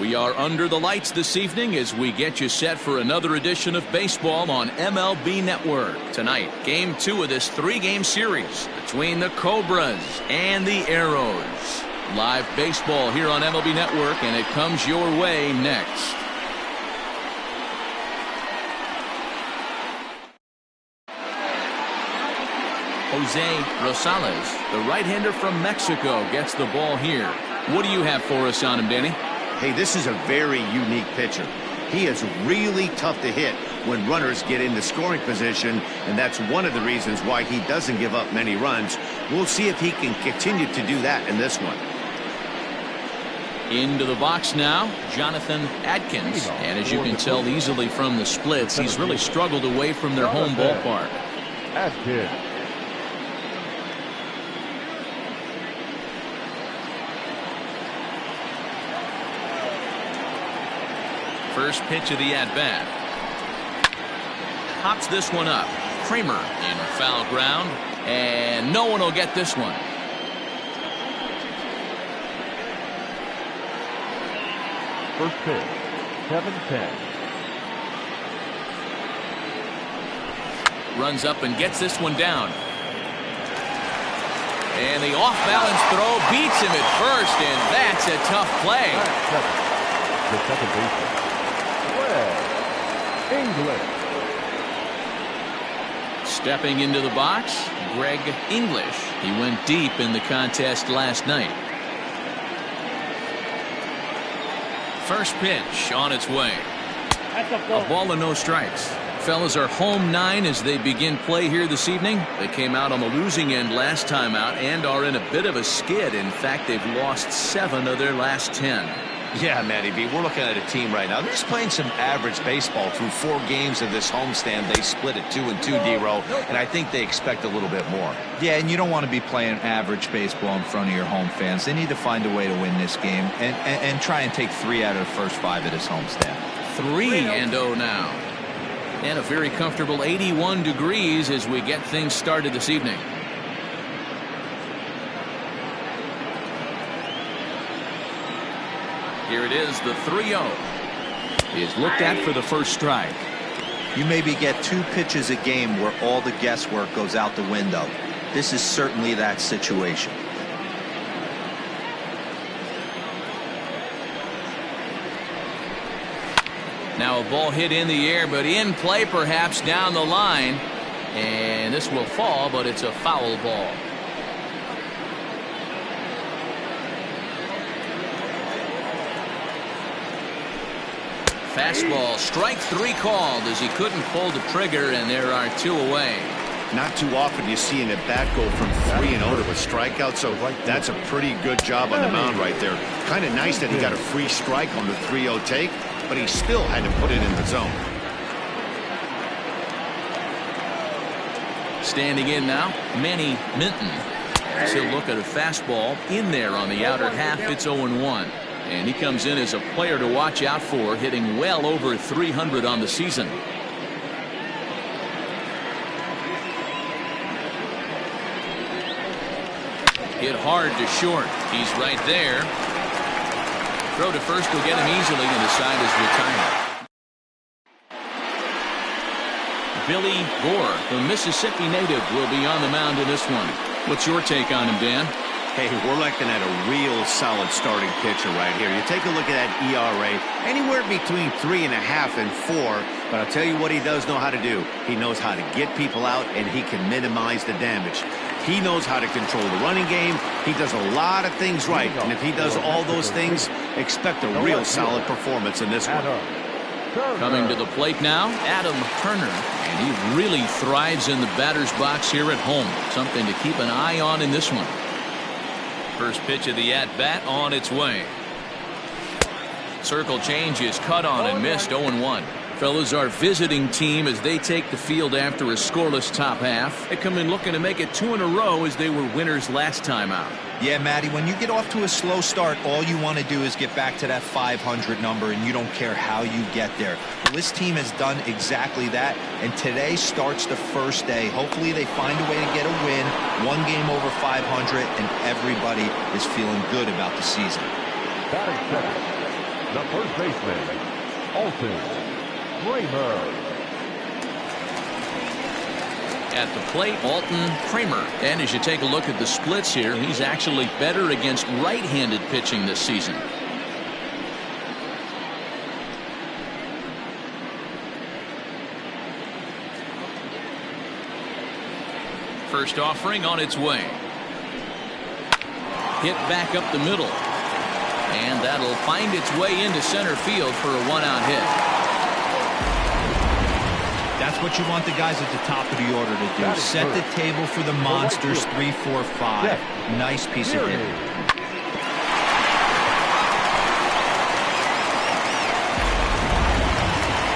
We are under the lights this evening as we get you set for another edition of baseball on MLB Network. Tonight, Game 2 of this 3-game series between the Cobras and the Arrows. Live baseball here on MLB Network, and it comes your way next. Jose Rosales, the right-hander from Mexico, gets the ball here. What do you have for us on him, Danny? Hey, this is a very unique pitcher. He is really tough to hit when runners get into scoring position, and that's one of the reasons why he doesn't give up many runs. We'll see if he can continue to do that in this one. Into the box now, Jonathan Adkins. And as you can tell easily from the splits, he's really struggled away from their home ballpark. Adkins. First pitch of the at-bat. Pops this one up. Kramer in foul ground, and no one will get this one. First pitch, 7-10. Runs up and gets this one down. And the off-balance throw beats him at first, and that's a tough play. The second baseman, English. Stepping into the box, Greg English. He went deep in the contest last night. First pitch on its way. A ball and no strikes. Fellas are home 9 as they begin play here this evening. They came out on the losing end last time out and are in a bit of a skid. In fact, they've lost 7 of their last 10. Yeah, Matty B, we're looking at a team right now. They're just playing some average baseball through 4 games of this homestand. They split it 2-2, D-Row, and I think they expect a little bit more. Yeah, and you don't want to be playing average baseball in front of your home fans. They need to find a way to win this game and try and take 3 out of the first 5 of this homestand. 3-0 now. And a very comfortable 81 degrees as we get things started this evening. Here it is, the 3-0 is looked at for the first strike. You maybe get 2 pitches a game where all the guesswork goes out the window. This is certainly that situation. Now a ball hit in the air, but in play perhaps down the line. And this will fall, but it's a foul ball. Fastball, strike 3 called as he couldn't pull the trigger, and there are 2 away. Not too often you see an at-bat go from 3-0 to a strikeout, so that's a pretty good job on the mound right there. Kind of nice that he got a free strike on the 3-0 take, but he still had to put it in the zone. Standing in now, Manny Minton. As he'll look at a fastball in there on the outer half. It's 0-1. And he comes in as a player to watch out for, hitting well over 300 on the season. Hit hard to short. He's right there. Throw to first will get him easily, and the side is retired. Billy Gore, the Mississippi native, will be on the mound in this one. What's your take on him, Dan? Hey, we're looking at a real solid starting pitcher right here. You take a look at that ERA, anywhere between 3.5 and 4. But I'll tell you what he does know how to do. He knows how to get people out, and he can minimize the damage. He knows how to control the running game. He does a lot of things right. And if he does all those things, expect a real solid performance in this one. Coming to the plate now, Adam Turner. And he really thrives in the batter's box here at home. Something to keep an eye on in this one. First pitch of the at-bat on its way. Circle change is cut on and missed. 0-1. Fellas, our visiting team as they take the field after a scoreless top half. They come in looking to make it 2 in a row as they were winners last time out. Yeah, Matty, when you get off to a slow start, all you want to do is get back to that 500 number, and you don't care how you get there. Well, this team has done exactly that, and today starts the first day. Hopefully they find a way to get a win, 1 game over 500, and everybody is feeling good about the season. The first baseman, Alton Kramer. At the plate, Alton Kramer. And as you take a look at the splits here, he's actually better against right-handed pitching this season. First offering on its way. Hit back up the middle. And that'll find its way into center field for a one-out hit. That's what you want the guys at the top of the order to do. Set the table for the monsters. 3, 4, 5. Nice piece of hitting.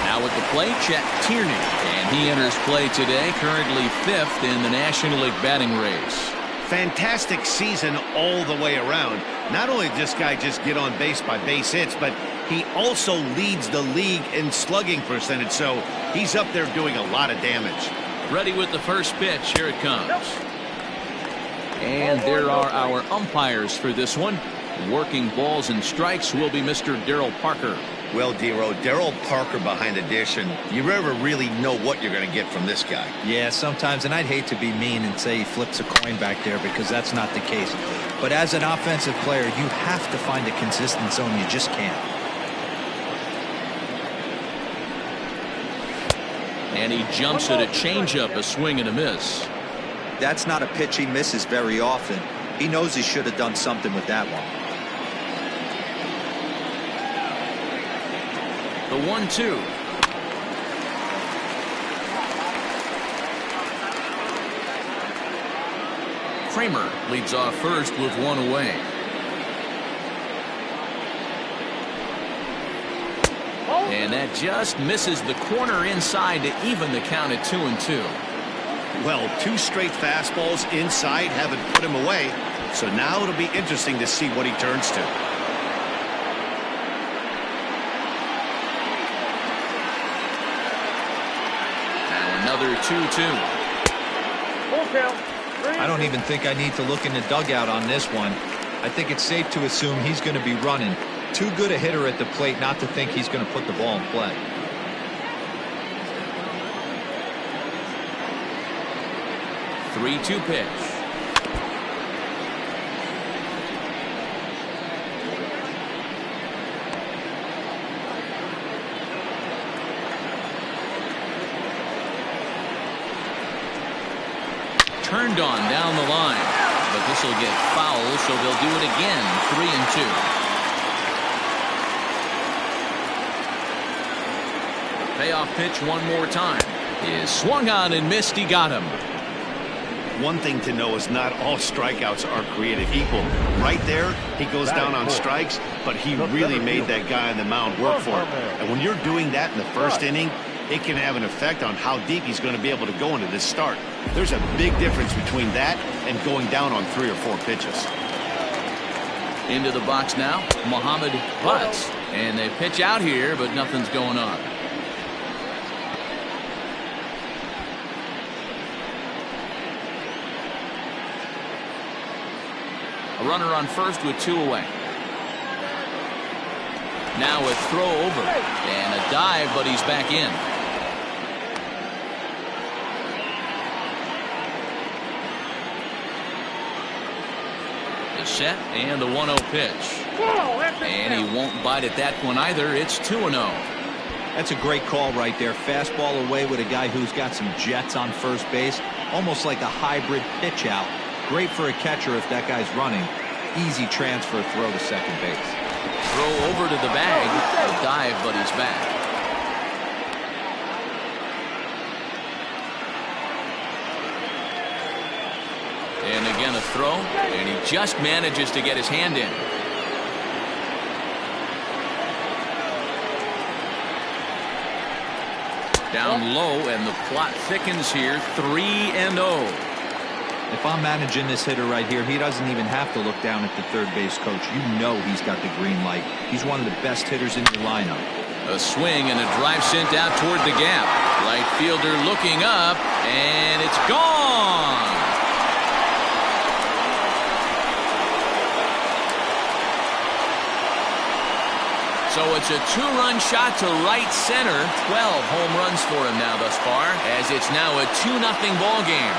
Now at the plate, Chet Tierney. And he enters play today, currently 5th in the National League batting race. Fantastic season all the way around. Not only did this guy just get on base by base hits, but he also leads the league in slugging percentage, so he's up there doing a lot of damage. Ready with the first pitch. Here it comes. And there are our umpires for this one. Working balls and strikes will be Mr. Darryl Parker. Well, Dero, Darryl Parker behind the dish, and you never really know what you're going to get from this guy. Yeah, sometimes, and I'd hate to be mean and say he flips a coin back there because that's not the case. But as an offensive player, you have to find a consistent zone. You just can't. And he jumps at a changeup, a swing and a miss. That's not a pitch he misses very often. He knows he should have done something with that one. The 1-2. Kramer leads off first with one away. And that just misses the corner inside to even the count at 2-2. Well, 2 straight fastballs inside haven't put him away. So now it'll be interesting to see what he turns to. Now another 2-2. I don't even think I need to look in the dugout on this one. I think it's safe to assume he's going to be running. Too good a hitter at the plate not to think he's going to put the ball in play. Three-two pitch. Turned on down the line, but this will get foul, so they'll do it again. 3-2. Payoff pitch one more time. Is swung on and missed. He got him. One thing to know is not all strikeouts are created equal. Right there, he goes down on strikes, but he really made that guy on the mound work for him. And when you're doing that in the first inning, it can have an effect on how deep he's going to be able to go into this start. There's a big difference between that and going down on 3 or 4 pitches. Into the box now, Muhammad Butts. And they pitch out here, but nothing's going on. A runner on first with 2 away. Now a throw over and a dive, but he's back in. The set and the 1-0 pitch. And he won't bite at that one either. It's 2-0. That's a great call right there. Fastball away with a guy who's got some jets on first base. Almost like a hybrid pitch out. Great for a catcher if that guy's running. Easy transfer throw to second base. Throw over to the bag. A dive, but he's back. And again a throw. And he just manages to get his hand in. Down low, and the plot thickens here. 3-0. If I'm managing this hitter right here, he doesn't even have to look down at the third base coach. You know he's got the green light. He's one of the best hitters in your lineup. A swing and a drive sent out toward the gap. Right fielder looking up, and it's gone. So it's a two-run shot to right center. 12 home runs for him now thus far, as it's now a 2-0 ball game.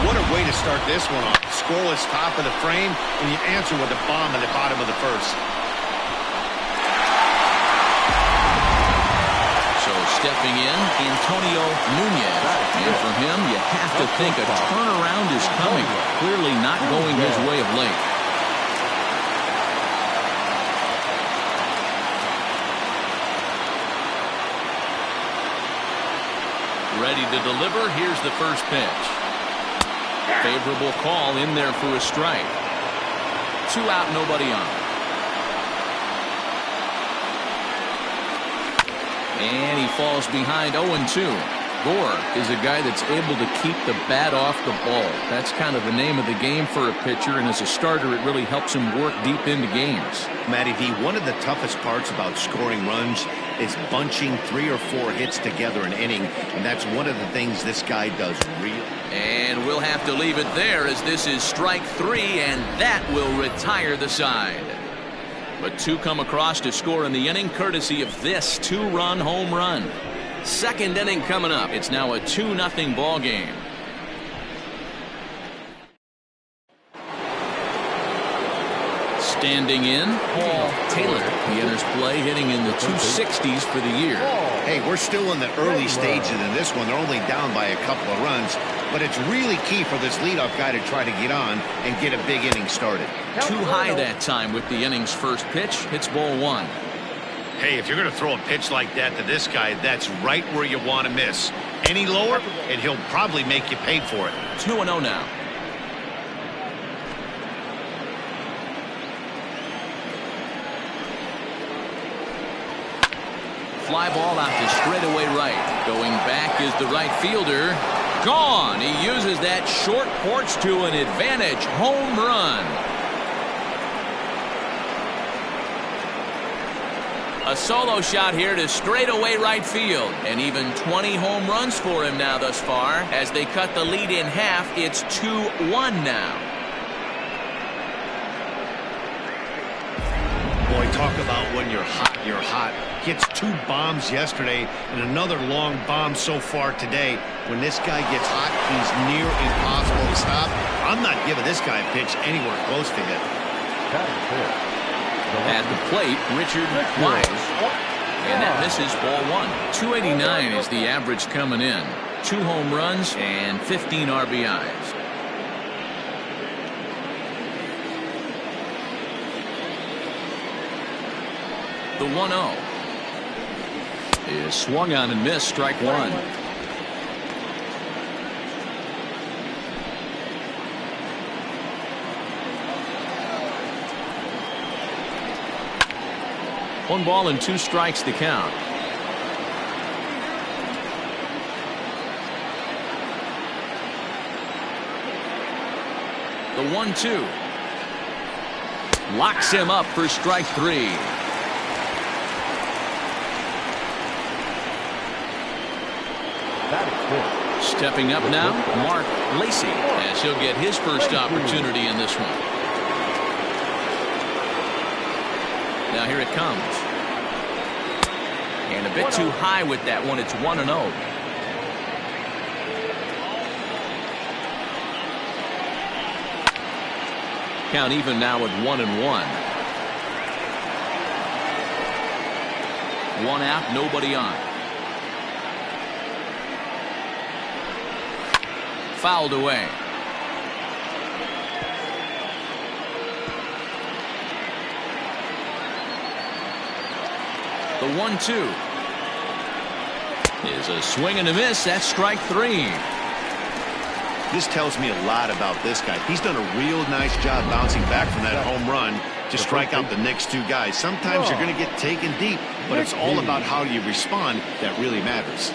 What a way to start this one off. Scoreless top of the frame, and you answer with a bomb at the bottom of the first. So stepping in, Antonio Nunez. And from him, you have to think a turnaround is coming. Clearly not going his way of late. Ready to deliver. Here's the first pitch. Favorable call in there for a strike. 2 out, nobody on. And he falls behind 0-2. Gore is a guy that's able to keep the bat off the ball. That's kind of the name of the game for a pitcher, and as a starter, it really helps him work deep into games. Matty V, one of the toughest parts about scoring runs is bunching 3 or 4 hits together an inning, and that's one of the things this guy does really. And we'll have to leave it there, as this is strike 3, and that will retire the side. But 2 come across to score in the inning, courtesy of this 2-run home run. Second inning coming up. It's now a 2-0 ball game. Standing in, Paul Taylor. He enters play hitting in the 260s for the year. Hey, we're still in the early stages of this one. They're only down by a couple of runs, but it's really key for this leadoff guy to try to get on and get a big inning started. Too high that time with the inning's first pitch. Hits ball 1. Hey, if you're going to throw a pitch like that to this guy, that's right where you want to miss. Any lower, and he'll probably make you pay for it. 2-0 now. Fly ball out to straightaway right. Going back is the right fielder. Gone. He uses that short porch to an advantage. Home run. A solo shot here to straightaway right field. And even 20 home runs for him now thus far. As they cut the lead in half, it's 2-1 now. Boy, talk about when you're hot, you're hot. Hits 2 bombs yesterday and another long bomb so far today. When this guy gets hot, he's near impossible to stop. I'm not giving this guy a pitch anywhere close to hit. At the plate, Richard Wise. And that misses ball 1. 289 is the average coming in. 2 home runs and 15 RBIs. The 1-0 is swung on and missed. Strike 1. One ball and 2 strikes to count. The 1-2 locks him up for strike 3. Stepping up now, Mark Lacy, as he'll get his first opportunity in this one. Now here it comes. And a bit too high with that one. It's 1-0. Count even now at 1-1. 1 out, nobody on. Fouled away. The 1-2 is a swing and a miss. That's strike 3. This tells me a lot about this guy. He's done a real nice job bouncing back from that home run to strike out the next 2 guys. Sometimes you're going to get taken deep, but it's all about how you respond that really matters.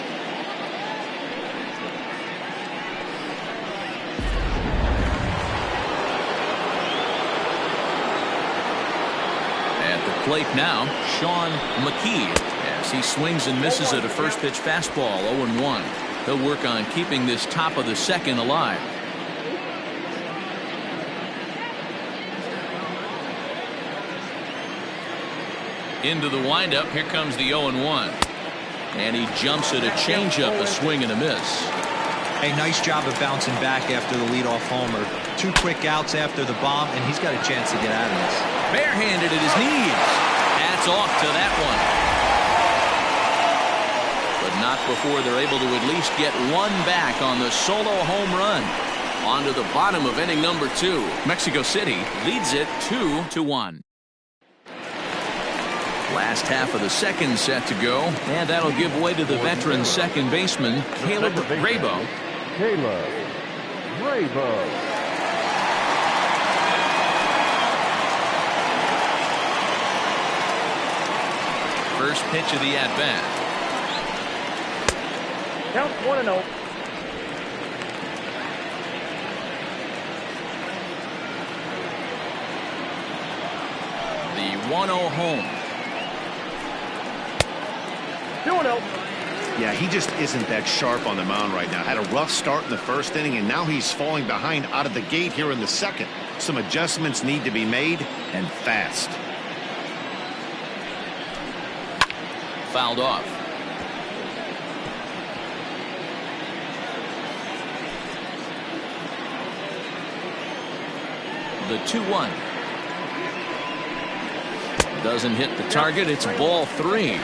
Plate now, Sean McKee, as he swings and misses at a first pitch fastball. 0-1. He'll work on keeping this top of the second alive. Into the windup. Here comes the 0-1. And he jumps at a changeup, a swing and a miss. Hey, nice job of bouncing back after the leadoff homer. 2 quick outs after the bomb, and he's got a chance to get out of this. Barehanded at his knees. That's off to that one. But not before they're able to at least get one back on the solo home run. On to the bottom of inning number 2. Mexico City leads it 2-1. Last half of the second set to go, and that'll give way to the veteran second baseman, Caleb Rabo. Caleb Rabo. First pitch of the at-bat. Count 1-0. The 1-0 home. 2-0. Yeah, he just isn't that sharp on the mound right now. Had a rough start in the first inning, and now he's falling behind out of the gate here in the second. Some adjustments need to be made, and fast. Fouled off. The 2-1. Doesn't hit the target. It's ball 3.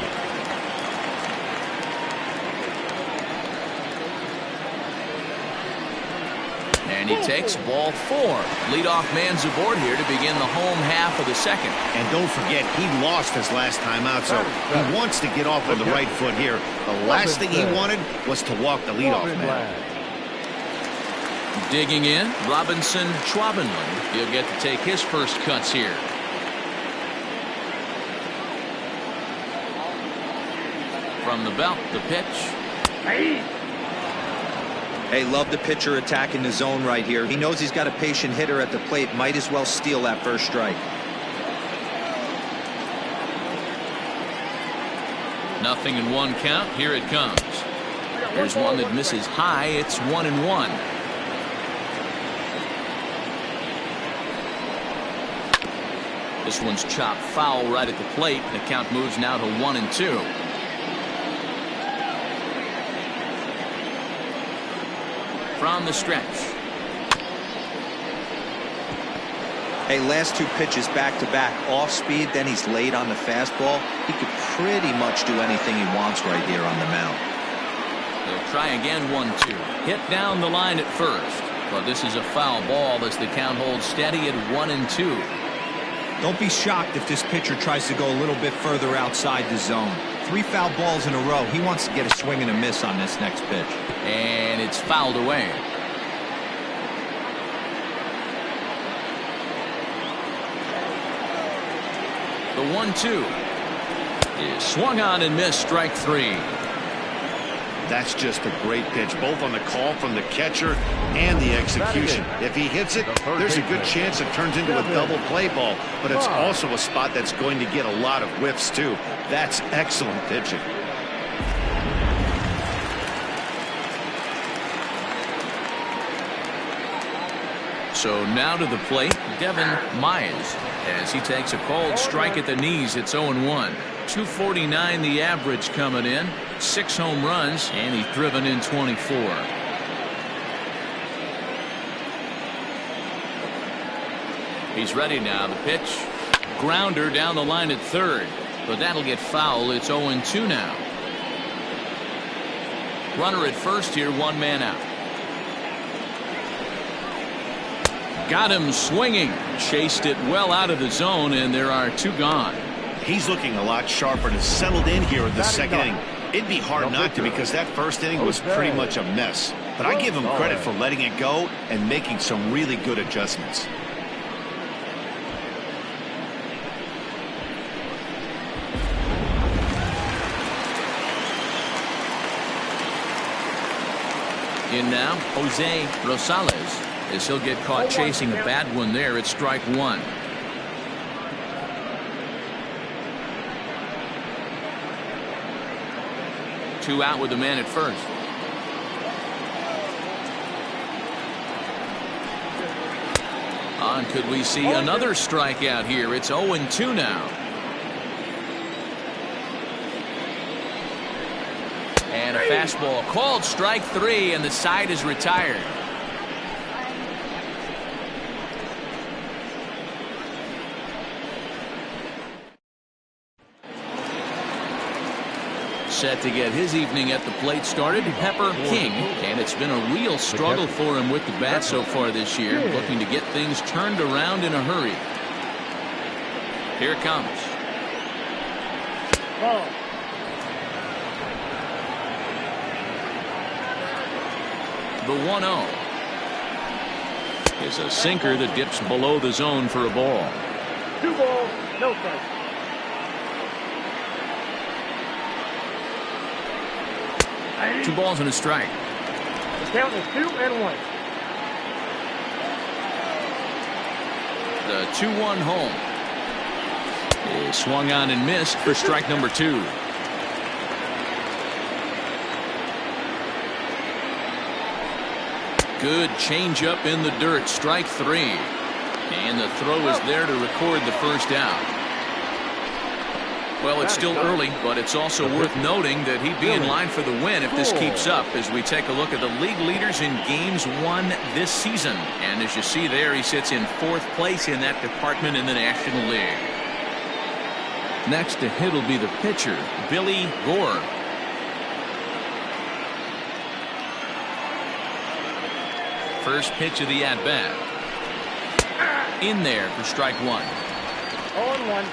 And he takes ball 4. Leadoff man's aboard here to begin the home half of the second. And don't forget, he lost his last time out, so he wants to get off on the right foot here. The last thing he wanted was to walk the leadoff man. Digging in, Robinson Schwabenland. He'll get to take his first cuts here. From the belt, the pitch. Hey, love the pitcher attacking the zone right here. He knows he's got a patient hitter at the plate. Might as well steal that first strike. Nothing in 1 count. Here it comes. There's one that misses high. It's 1-1. This one's chopped foul right at the plate. The count moves now to 1-2. From the stretch. Hey, last 2 pitches back-to-back off speed, then he's late on the fastball. He could pretty much do anything he wants right here on the mound. They'll try again. 1-2. Hit down the line at first, but this is a foul ball as the count holds steady at 1-2. Don't be shocked if this pitcher tries to go a little bit further outside the zone. 3 foul balls in a row. He wants to get a swing and a miss on this next pitch. And it's fouled away. The 1-2 is swung on and missed. Strike 3. That's just a great pitch, both on the call from the catcher and the execution. If he hits it, there's a good chance it turns into a double play ball, but it's also a spot that's going to get a lot of whiffs too. That's excellent pitching. So now to the plate, Devin Mize, as he takes a cold strike at the knees. It's 0-1. 249 the average coming in. 6 home runs, and he's driven in 24. He's ready now. The pitch, grounder down the line at third, but that'll get foul. It's 0-2 now. Runner at first here, 1 man out. Got him swinging. Chased it well out of the zone, and there are 2 gone. He's looking a lot sharper and has settled in here in the second inning. It'd be hard not to, because that first inning was pretty much a mess. But I give him credit for letting it go and making some really good adjustments. In now, Jose Rosales, as he'll get caught chasing a bad one there. It's strike 1. Two out with the man at first. And could we see another strikeout here? It's 0-2 now. And a fastball called strike 3, and the side is retired. Set to get his evening at the plate started, Pepper King, and it's been a real struggle for him with the bat so far this year, looking to get things turned around in a hurry. Here it comes. Ball. The 1-0 is a sinker that dips below the zone for a ball. 2 balls, no strikes. Two balls and a strike. The count is 2-1. The 2-1 home is swung on and missed for strike number 2. Good changeup in the dirt, strike 3. And the throw is there to record the first out. Well, it's still early, but it's also worth noting that he'd be in line for the win if this keeps up as we take a look at the league leaders in games won this season. And as you see there, he sits in 4th place in that department in the National League. Next to hit will be the pitcher, Billy Gore. First pitch of the at-bat. In there for strike 1. 0-1.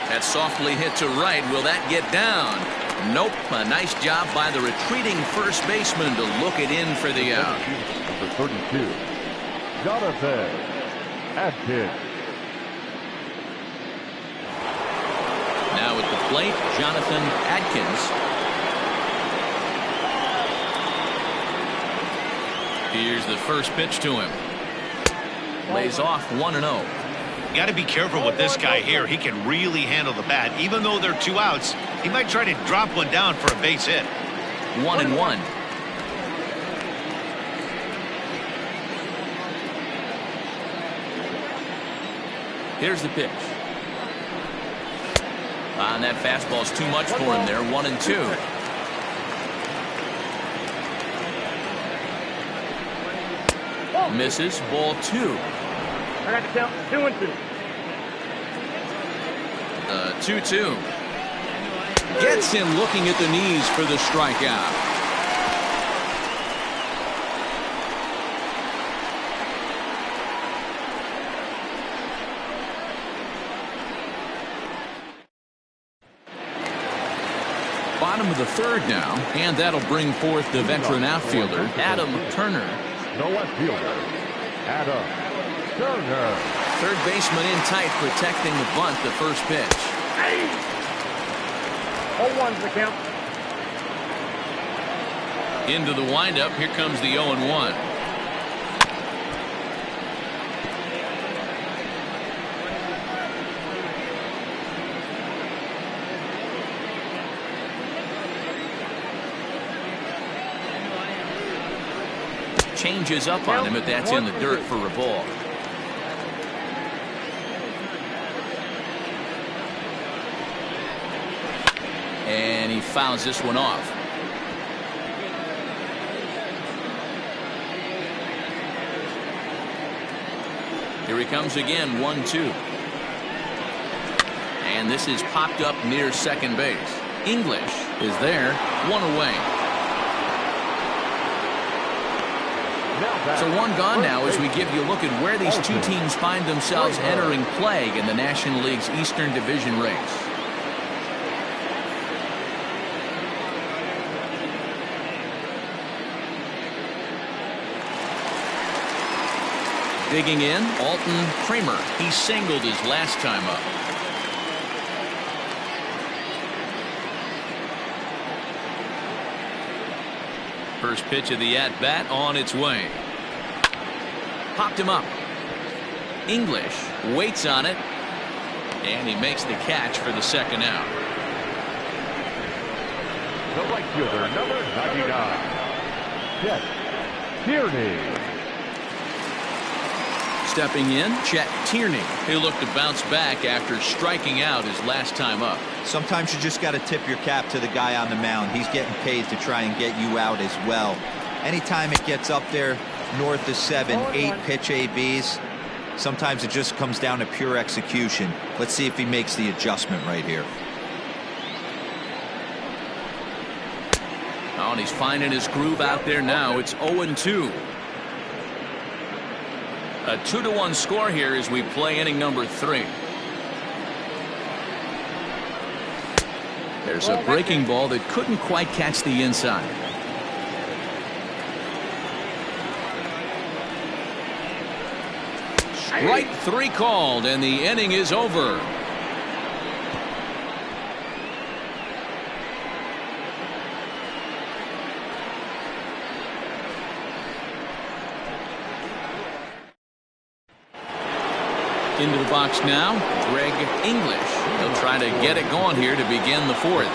That softly hit to right. Will that get down? Nope. A nice job by the retreating first baseman to look it in for the out. Number 32, Jonathan Atkins. Now at the plate, Jonathan Atkins. Here's the first pitch to him. Lays off 1-0. You got to be careful with this guy here. He can really handle the bat. Even though there are 2 outs, he might try to drop one down for a base hit. 1-1. Here's the pitch. And that fastball's too much for him there. 1-2. Misses. Ball 2. I got the count 2-2. 2-2. Gets him looking at the knees for the strikeout. Bottom of the 3rd now, and that'll bring forth the veteran outfielder, Adam Turner. No left fielder, Adam Turner. Third baseman in tight, protecting the bunt, the first pitch. 0-1's the count. Into the windup, here comes the 0-1. Changes up on him, but that's in the dirt for a ball. And he fouls this one off. Here he comes again, 1-2. And this is popped up near second base. English is there, 1 away. So 1 gone now as we give you a look at where these 2 teams find themselves entering play in the National League's Eastern Division race. Digging in, Alton Kramer. He singled his last time up. First pitch of the at-bat on its way. Popped him up. English waits on it, and he makes the catch for the second out. The right fielder, number 99, Jeff Tierney. Stepping in, Chet Tierney. He'll look to bounce back after striking out his last time up. Sometimes you just got to tip your cap to the guy on the mound. He's getting paid to try and get you out as well. Anytime it gets up there north of 7, 8 pitch ABs, sometimes it just comes down to pure execution. Let's see if he makes the adjustment right here. Oh, and he's finding his groove out there now. It's 0-2. A 2-1 score here as we play inning number 3. There's a breaking ball that couldn't quite catch the inside. Strike 3 called, and the inning is over. Into the box now, Greg English. He'll try to get it going here to begin the 4th.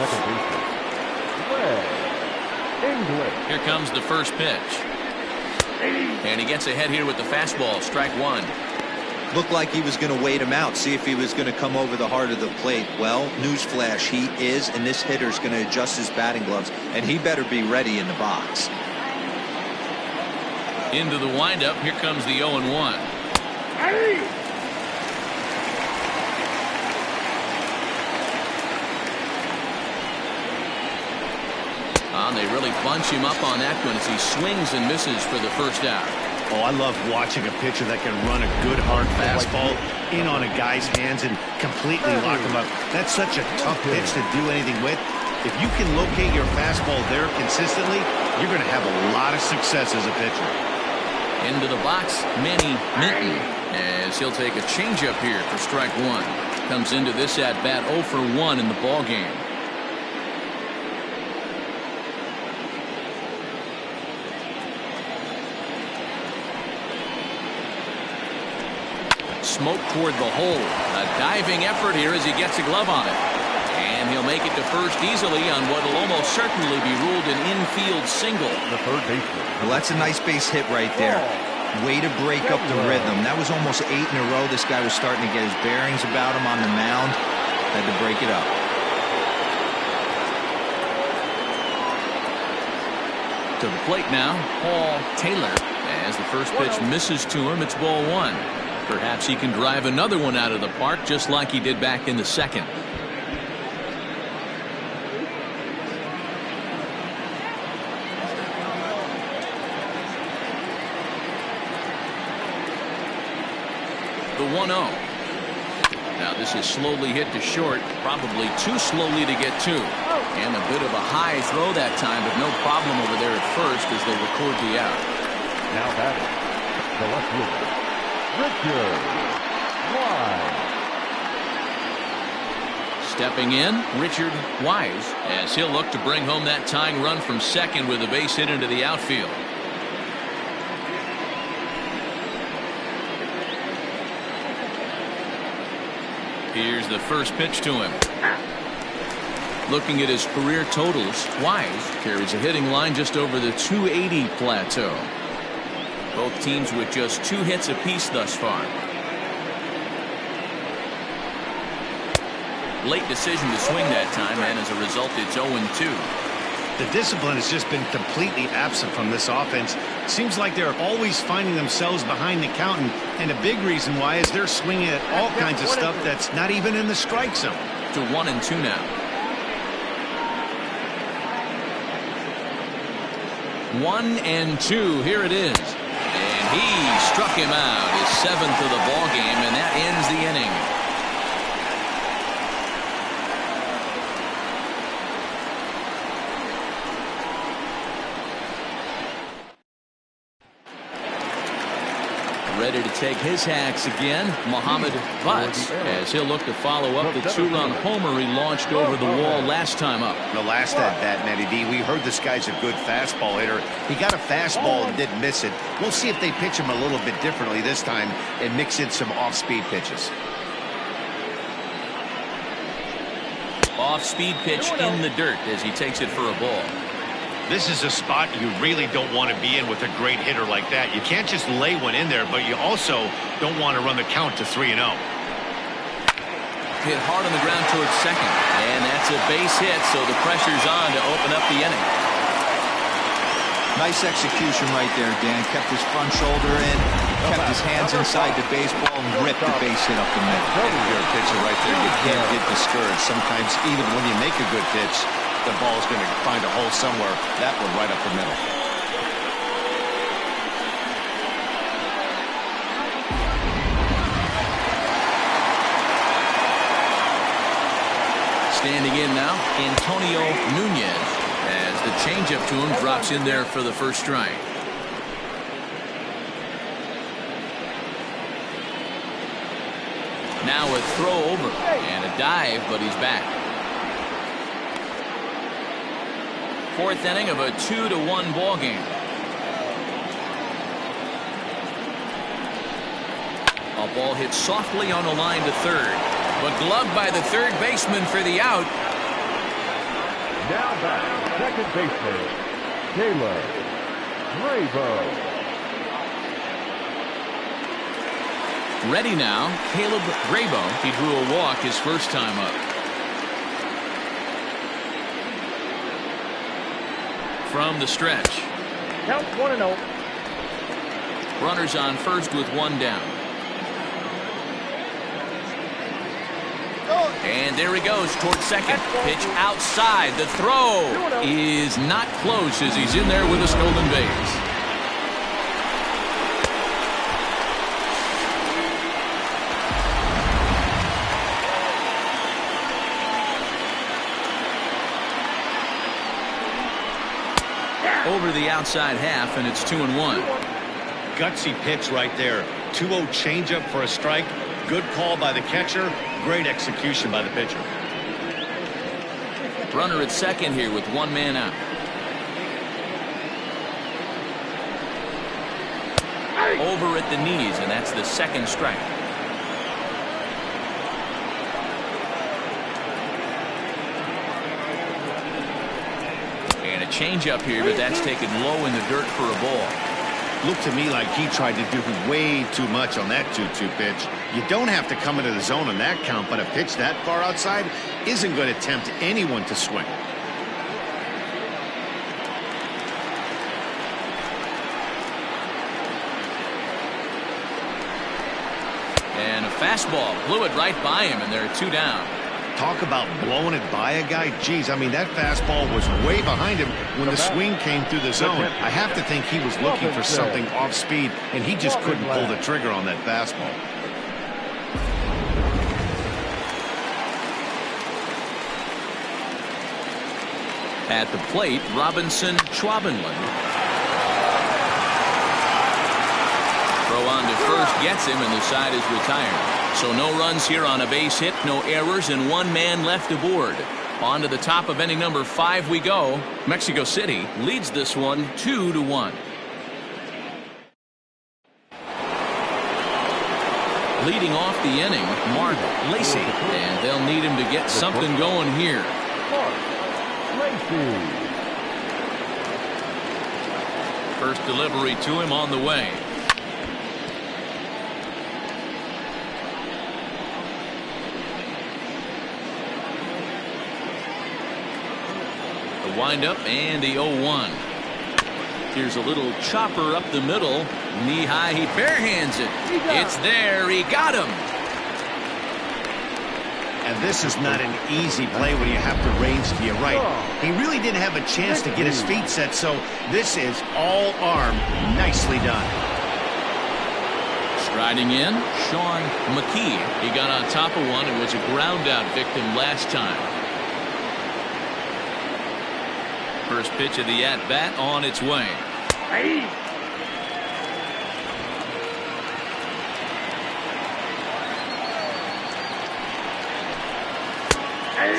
Here comes the first pitch. And he gets ahead here with the fastball, strike 1. Looked like he was going to wait him out, see if he was going to come over the heart of the plate. Well, newsflash, he is, and this hitter's going to adjust his batting gloves, and he better be ready in the box. Into the windup, here comes the 0-1. They really bunch him up on that one as he swings and misses for the first out. Oh, I love watching a pitcher that can run a good hard fastball in on a guy's hands and completely lock him up. That's such a tough pitch to do anything with. If you can locate your fastball there consistently, you're going to have a lot of success as a pitcher. Into the box, Manny Minton, as he'll take a changeup here for strike 1. Comes into this at bat 0 for 1 in the ball game. Smoke toward the hole. A diving effort here as he gets a glove on it. And he'll make it to first easily on what will almost certainly be ruled an infield single. The third baseman. Well, that's a nice base hit right there. Way to break up the rhythm. That was almost 8 in a row. This guy was starting to get his bearings about him on the mound. Had to break it up. To the plate now, Paul Taylor. As the first pitch misses to him, it's ball 1. Perhaps he can drive another one out of the park just like he did back in the second. The 1-0. Now this is slowly hit to short, probably too slowly to get to. And a bit of a high throw that time, but no problem over there at first as they record the out. Now batting, the left fielder, Richard Wise. Stepping in, Richard Wise, as he'll look to bring home that tying run from second with a base hit into the outfield. Here's the first pitch to him. Looking at his career totals, Wise carries a hitting line just over the 280 plateau. Both teams with just 2 hits apiece thus far. Late decision to swing that time, and as a result, it's 0-2. The discipline has just been completely absent from this offense. Seems like they're always finding themselves behind the count, and a big reason why is they're swinging at all kinds of stuff that's not even in the strike zone. To 1-2 now. 1-2. Here it is. And he struck him out, his 7th of the ball game, and that ends the inning. Ready to take his hacks again, Muhammad Butts, as he'll look to follow up the 2-run homer he launched over the wall last time up. The last at bat, Matty D, we heard this guy's a good fastball hitter. He got a fastball and didn't miss it. We'll see if they pitch him a little bit differently this time and mix in some off-speed pitches. Off-speed pitch in the dirt as he takes it for a ball. This is a spot you really don't want to be in with a great hitter like that. You can't just lay one in there, but you also don't want to run the count to 3-0. Hit hard on the ground towards second. And that's a base hit, so the pressure's on to open up the inning. Nice execution right there, Dan. Kept his front shoulder in, kept his hands inside the baseball, and ripped the base hit up the middle. And if you're a pitcher right there, you can't get discouraged. Sometimes even when you make a good pitch, the ball's going to find a hole somewhere. That one right up the middle. Standing in now, Antonio Nunez, as the changeup to him drops in there for the first strike. Now a throw over and a dive, but he's back. Fourth inning of a 2-1 ball game. A ball hit softly on the line to third, but gloved by the third baseman for the out. Now back, second baseman, Caleb Bravo. Ready now, Caleb Bravo. He drew a walk his first time up. From the stretch. Count 1-0. Runners on first with one down. And there he goes towards second. Pitch outside. The throw is not close as he's in there with a stolen base. Over the outside half, and it's 2-1. Gutsy pitch right there. 2-0 changeup for a strike. Good call by the catcher. Great execution by the pitcher. Runner at second here with one man out. Over at the knees, and that's the second strike. And a changeup here, but that's taken low in the dirt for a ball. Looked to me like he tried to do way too much on that 2-2 pitch. You don't have to come into the zone on that count, but a pitch that far outside isn't going to tempt anyone to swing. And a fastball blew it right by him, and there are two down. Talk about blowing it by a guy. Geez, I mean, that fastball was way behind him when the swing came through the zone. I have to think he was looking for something off speed, and he just couldn't pull the trigger on that fastball. At the plate, Robinson Schwabenland. Throw on to first gets him, and the side is retired. So no runs here on a base hit, no errors, and one man left aboard. On to the top of inning number 5 we go. Mexico City leads this one 2-1. Leading off the inning, Mark Lacey, and they'll need him to get something going here. First delivery to him on the way. The windup and the 0-1. Here's a little chopper up the middle. Knee high, he barehands it. It's there, he got him. And this is not an easy play when you have to range to your right. He really didn't have a chance to get his feet set, so this is all arm. Nicely done. Striding in, Sean McKee. He got on top of one and was a ground out victim last time. First pitch of the at-bat on its way. Hey.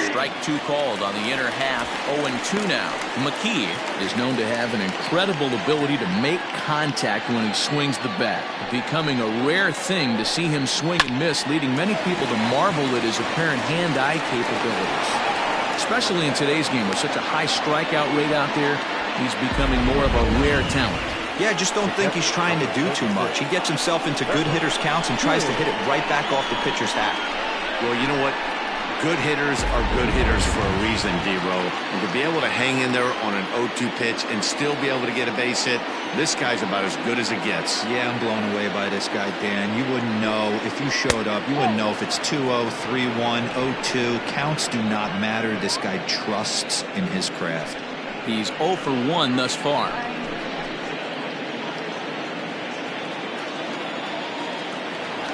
Strike 2 called on the inner half. 0-2 now. McKee is known to have an incredible ability to make contact when he swings the bat, becoming a rare thing to see him swing and miss, leading many people to marvel at his apparent hand-eye capabilities. Especially in today's game with such a high strikeout rate out there, He's becoming more of a rare talent. Yeah, I just don't think he's trying to do too much. He gets himself into good hitters' counts and tries to hit it right back off the pitcher's hat. Well, you know what? Good hitters are good hitters for a reason, D-Row. And to be able to hang in there on an 0-2 pitch and still be able to get a base hit, this guy's about as good as it gets. Yeah, I'm blown away by this guy, Dan. You wouldn't know if you showed up. You wouldn't know if it's 2-0, 3-1, 0-2. Counts do not matter. This guy trusts in his craft. He's 0 for 1 thus far.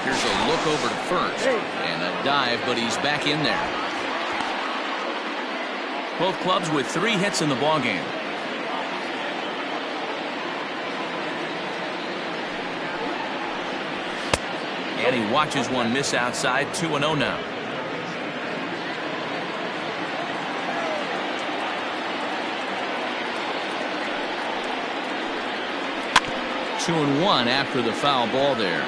Here's a look over to first. And a dive, but he's back in there. Both clubs with 3 hits in the ballgame. And he watches one miss outside. 2-0 now. Two and 1 after the foul ball there.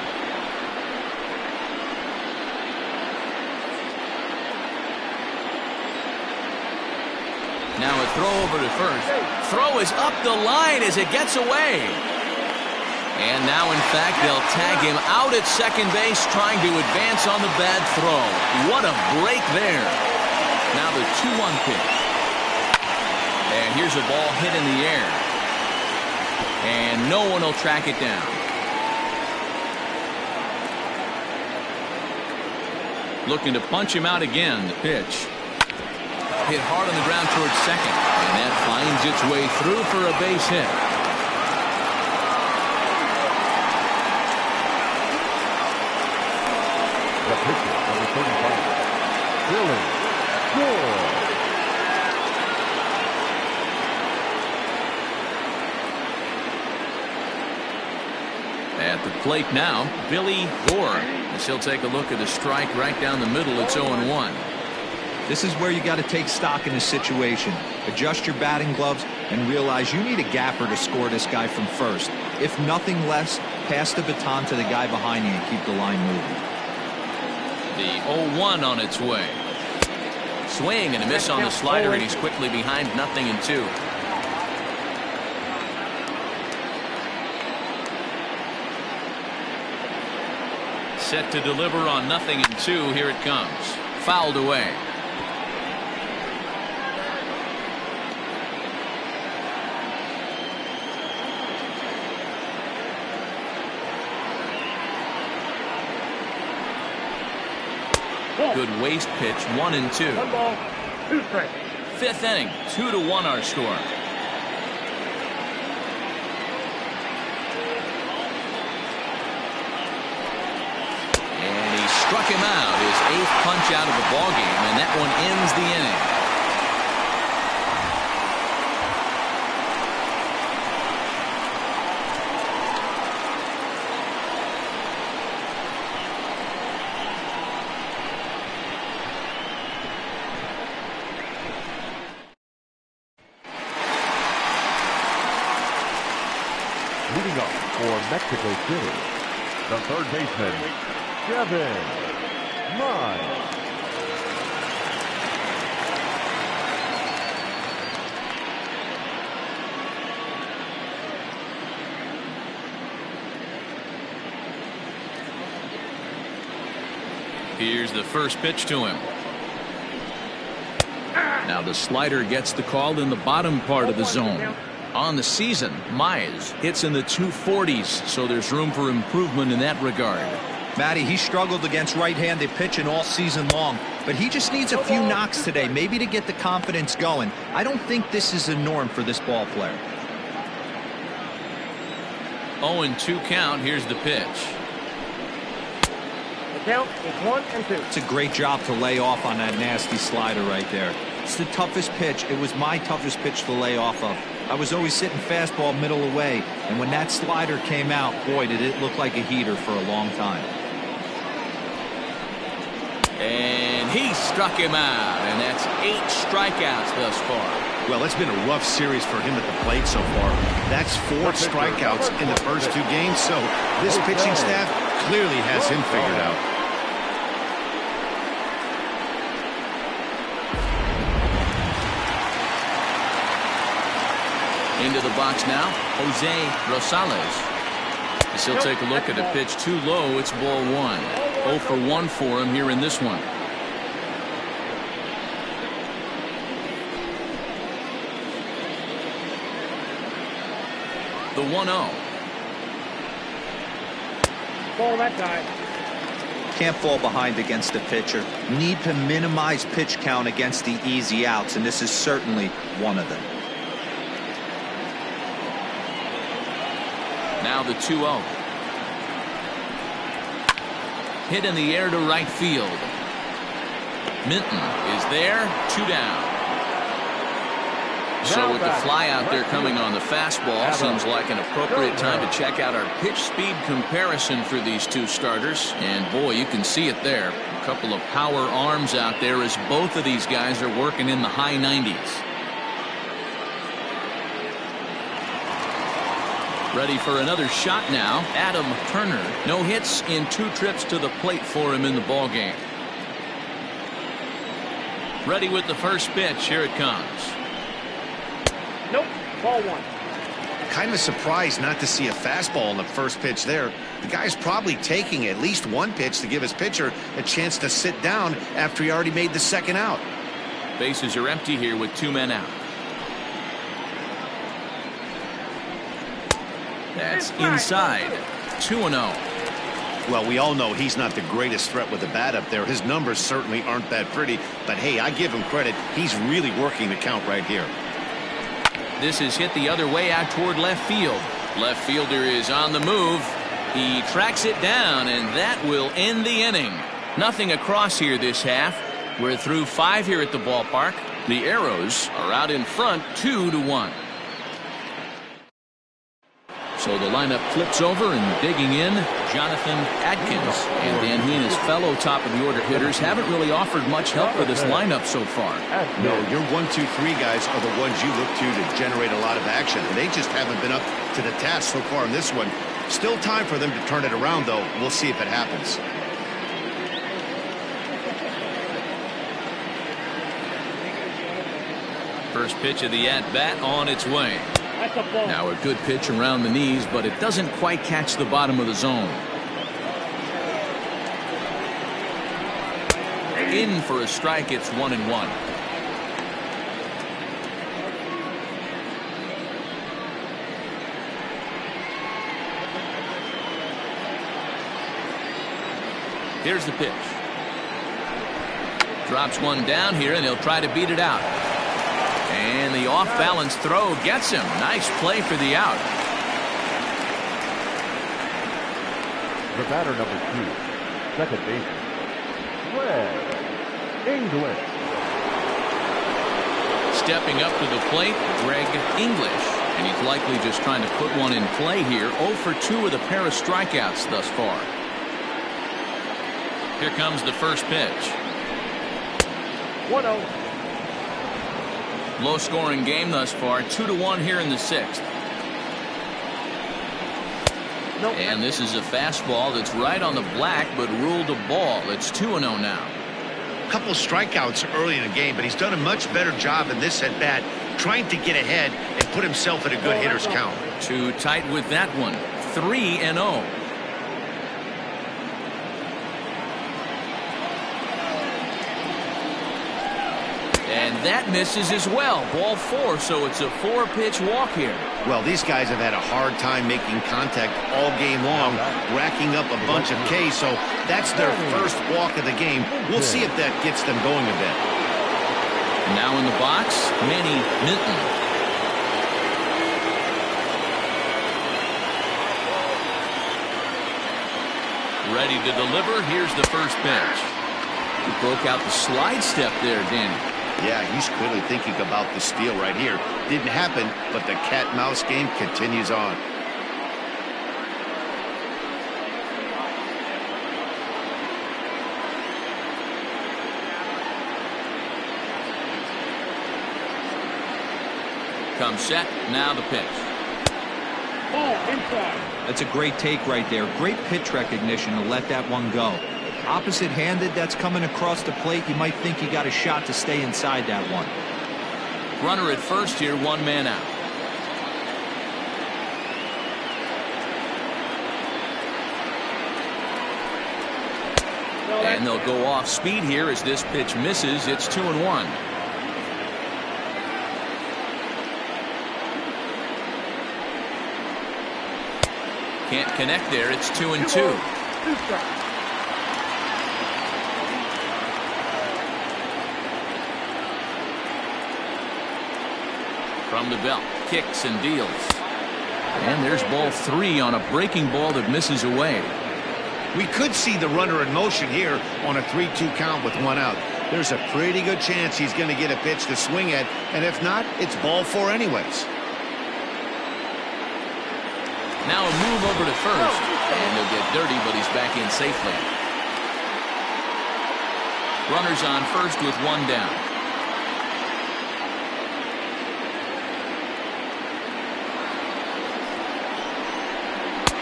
Now a throw over to first. Throw is up the line as it gets away. And now, in fact, they'll tag him out at second base, trying to advance on the bad throw. What a break there. Now the 2-1 pitch. And here's a ball hit in the air. And no one will track it down. Looking to punch him out again. The pitch. Hit hard on the ground towards second. And that finds its way through for a base hit. The pitcher, number 35, Billy Gore. At the plate now, Billy Gore. As he'll take a look at the strike right down the middle. It's 0-1. This is where you got to take stock in this situation. Adjust your batting gloves and realize you need a gapper to score this guy from first. If nothing less, pass the baton to the guy behind you and keep the line moving. The 0-1 on its way. Swing and a miss on the slider, and he's quickly behind 0-2. Set to deliver on 0-2. Here it comes. Fouled away. Good waste pitch. 1-2. 1 ball, 2 strikes. 5th inning. 2-1 our score. And he struck him out. His 8th punch out of the ballgame, and that one ends the inning. Leading up for Mexico City, the third baseman, Kevin Miles. Here's the first pitch to him. Now the slider gets the call in the bottom part of the zone. On the season, Mize hits in the 240s, so there's room for improvement in that regard. Matty, he struggled against right-handed pitching all season long, but he just needs a few knocks today, maybe to get the confidence going. I don't think this is a norm for this ball player. 0-2 count. Here's the pitch. The count is 1-2. It's a great job to lay off on that nasty slider right there. It's the toughest pitch. It was my toughest pitch to lay off of. I was always sitting fastball middle away, and when that slider came out, boy, did it look like a heater for a long time. And he struck him out, and that's 8 strikeouts thus far. Well, it's been a rough series for him at the plate so far. That's 4 strikeouts in the first 2 games, so this pitching staff clearly has him figured out. Into the box now, Jose Rosales. As he'll take a look at a pitch too low, it's ball one. 0 for 1 for him here in this one. The 1-0. Ball that time. Can't fall behind against the pitcher. Need to minimize pitch count against the easy outs, and this is certainly one of them. Now the 2-0. Hit in the air to right field. Minton is there. 2 down. So with the fly out there coming on the fastball, seems like an appropriate time to check out our pitch speed comparison for these two starters. And boy, you can see it there. A couple of power arms out there as both of these guys are working in the high 90s. Ready for another shot now. Adam Turner. No hits in 2 trips to the plate for him in the ballgame. Ready with the first pitch. Here it comes. Nope. Ball one. Kind of surprised not to see a fastball on the first pitch there. The guy's probably taking at least one pitch to give his pitcher a chance to sit down after he already made the second out. Bases are empty here with 2 men out. That's inside. 2-0. Well, we all know he's not the greatest threat with the bat up there. His numbers certainly aren't that pretty. But hey, I give him credit. He's really working the count right here. This is hit the other way out toward left field. Left fielder is on the move. He tracks it down, and that will end the inning. Nothing across here this half. We're through 5 here at the ballpark. The Arrows are out in front 2-1. So the lineup flips over, and digging in, Jonathan Adkins. And then he and his fellow top-of-the-order hitters haven't really offered much help for this lineup so far. No, your 1, 2, 3 guys are the ones you look to generate a lot of action. And they just haven't been up to the task so far in this one. Still time for them to turn it around, though. We'll see if it happens. First pitch of the at-bat on its way. Now a good pitch around the knees, but it doesn't quite catch the bottom of the zone. In for a strike. It's 1-1. Here's the pitch. Drops one down here, and he'll try to beat it out. And the off-balance throw gets him. Nice play for the out. The batter number 2, second baseman, Greg English. Stepping up to the plate, Greg English. And he's likely just trying to put one in play here. 0 for 2 with a pair of strikeouts thus far. Here comes the first pitch. 1-0. Low-scoring game thus far. 2-1 here in the 6th. Nope. And this is a fastball that's right on the black, but ruled a ball. It's 2-0 now. A couple strikeouts early in the game, but he's done a much better job in this at-bat trying to get ahead and put himself at a good hitter's count. Too tight with that one. 3-0. And that misses as well. Ball 4, so it's a 4-pitch walk here. Well, these guys have had a hard time making contact all game long, racking up a bunch of Ks, so that's their first walk of the game. We'll see if that gets them going a bit. Now in the box, Manny Minton. Ready to deliver. Here's the first pitch. He broke out the slide step there, Danny. Yeah, he's clearly thinking about the steal right here. Didn't happen, but the cat-mouse game continues on. Comes set. Now the pitch. Ball inside. That's a great take right there. Great pitch recognition to let that one go. Opposite-handed, that's coming across the plate. You might think you got a shot to stay inside that one. Runner at first here, 1 man out. And they'll go off speed here as this pitch misses. It's 2-1. Can't connect there. It's 2-2. From the belt, kicks and deals. And there's ball 3 on a breaking ball that misses away. We could see the runner in motion here on a 3-2 count with 1 out. There's a pretty good chance he's going to get a pitch to swing at, and if not, it's ball 4 anyways. Now a move over to first, and he'll get dirty, but he's back in safely. Runners on first with 1 down.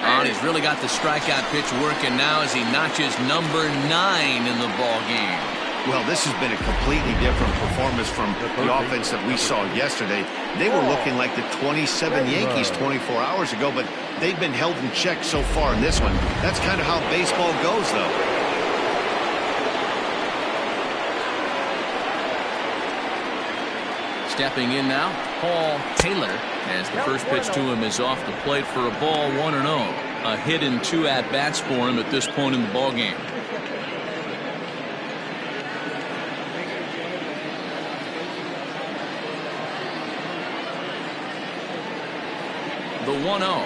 And he's really got the strikeout pitch working now as he notches number 9 in the ball game. Well, this has been a completely different performance from the offense that we saw yesterday. They were looking like the 27 Yankees 24 hours ago, but they've been held in check so far in this one. That's kind of how baseball goes, though. Stepping in now, Paul Taylor, as the first pitch to him is off the plate for a ball, 1-0. A hit in 2 at-bats for him at this point in the ball game. The 1-0.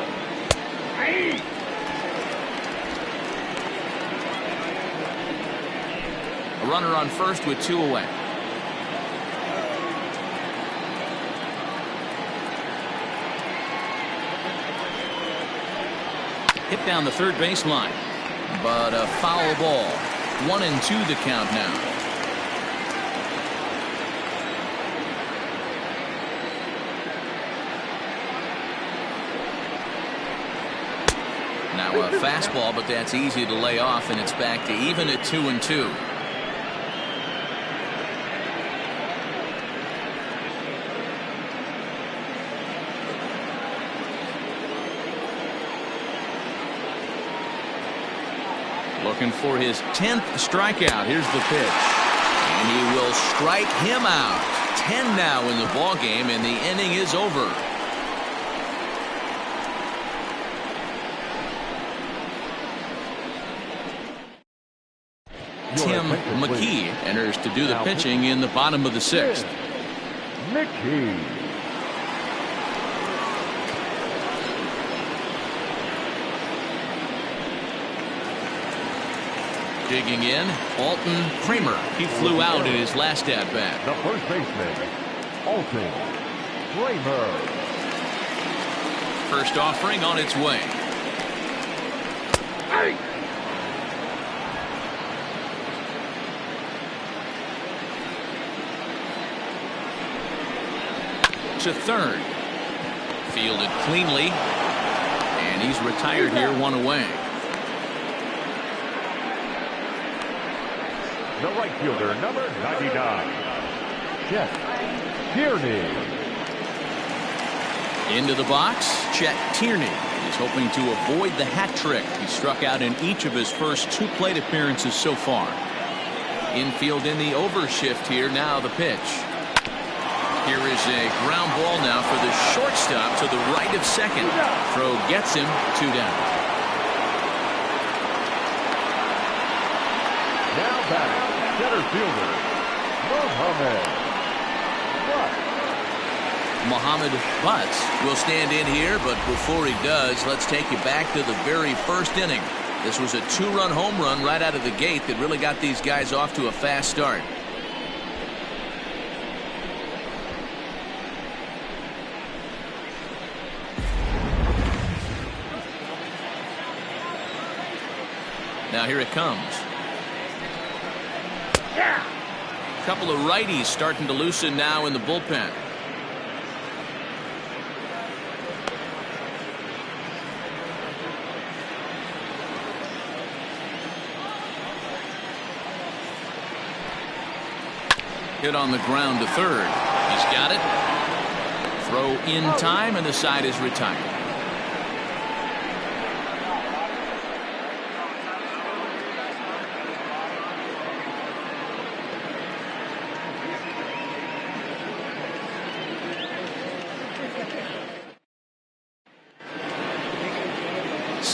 A runner on first with 2 away. Hit down the third baseline, but a foul ball. 1-2 the count now. Now a fastball, but that's easy to lay off, and it's back to even at 2-2. Looking for his 10th strikeout. Here's the pitch, and he will strike him out. 10 now in the ball game, and the inning is over. Tim McKee enters to do the pitching in the bottom of the 6th. McKee. Digging in, Alton Kramer. He flew out in his last at-bat. The first baseman, Alton Kramer. First offering on its way. Hey! To third. Fielded cleanly. And he's retired here, 1 away. The right fielder, number 99, Chet Tierney. Into the box, Chet Tierney. He's hoping to avoid the hat trick. He struck out in each of his first 2 plate appearances so far. Infield in the overshift here. Now the pitch. Here is a ground ball now for the shortstop to the right of second. Throw gets him, 2 down. Now batting, center fielder, Muhammad Butts will stand in here, but before he does, let's take you back to the very first inning. This was a 2-run home run right out of the gate that really got these guys off to a fast start. Now here it comes. Yeah! A couple of righties starting to loosen now in the bullpen. Hit on the ground to third. He's got it. Throw in time, and the side is retired.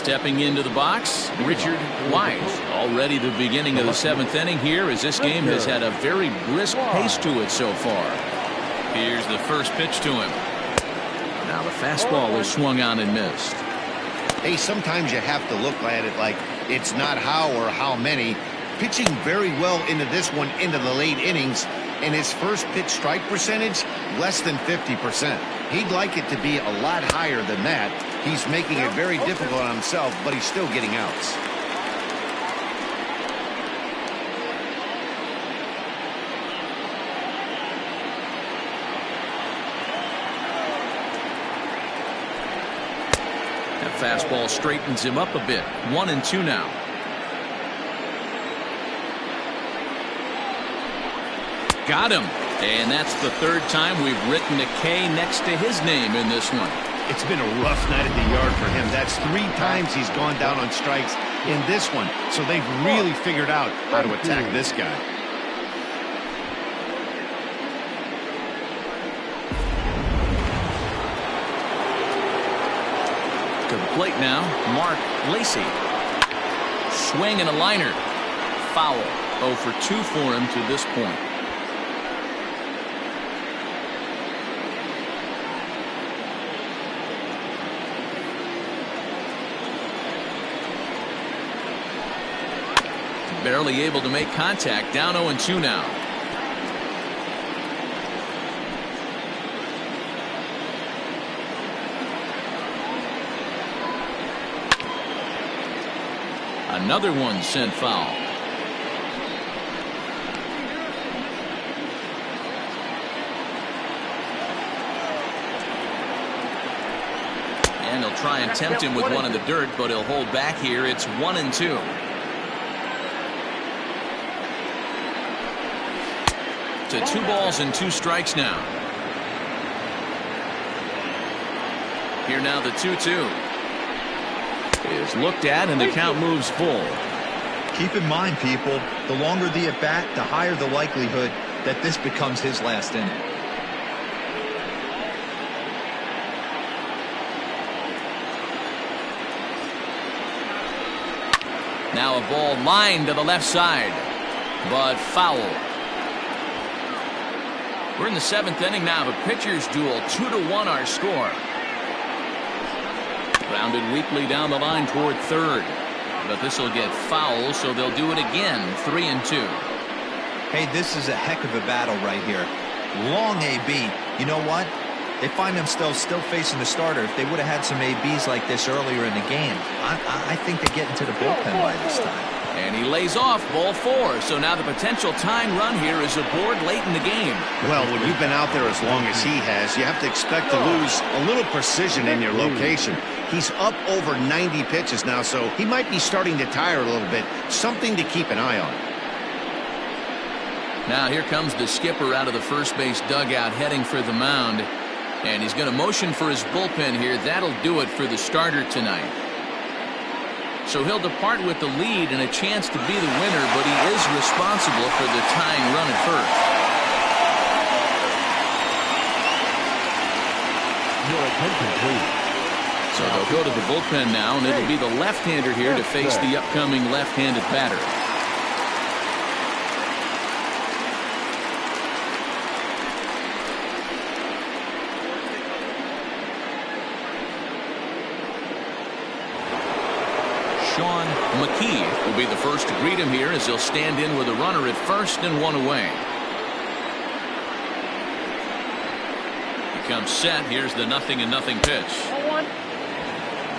Stepping into the box, Richard Wise. Already the beginning of the 7th inning here, as this game has had a very brisk pace to it so far. Here's the first pitch to him. Now the fastball is swung on and missed. Hey, sometimes you have to look at it like it's not how or how many. Pitching very well into this one into the late innings, and his first pitch strike percentage less than 50%. He'd like it to be a lot higher than that. He's making it very difficult on himself, but he's still getting outs. That fastball straightens him up a bit. 1-2 now. Got him. And that's the 3rd time we've written a K next to his name in this one. It's been a rough night at the yard for him. That's 3 times he's gone down on strikes in this one. So they've really figured out how to attack this guy. To the plate now, Mark Lacey. Swing and a liner. Foul. 0 for 2 for him to this point. Barely able to make contact. Down 0-2 now. Another one sent foul. And he'll try and tempt him with one in the dirt, but he'll hold back here. It's 1-2. To 2 balls and 2 strikes now. Here now the 2-2 is looked at, and the count moves full. Keep in mind, people, the longer the at bat, the higher the likelihood that this becomes his last inning. Now a ball lined to the left side, but foul. We're in the 7th inning now. The pitcher's duel. 2-1 our score. Grounded weakly down the line toward 3rd. But this will get foul, so they'll do it again. 3-2. Hey, this is a heck of a battle right here. Long AB. You know what? They find themselves still facing the starter. If they would have had some ABs like this earlier in the game, I think they get into the bullpen by this time. And he lays off ball 4. So now the potential tying run here is aboard late in the game. Well, when you've been out there as long as he has, you have to expect to lose a little precision in your location. He's up over 90 pitches now, so he might be starting to tire a little bit. Something to keep an eye on. Now here comes the skipper out of the first base dugout heading for the mound. And he's going to motion for his bullpen here. That'll do it for the starter tonight. So he'll depart with the lead and a chance to be the winner, but he is responsible for the tying run at first. Your attention, please. So they'll go to the bullpen now, and it'll be the left-hander here to face the upcoming left-handed batter. Sean McKee will be the first to greet him here as he'll stand in with a runner at first and 1 away. He comes set. Here's the 0-0 pitch.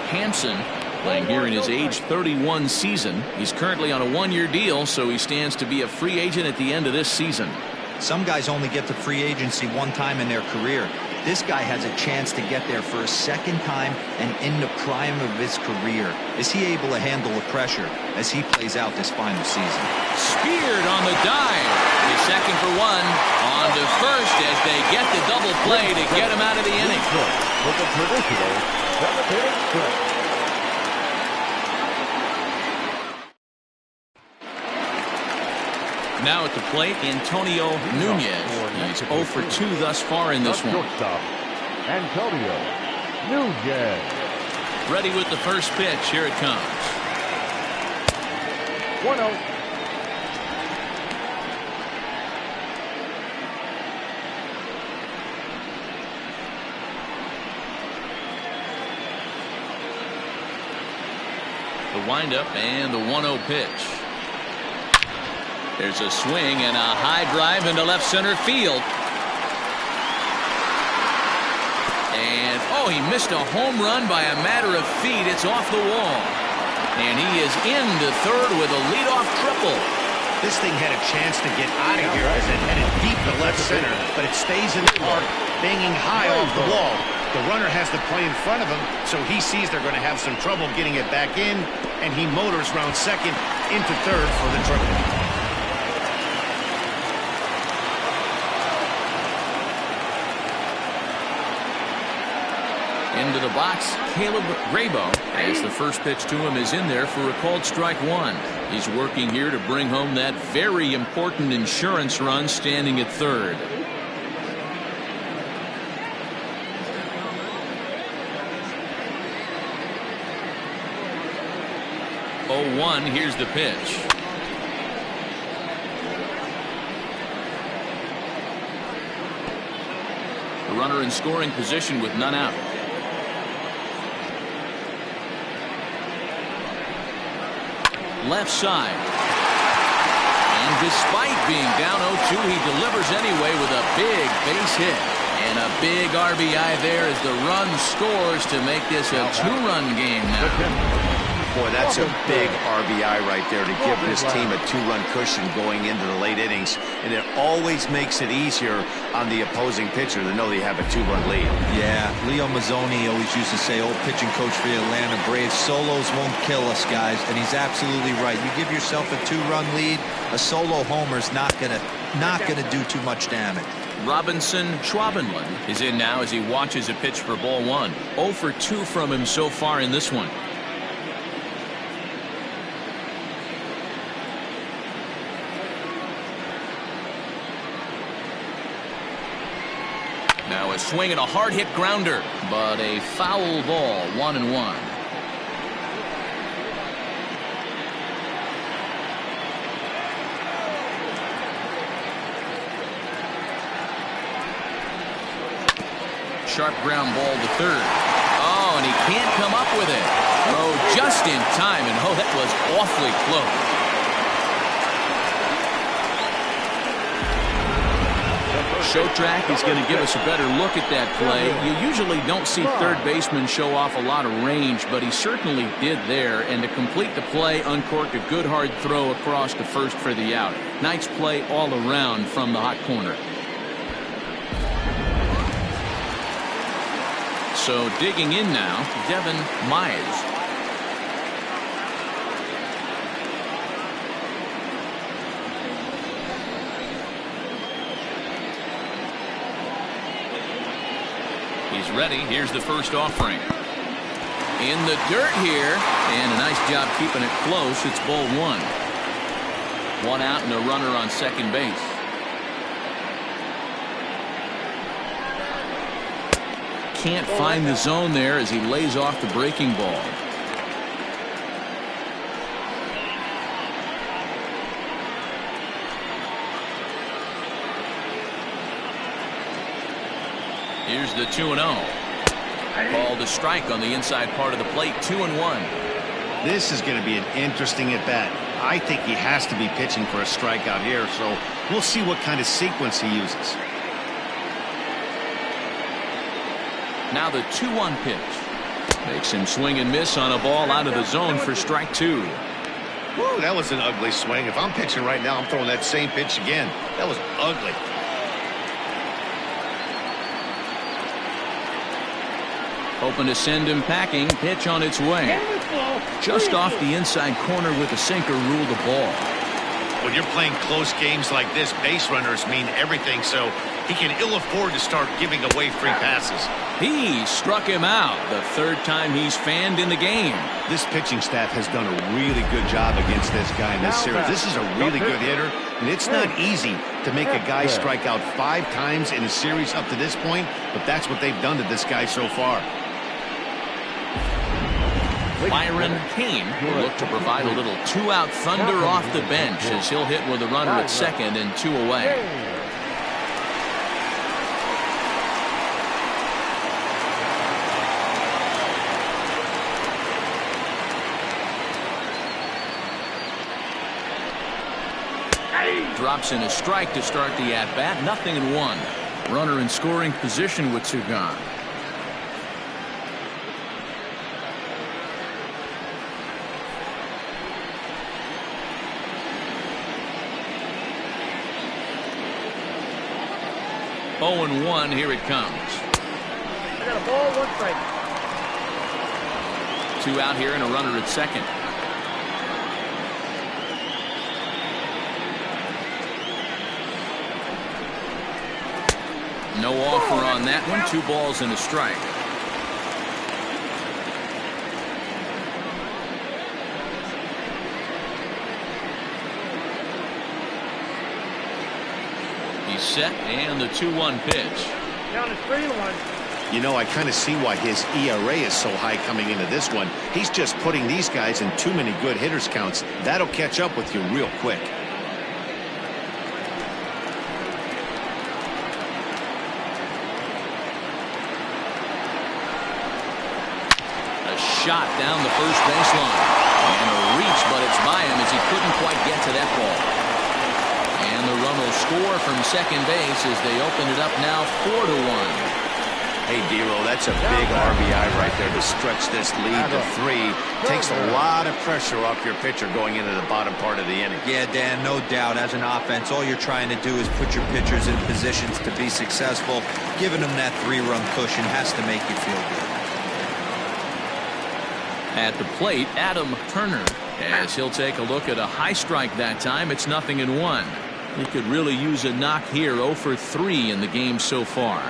Hampson playing here in his age 31 season. He's currently on a 1-year deal, so he stands to be a free agent at the end of this season. Some guys only get to free agency one time in their career. This guy has a chance to get there for a second time and in the prime of his career. Is he able to handle the pressure as he plays out this final season? Speared on the dive. He's second for 1. On to first as they get the double play to get him out of the inning. With the traditional 7th-inning stretch. Now at the plate, Antonio Nunez. He's 0 for 2 thus far in this one. Shortstop, Antonio Nunez. Ready with the first pitch. Here it comes. 1-0. The windup and the 1-0 pitch. There's a swing and a high drive into left center field. And, oh, he missed a home run by a matter of feet. It's off the wall. And he is into third with a leadoff triple. This thing had a chance to get out of here as it headed deep to left center, but it stays in the park, banging high off the wall. The runner has to play in front of him, so he sees they're going to have some trouble getting it back in, and he motors round second into third for the triple. Into the box, Caleb Grabo, as the first pitch to him is in there for a called strike one. He's working here to bring home that very important insurance run, standing at third. 0-1, here's the pitch. The runner in scoring position with none out. Left side. And despite being down 0-2, he delivers anyway with a big base hit. And a big RBI there as the run scores to make this a two-run game now. Boy, that's a big RBI right there to give this team a two-run cushion going into the late innings. And it always makes it easier on the opposing pitcher to know they have a two-run lead. Yeah, Leo Mazzoni always used to say, old pitching coach for the Atlanta Braves, solos won't kill us, guys. And he's absolutely right. You give yourself a two-run lead, a solo homer's not gonna do too much damage. Robinson Schwabenland is in now as he watches a pitch for ball one. 0 for 2 from him so far in this one. Now a swing and a hard hit grounder, but a foul ball, 1-1. Sharp ground ball to third. Oh, and he can't come up with it. Oh, just in time, and oh, that was awfully close. Show track is going to give us a better look at that play. You usually don't see third baseman show off a lot of range, but he certainly did there. And to complete the play, uncorked a good hard throw across to first for the out. Nice play all around from the hot corner. So digging in now, Devin Myers. He's ready. Here's the first offering. In the dirt here, and a nice job keeping it close. It's ball one. One out and a runner on second base. Can't find the zone there as he lays off the breaking ball. Here's the 2-0. Called a strike on the inside part of the plate. 2-1. This is going to be an interesting at bat. I think he has to be pitching for a strikeout here, so we'll see what kind of sequence he uses. Now the 2-1 pitch. Makes him swing and miss on a ball out of the zone for strike two. Woo, that was an ugly swing. If I'm pitching right now, I'm throwing that same pitch again. That was ugly. Hoping to send him packing. Pitch on its way. Just off the inside corner with a sinker, ruled the ball. When you're playing close games like this, base runners mean everything, so he can ill afford to start giving away free passes. He struck him out the third time he's fanned in the game. This pitching staff has done a really good job against this guy in this series. This is a really good hitter, and it's not easy to make a guy strike out 5 times in a series up to this point, but that's what they've done to this guy so far. Byron Kane will look to provide a little two-out thunder off the bench as he'll hit with a runner at second and 2 away. Drops in a strike to start the at-bat. 0-1. Runner in scoring position with 2 gone. Oh and 1, here it comes. I got a ball, 1 strike. 2 out here and a runner at second. No offer on that one. 2 balls and a strike. He's set and the 2-1 pitch. Down to 3-1. You know, I kind of see why his ERA is so high coming into this one. He's just putting these guys in too many good hitters counts. That'll catch up with you real quick. Shot down the first baseline. And a reach, but it's by him as he couldn't quite get to that ball. And the run will score from second base as they open it up now 4-1. Hey, Dero, that's a big RBI right there to stretch this lead to 3. Takes a lot of pressure off your pitcher going into the bottom part of the inning. Yeah, Dan, no doubt. As an offense, all you're trying to do is put your pitchers in positions to be successful. Giving them that 3-run cushion has to make you feel good. At the plate, Adam Turner, as he'll take a look at a high strike that time. It's 0-1. He could really use a knock here. 0 for 3 in the game so far.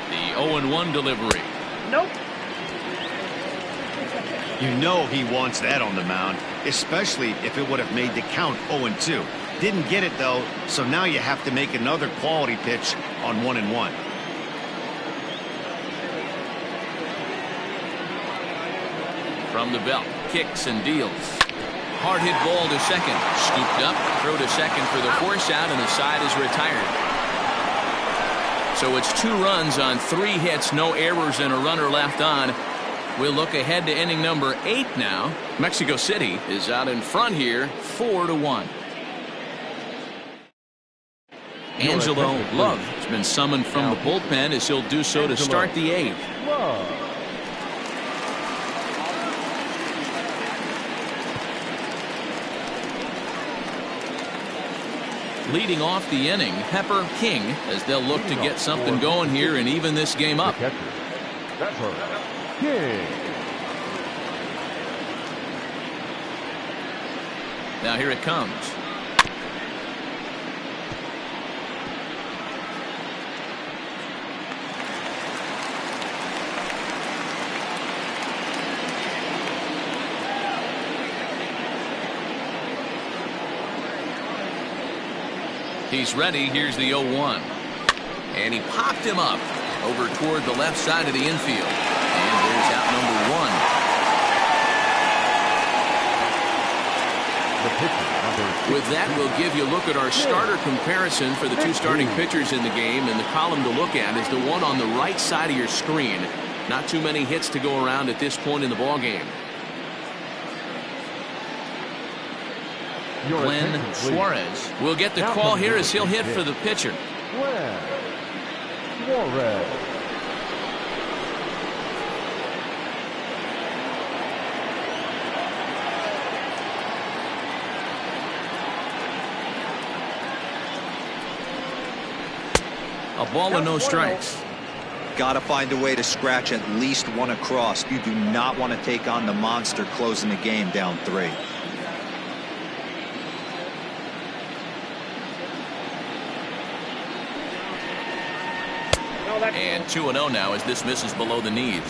The 0-1 delivery. Nope. You know he wants that on the mound, especially if it would have made the count 0-2. Didn't get it, though, so now you have to make another quality pitch on 1-1. From the belt, kicks and deals. Hard hit ball to second. Scooped up, throw to second for the force out, and the side is retired. So it's 2 runs on 3 hits, no errors, and a runner left on. We'll look ahead to inning number 8 now. Mexico City is out in front here, 4-1. Angelo Love has been summoned from the bullpen as he'll do so to start the 8th. Leading off the inning, Pepper King, as they'll look to get something going here and even this game up. Now here it comes. He's ready. Here's the 0-1. And he popped him up over toward the left side of the infield. And there's out number 1. With that, we'll give you a look at our starter comparison for the 2 starting pitchers in the game. And the column to look at is the one on the right side of your screen. Not too many hits to go around at this point in the ballgame. Glenn Suarez will get the call here as he'll hit for the pitcher. A ball and no strikes. Got to find a way to scratch at least 1 across. You do not want to take on the monster closing the game down 3. And 2-0 now as this misses below the knees.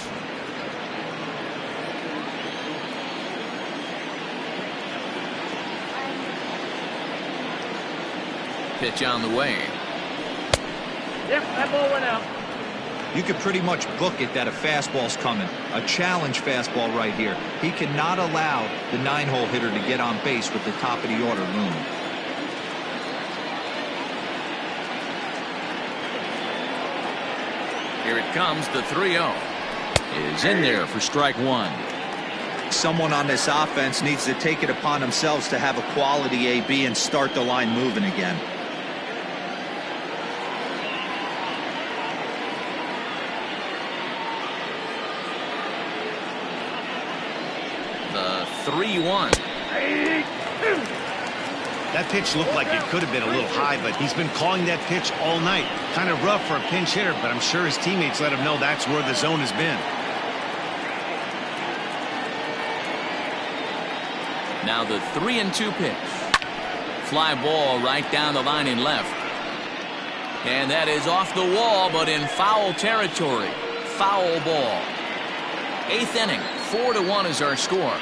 Pitch on the way. Yep, that ball went out. You could pretty much book it that a fastball's coming. A challenge fastball right here. He cannot allow the 9-hole hitter to get on base with the top of the order looming. Here it comes, the 3-0. Is in there for strike one. Someone on this offense needs to take it upon themselves to have a quality AB and start the line moving again. The 3-1. That pitch looked like it could have been a little high, but he's been calling that pitch all night. Kind of rough for a pinch hitter, but I'm sure his teammates let him know that's where the zone has been. Now the 3-2 pitch. Fly ball right down the line in left. And that is off the wall, but in foul territory. Foul ball. 8th inning. 4-1 is our score.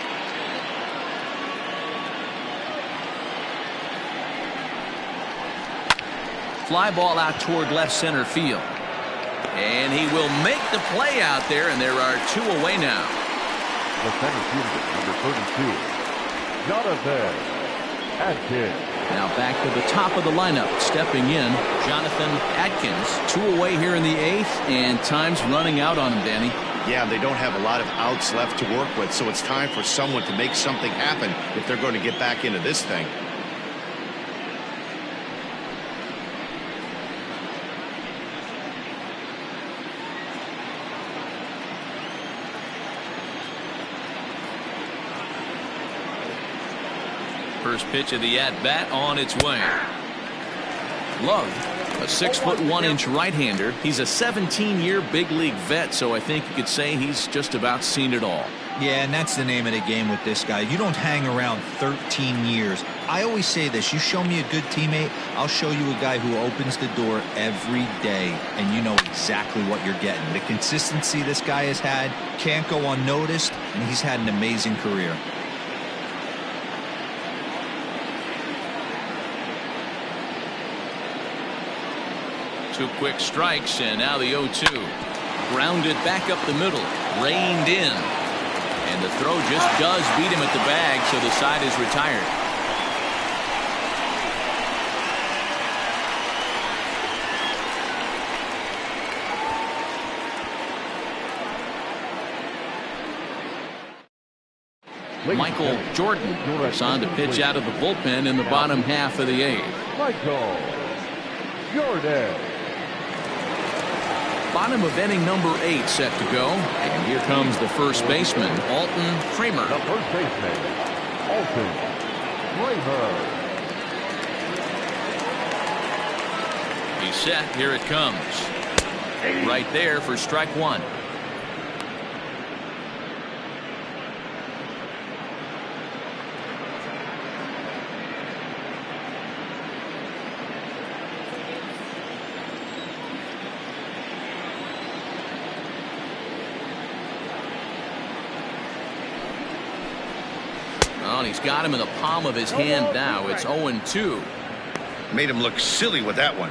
Fly ball out toward left center field. And he will make the play out there, and there are 2 away now. The center fielder, number 32. Jonathan Atkins. Now back to the top of the lineup. Stepping in, Jonathan Atkins. 2 away here in the 8th, and time's running out on him, Danny. Yeah, they don't have a lot of outs left to work with, so it's time for someone to make something happen if they're going to get back into this thing. First pitch of the at-bat on its way. Love, a 6'1" right-hander. He's a 17-year big league vet, so I think you could say he's just about seen it all. Yeah, and that's the name of the game with this guy. You don't hang around 13 years. I always say this, you show me a good teammate, I'll show you a guy who opens the door every day, and you know exactly what you're getting. The consistency this guy has had can't go unnoticed, and he's had an amazing career. Two quick strikes, and now the 0-2. Grounded back up the middle, reined in. And the throw just does beat him at the bag, so the side is retired. Michael Jordan is on to pitch out of the bullpen in the bottom half of the 8th. Michael Jordan. Bottom of inning number 8 set to go. And here comes the first baseman, Alton Kramer. The first baseman, Alton Kramer. He's set. Here it comes. Right there for strike one. Oh, and he's got him in the palm of his hand now. It's 0-2. Made him look silly with that one.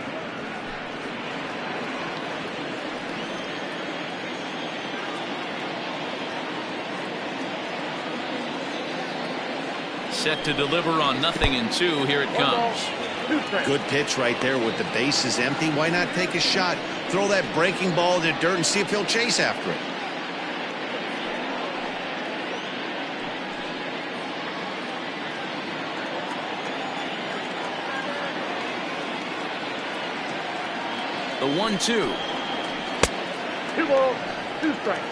Set to deliver on 0-2. Here it comes. Good pitch right there with the bases empty. Why not take a shot? Throw that breaking ball in the dirt and see if he'll chase after it. The 1-2. 2 balls, 2 strikes.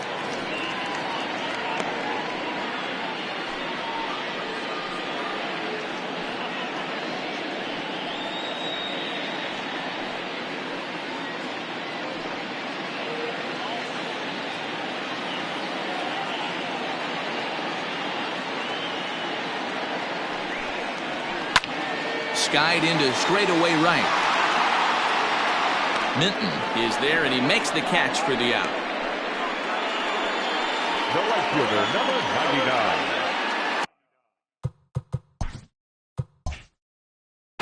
Skied into straightaway right. Minton is there, and he makes the catch for the out. The right fielder, number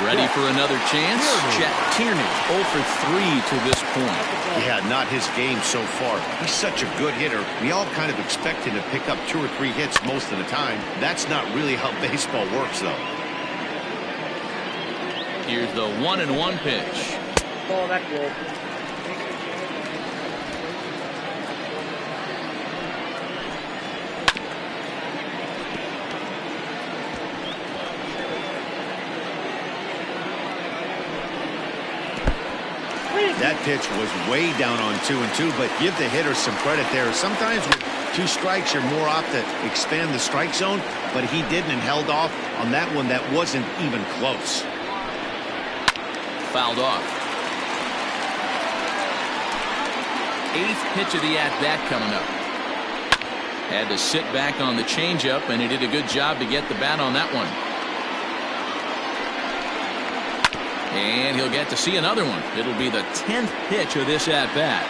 99. Ready for another chance. Chet Tierney 0 for 3 to this point. Yeah, not his game so far. He's such a good hitter. We all kind of expect him to pick up 2 or 3 hits most of the time. That's not really how baseball works, though. Here's the 1-1 pitch. Ball that ball. That pitch was way down on 2-2, but give the hitter some credit there. Sometimes with 2 strikes, you're more apt to expand the strike zone, but he didn't and held off on that one that wasn't even close. Fouled off. 8th pitch of the at-bat coming up. Had to sit back on the changeup, and he did a good job to get the bat on that one. And he'll get to see another one. It'll be the 10th pitch of this at-bat.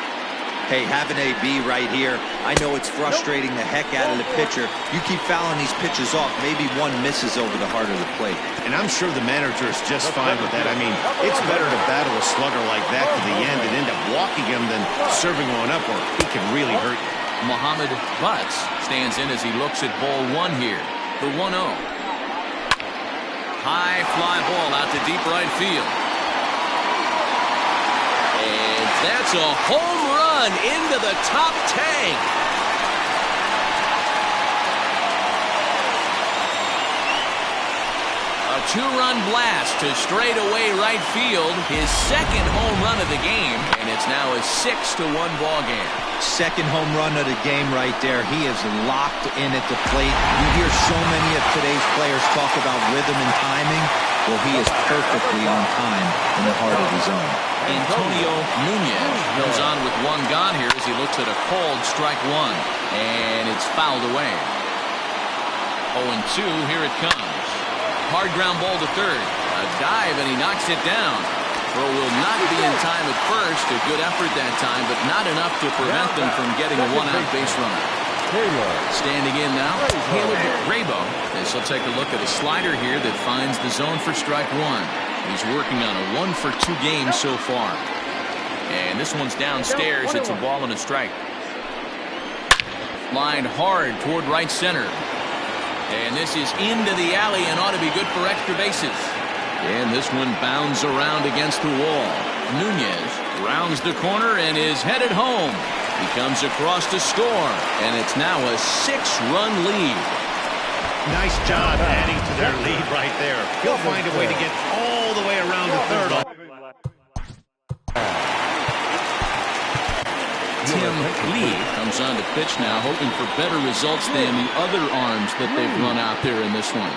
Hey, having AB right here, I know it's frustrating the heck out of the pitcher. You keep fouling these pitches off, maybe one misses over the heart of the plate. And I'm sure the manager is just fine with that. I mean, it's better to battle a slugger like that to the end and end up walking him than serving one up, or he can really hurt you. Muhammad Butts stands in as he looks at ball 1 here. The 1-0. High fly ball out to deep right field. And that's a home run into the top tank. A 2-run blast to straightaway right field. His 2nd home run of the game. And it's now a 6-1 ball game. 2nd home run of the game right there. He is locked in at the plate. You hear so many of today's players talk about rhythm and timing. Well, he is perfectly on time in the heart of his zone. Antonio Nunez goes on with 1 gone here as he looks at a called strike 1. And it's fouled away. 0-2, here it comes. Hard ground ball to third. A dive, and he knocks it down. Throw will not be in time at first. A good effort that time, but not enough to prevent them from getting a 1-out base runner. Standing in now, Caleb Rabo. This will take a look at a slider here that finds the zone for strike 1. He's working on a 1 for 2 game so far. And this one's downstairs. It's a ball and a strike. Lined hard toward right center. And this is into the alley and ought to be good for extra bases. And this one bounds around against the wall. Nunez rounds the corner and is headed home. He comes across to score, and it's now a 6-run lead. Nice job adding to their lead right there. He'll find a way to get all the way around to third. Tim Lee comes on to pitch now, hoping for better results than the other arms that they've run out there in this one.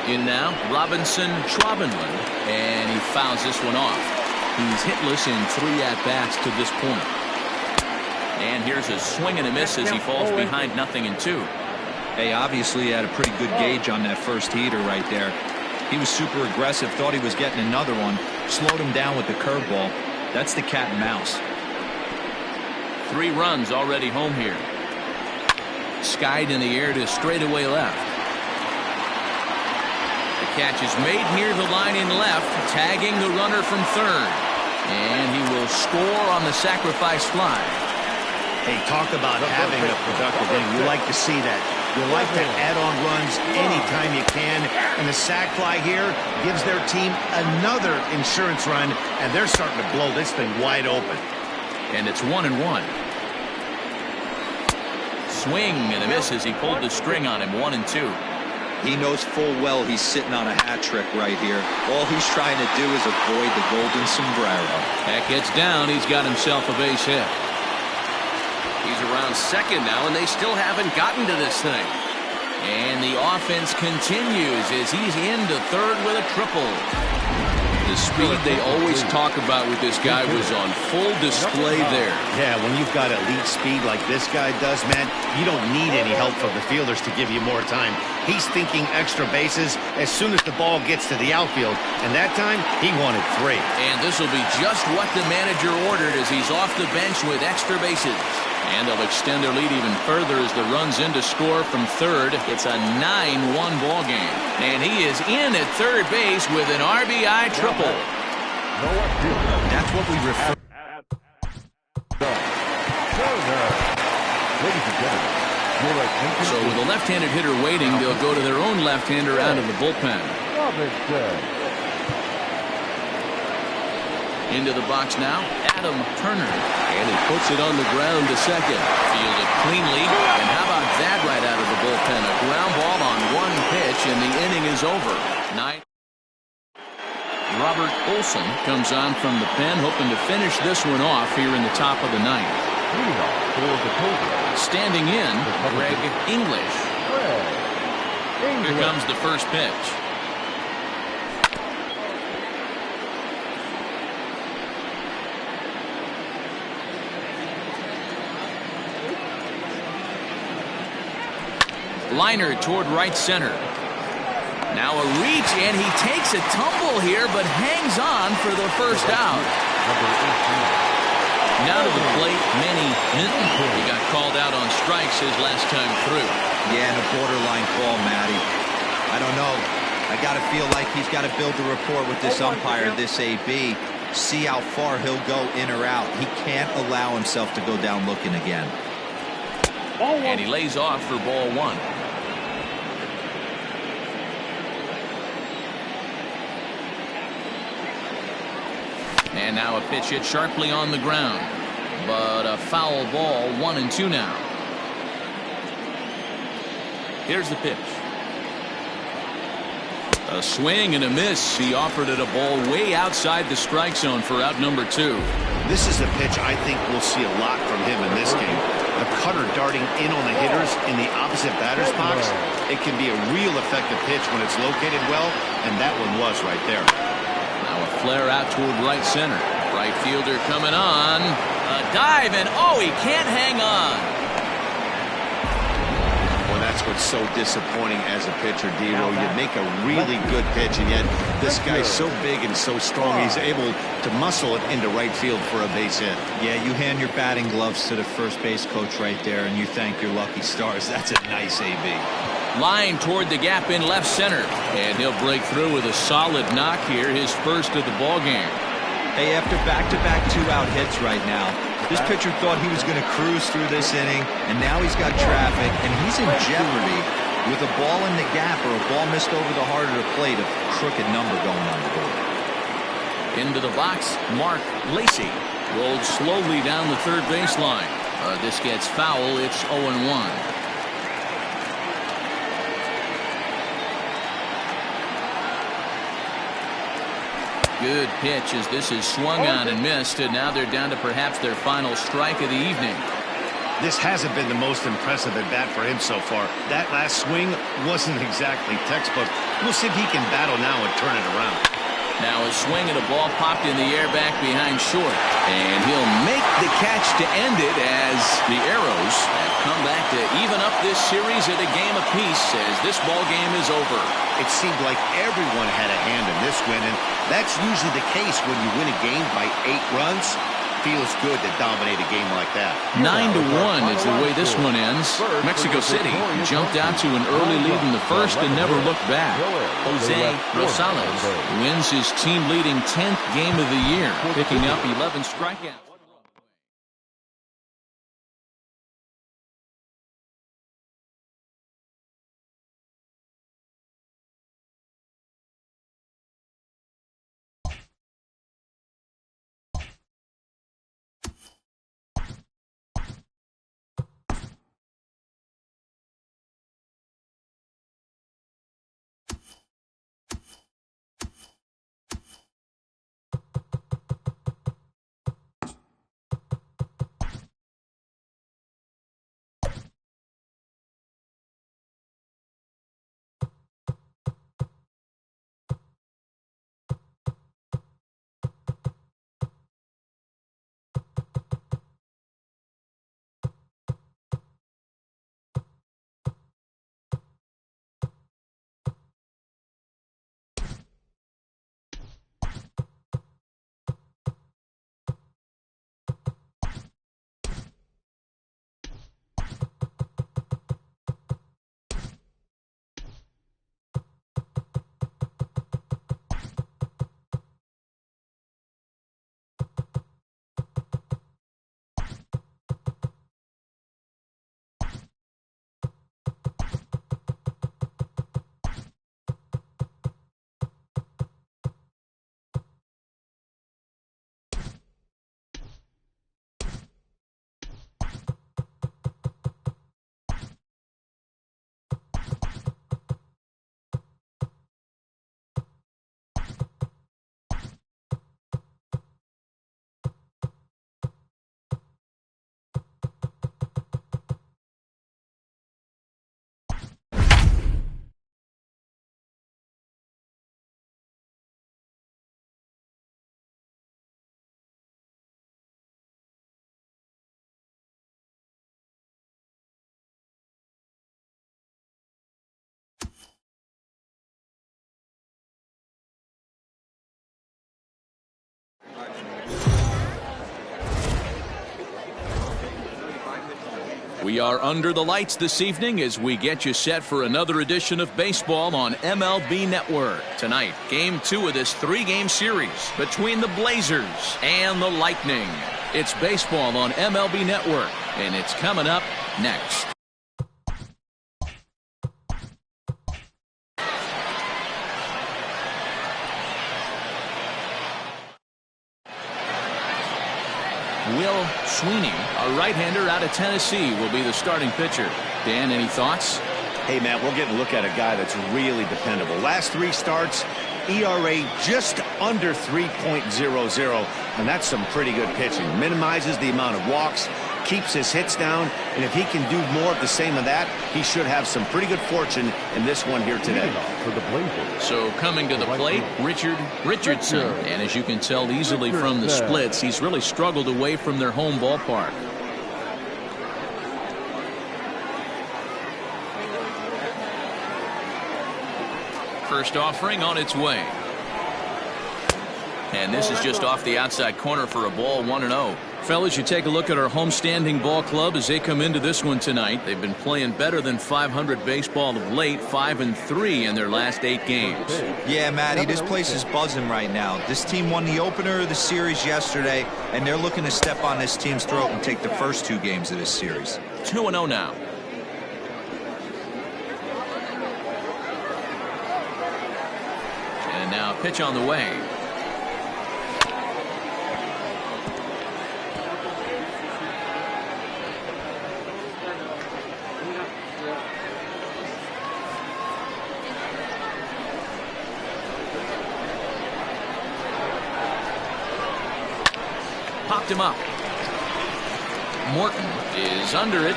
In now, Robinson Schwabenland, and he fouls this one off. He's hitless in 3 at-bats to this point. And here's a swing and a miss as he falls behind 0-2. Hey, obviously he had a pretty good gauge on that first heater right there. He was super aggressive, thought he was getting another one, slowed him down with the curveball. That's the cat and mouse. 3 runs already home here. Skied in the air to straightaway left. The catch is made near the line in left, tagging the runner from third. And he will score on the sacrifice fly. Hey, talk about having a productive inning. You like to see that. You like to add on runs anytime you can. And the sac fly here gives their team another insurance run, and they're starting to blow this thing wide open. And it's 1-1. Swing and a miss as he pulled the string on him. 1-2. He knows full well he's sitting on a hat trick right here. All he's trying to do is avoid the golden sombrero. That gets down. He's got himself a base hit. He's around second now, and they still haven't gotten to this thing. And the offense continues as he's into third with a triple. The speed they always talk about with this guy was on full display there. Yeah, when you've got elite speed like this guy does, man, you don't need any help from the fielders to give you more time. He's thinking extra bases as soon as the ball gets to the outfield, and that time he wanted 3. And this will be just what the manager ordered as he's off the bench with extra bases. And they'll extend their lead even further as the runs in to score from third. It's a 9-1 ball game. And he is in at third base with an RBI triple. That's what we refer. So with a left-handed hitter waiting, they'll go to their own left-hander out of the bullpen. Into the box now, Adam Turner. And he puts it on the ground to second. Fielded cleanly. And how about that right out of the bullpen? A ground ball on one pitch, and the inning is over. Robert Olson comes on from the pen, hoping to finish this one off here in the top of the ninth. Standing in, Greg English. Here comes the first pitch. Liner toward right center. Now a reach, and he takes a tumble here, but hangs on for the first out. Now to the plate, Manny Minton. He got called out on strikes his last time through. Yeah, and a borderline call, Matty. I don't know. I got to feel like he's got to build a rapport with this umpire, this AB. See how far he'll go in or out. He can't allow himself to go down looking again. And he lays off for ball one. And now a pitch hit sharply on the ground. But a foul ball, 1-2 now. Here's the pitch. A swing and a miss. He offered it a ball way outside the strike zone for out number 2. This is a pitch I think we'll see a lot from him in this game. The cutter darting in on the hitters in the opposite batter's box. It can be a real effective pitch when it's located well, and that one was right there. Now a flare out toward right center. Right fielder coming on. A dive, and oh, he can't hang on. Well, that's what's so disappointing as a pitcher, D-Row. You make a really good pitch, and yet this guy's so big and so strong, he's able to muscle it into right field for a base hit. Yeah, you hand your batting gloves to the first base coach right there, and you thank your lucky stars. That's a nice AB. Line toward the gap in left center. And he'll break through with a solid knock here, his first of the ball game. Hey, after back-to-back two-out hits right now, this pitcher thought he was going to cruise through this inning, and now he's got traffic, and he's in jeopardy with a ball in the gap or a ball missed over the heart of the plate, a crooked number going on the board. Into the box, Mark Lacy rolled slowly down the third baseline. This gets foul. It's 0-1. Good pitch as this is swung on and missed, and now they're down to perhaps their final strike of the evening. This hasn't been the most impressive at bat for him so far. That last swing wasn't exactly textbook. We'll see if he can battle now and turn it around. Now a swing and a ball popped in the air back behind short, and he'll make the catch to end it as the Arrows have come back to even up this series at a game apiece as this ball game is over. It seemed like everyone had a hand in this win, and that's usually the case when you win a game by 8 runs. Feels good to dominate a game like that. 9-1 is the way this one ends. Mexico City jumped out to an early lead in the first and never looked back. Jose Rosales wins his team-leading 10th game of the year, picking up 11 strikeouts. We are under the lights this evening as we get you set for another edition of baseball on MLB Network. Tonight, Game 2 of this 3-game series between the Blazers and the Lightning. It's baseball on MLB Network, and it's coming up next. Will Sweeney, a right-hander out of Tennessee, will be the starting pitcher. Dan, any thoughts? Hey, Matt, we're getting a look at a guy that's really dependable. Last 3 starts, ERA just under 3.00, and that's some pretty good pitching. Minimizes the amount of walks, keeps his hits down, and if he can do more of the same of that, he should have some pretty good fortune in this one here today. For the Blazers. So coming to the plate, Richardson. And as you can tell easily from the splits, he's really struggled away from their home ballpark. First offering on its way. And this is just off the outside corner for a ball, 1-0. Fellas, you take a look at our homestanding ball club as they come into this one tonight. They've been playing better than 500 baseball of late, 5-3 in their last 8 games. Yeah, Matty, this place is buzzing right now. This team won the opener of the series yesterday, and they're looking to step on this team's throat and take the first 2 games of this series. 2-0 now. And now pitch on the way. Popped him up. Morton is under it.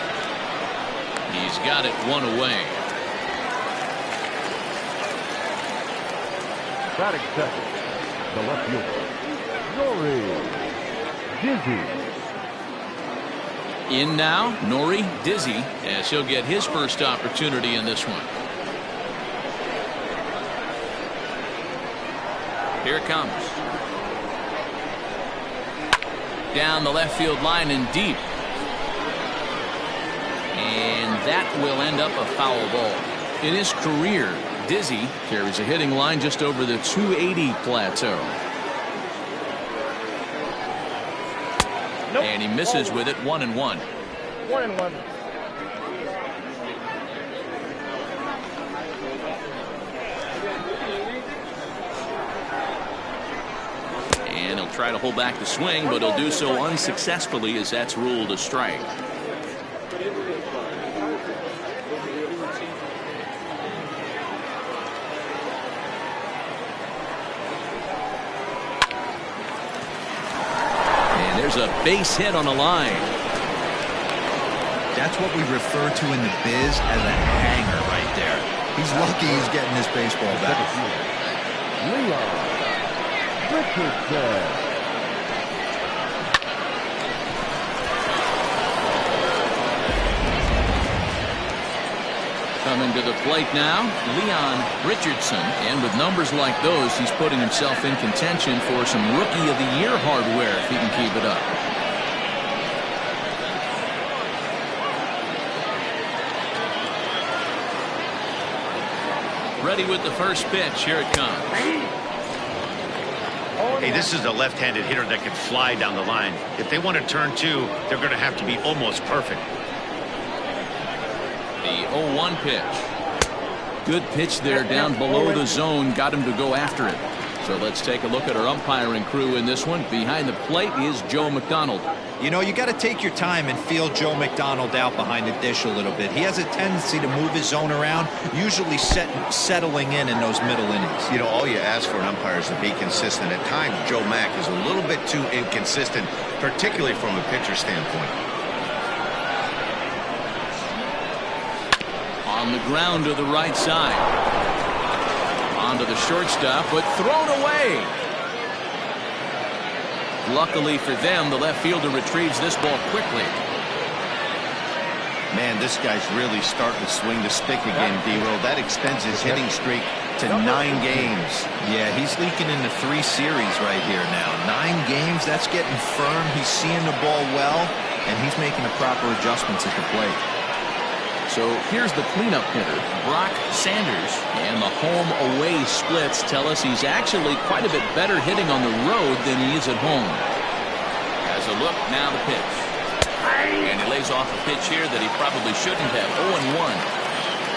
He's got it 1 away. Batting second, the left fielder, Nori Dizzy. In now, Nori Dizzy, as he'll get his first opportunity in this one. Here it comes. Down the left field line and deep. And that will end up a foul ball. In his career, Dizzy carries a hitting line just over the 280 plateau. Nope. And he misses with it, 1-1. 1-1. And he'll try to hold back the swing, but he'll do so unsuccessfully as that's ruled a strike. And there's a base hit on the line. That's what we refer to in the biz as a hanger right there. He's lucky he's getting this baseball back. Leon Richardson. Coming to the plate now, Leon Richardson. And with numbers like those, he's putting himself in contention for some Rookie of the Year hardware if he can keep it up. Ready with the first pitch. Here it comes. Hey, this is a left-handed hitter that can fly down the line. If they want to turn 2, they're going to have to be almost perfect. The 0-1 pitch. Good pitch there down below the zone. Got him to go after it. So let's take a look at our umpiring crew in this one. Behind the plate is Joe McDonald. You know, you got to take your time and feel Joe McDonald out behind the dish a little bit. He has a tendency to move his zone around, usually settling in those middle innings. You know, all you ask for an umpire is to be consistent. At times, Joe Mack is a little bit too inconsistent, particularly from a pitcher standpoint. On the ground to the right side. Onto the shortstop, but thrown away. Luckily for them, the left fielder retrieves this ball quickly. Man, this guy's really starting to swing the stick again, D-Roll. That extends his hitting streak to 9 games. Yeah, he's leaking into 3 series right here now. 9 games, that's getting firm. He's seeing the ball well, and he's making the proper adjustments at the plate. So here's the cleanup hitter, Brock Sanders. And the home-away splits tell us he's actually quite a bit better hitting on the road than he is at home. As a look, now the pitch. And he lays off a pitch here that he probably shouldn't have. 0-1.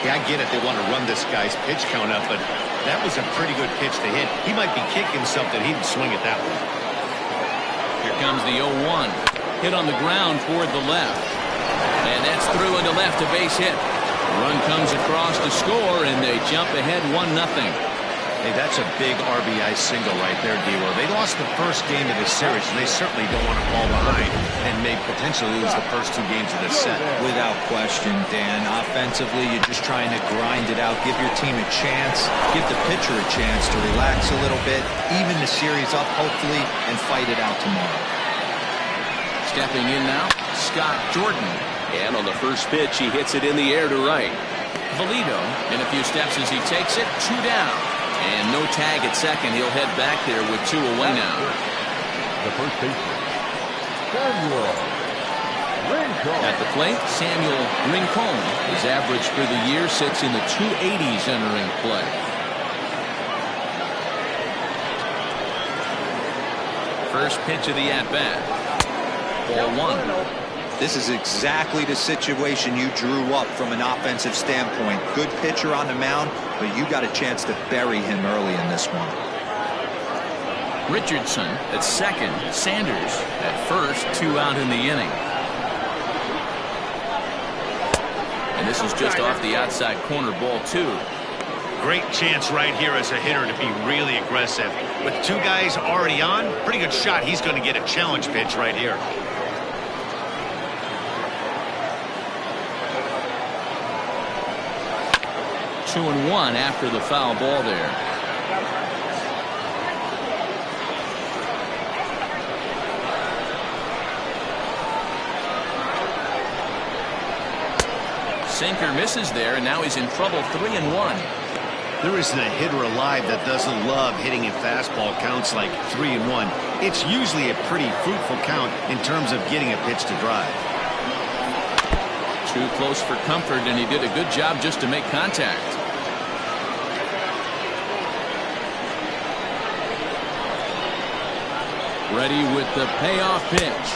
Yeah, I get it. They want to run this guy's pitch count up, but that was a pretty good pitch to hit. He might be kicking something. He didn't swing it that way. Here comes the 0-1. Hit on the ground toward the left. And that's through into left, a base hit. The run comes across to score, and they jump ahead 1-0. Hey, that's a big RBI single right there, D-Roll. They lost the first game of this series, and they certainly don't want to fall behind and may potentially lose the first 2 games of this set. Without question, Dan. Offensively, you're just trying to grind it out, give your team a chance, give the pitcher a chance to relax a little bit, even the series up, hopefully, and fight it out tomorrow. Stepping in now, Scott Jordan. And on the first pitch, he hits it in the air to right. Valito in a few steps as he takes it, 2 down. And no tag at second. He'll head back there with 2 away now. The first baseman, Samuel Rincon. At the plate, Samuel Rincon. His average for the year sits in the 280s entering play. First pitch of the at-bat. Ball 1. This is exactly the situation you drew up from an offensive standpoint. Good pitcher on the mound, but you got a chance to bury him early in this one. Richardson at second. Sanders at first. 2 out in the inning. And this is just off the outside corner, ball 2. Great chance right here as a hitter to be really aggressive. With 2 guys already on, pretty good shot. He's going to get a challenge pitch right here. 2-1 after the foul ball there. Sinker misses there, and now he's in trouble. 3-1. There isn't a hitter alive that doesn't love hitting in fastball counts like 3-1. It's usually a pretty fruitful count in terms of getting a pitch to drive. Too close for comfort, and he did a good job just to make contact. Ready with the payoff pitch.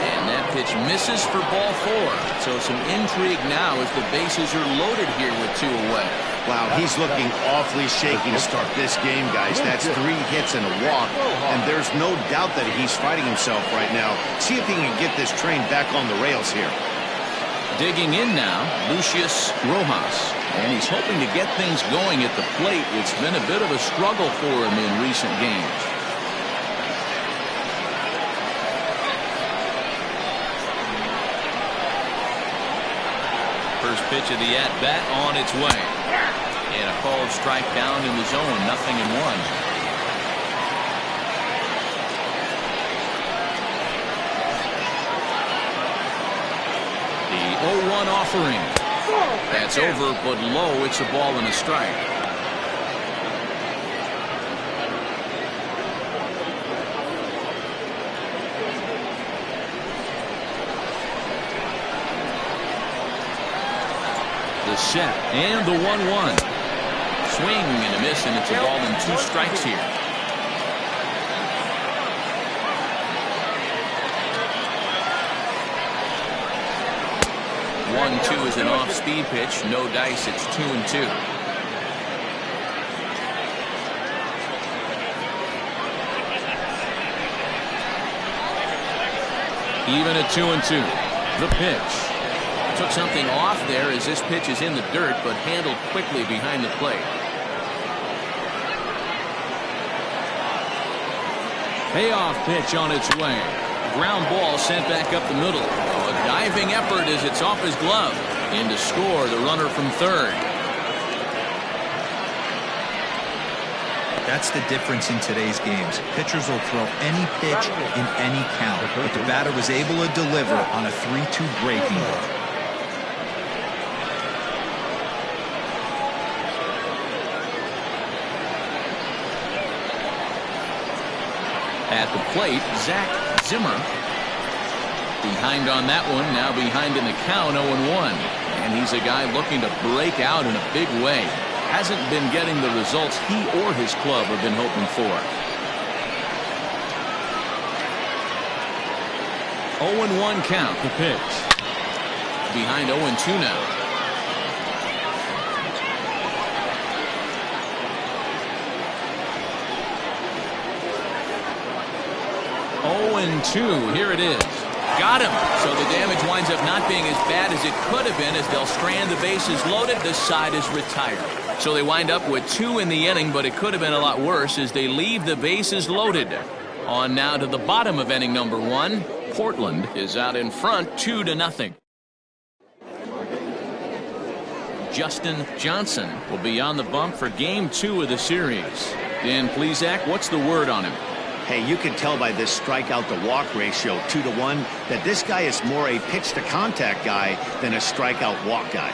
And that pitch misses for ball 4. So some intrigue now as the bases are loaded here with 2 away. Wow, he's looking awfully shaky to start this game, guys. That's 3 hits and a walk, and there's no doubt that he's fighting himself right now. See if he can get this train back on the rails here. Digging in now, Lucius Rojas. And he's hoping to get things going at the plate. It's been a bit of a struggle for him in recent games. First pitch of the at-bat on its way. And a called strike down in the zone. 0-1. The 0-1 offering. That's over, but low. It's a ball and a strike. The set and the 1-1. Swing and a miss, and it's a ball and 2 strikes here. One, 2 is an off-speed pitch. No dice. It's 2-2. Even at 2-2. The pitch. Took something off there as this pitch is in the dirt, but handled quickly behind the plate. Payoff pitch on its way. Ground ball sent back up the middle. A diving effort as it's off his glove. In to score the runner from third. That's the difference in today's games. Pitchers will throw any pitch in any count, but the batter was able to deliver on a 3-2 breaking ball. At the plate, Zach Zimmer. Behind on that one, now behind in the count, 0-1. And he's a guy looking to break out in a big way. Hasn't been getting the results he or his club have been hoping for. 0-1 count, the pitch. Behind 0-2 now. 0-2, here it is. Got him. So the damage winds up not being as bad as it could have been, as they'll strand the bases loaded. This side is retired. So they wind up with 2 in the inning, but it could have been a lot worse as they leave the bases loaded. On now to the bottom of inning number 1. Portland is out in front 2-0. Justin Johnson will be on the bump for game 2 of the series. Dan Plesac, what's the word on him? Hey, you can tell by this strikeout to walk ratio 2-1 that this guy is more a pitch to contact guy than a strikeout walk guy.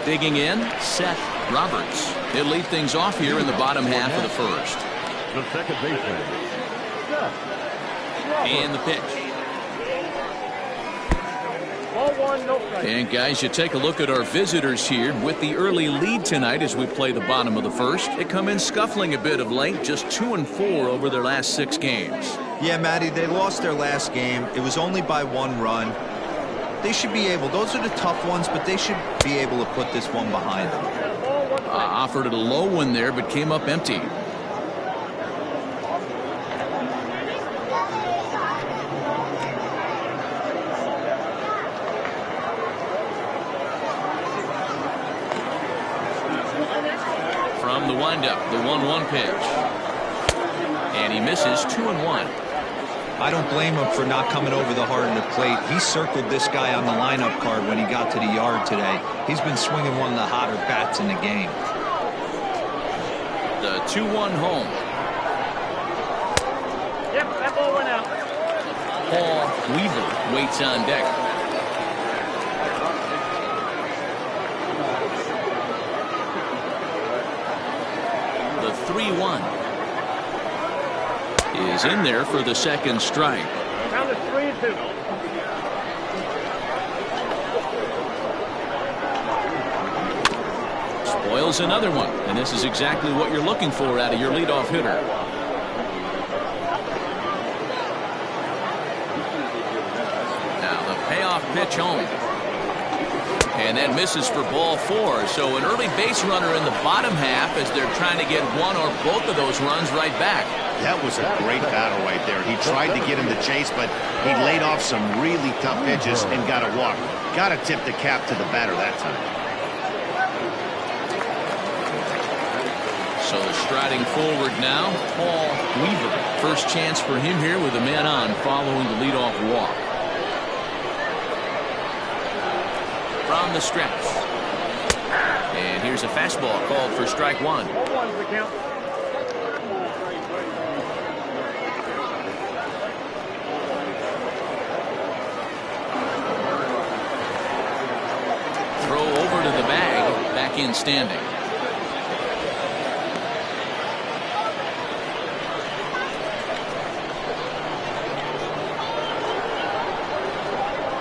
Digging in, Seth Roberts. He'll lead things off here in the bottom half of the first. The second baseman. And the pitch. Ball 1, no strike. And guys, you take a look at our visitors here with the early lead tonight as we play the bottom of the first. They come in scuffling a bit of late, just 2-4 over their last 6 games. Yeah, Matty, they lost their last game. It was only by 1 run. They should be able, those are the tough ones, but they should be able to put this one behind them. Offered it a low one there, but came up empty. From the windup, the 1-1 pitch. And he misses 2-1. I don't blame him for not coming over the heart of the plate. He circled this guy on the lineup card when he got to the yard today. He's been swinging one of the hotter bats in the game. The 2-1 home. Yep, that ball went out. Paul Weaver waits on deck. The 3-1 is in there for the second strike. Count is 3-2. Spoils another one, and this is exactly what you're looking for out of your leadoff hitter. Now the payoff pitch home. And that misses for ball 4. So an early base runner in the bottom half as they're trying to get one or both of those runs right back. That was a great battle right there. He tried to get him to chase, but he laid off some really tough pitches and got a walk. Got to tip the cap to the batter that time. So striding forward now, Paul Weaver. First chance for him here with a man on following the leadoff walk. From the stretch. And here's a fastball called for strike 1. 1-1's the count. Throw over to the bag, back in standing.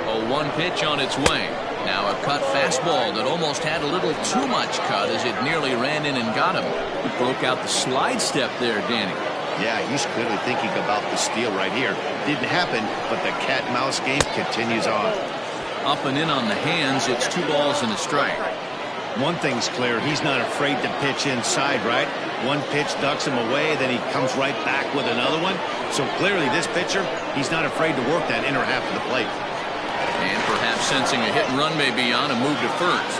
A 1 pitch on its way. Now a cut fastball that almost had a little too much cut as it nearly ran in and got him. He broke out the slide step there, Danny. Yeah, he's clearly thinking about the steal right here. Didn't happen, but the cat-mouse game continues on. Up and in on the hands, it's 2 balls and a strike. One thing's clear, he's not afraid to pitch inside, right? One pitch ducks him away, then he comes right back with another one. So clearly this pitcher, he's not afraid to work that inner half of the plate. And perhaps sensing a hit and run may be on, a move to first.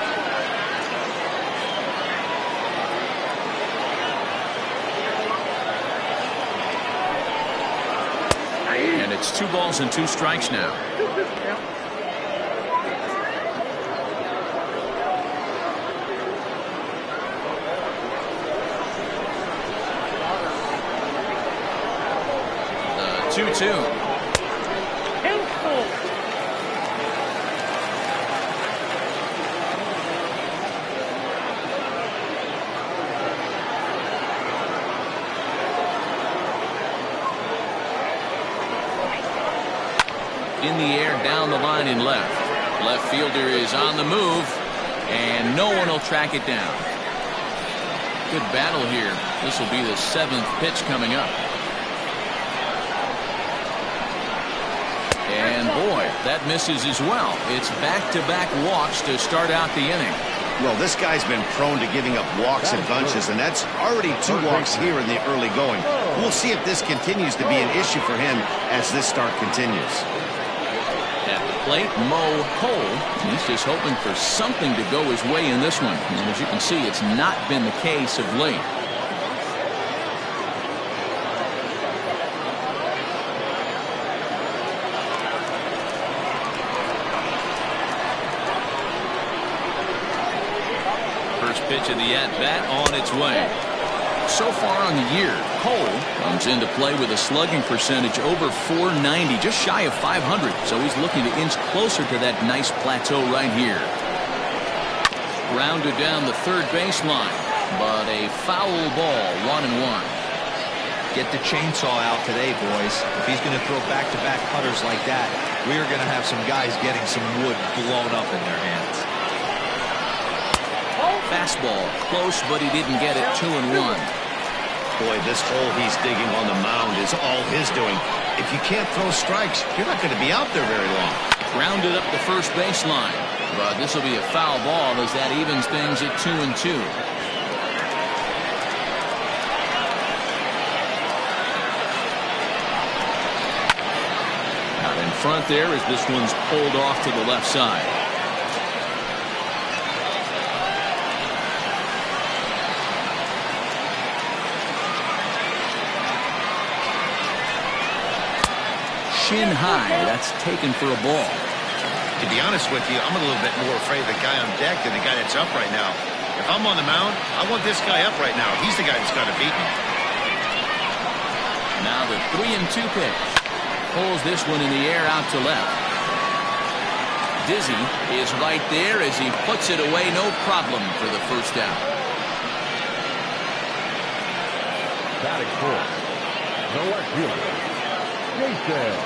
And it's 2 balls and 2 strikes now. The 2-2. in the air down the line in left. Left fielder is on the move, and no one will track it down. Good battle here. This will be the 7th pitch coming up. And boy, that misses as well. It's back-to-back walks to start out the inning. Well, this guy's been prone to giving up walks in bunches, and that's already 2 walks here in the early going. We'll see if this continues to be an issue for him as this start continues. At the plate, Mo Cole. He's just hoping for something to go his way in this one. And as you can see, it's not been the case of late. First pitch of the at-bat on its way. So far on the year, Cole comes into play with a slugging percentage over .490, just shy of .500. So he's looking to inch closer to that nice plateau right here. Grounded down the third baseline, but a foul ball, 1-1. Get the chainsaw out today, boys. If he's going to throw back-to-back cutters like that, we are going to have some guys getting some wood blown up in their hands. Fastball, close, but he didn't get it. 2-1. Boy, this hole he's digging on the mound is all his doing. If you can't throw strikes, you're not going to be out there very long. Grounded up the first baseline, but this will be a foul ball as that evens things at 2-2. Out in front there as this one's pulled off to the left side. Shin high, that's taken for a ball. To be honest with you, I'm a little bit more afraid of the guy on deck than the guy that's up right now. If I'm on the mound, I want this guy up right now. He's the guy that's got to beat me. Now the 3-2 pitch. Pulls this one in the air out to left. Dizzy is right there as he puts it away, no problem for the first out. Batting fourth, the left fielder, Jason.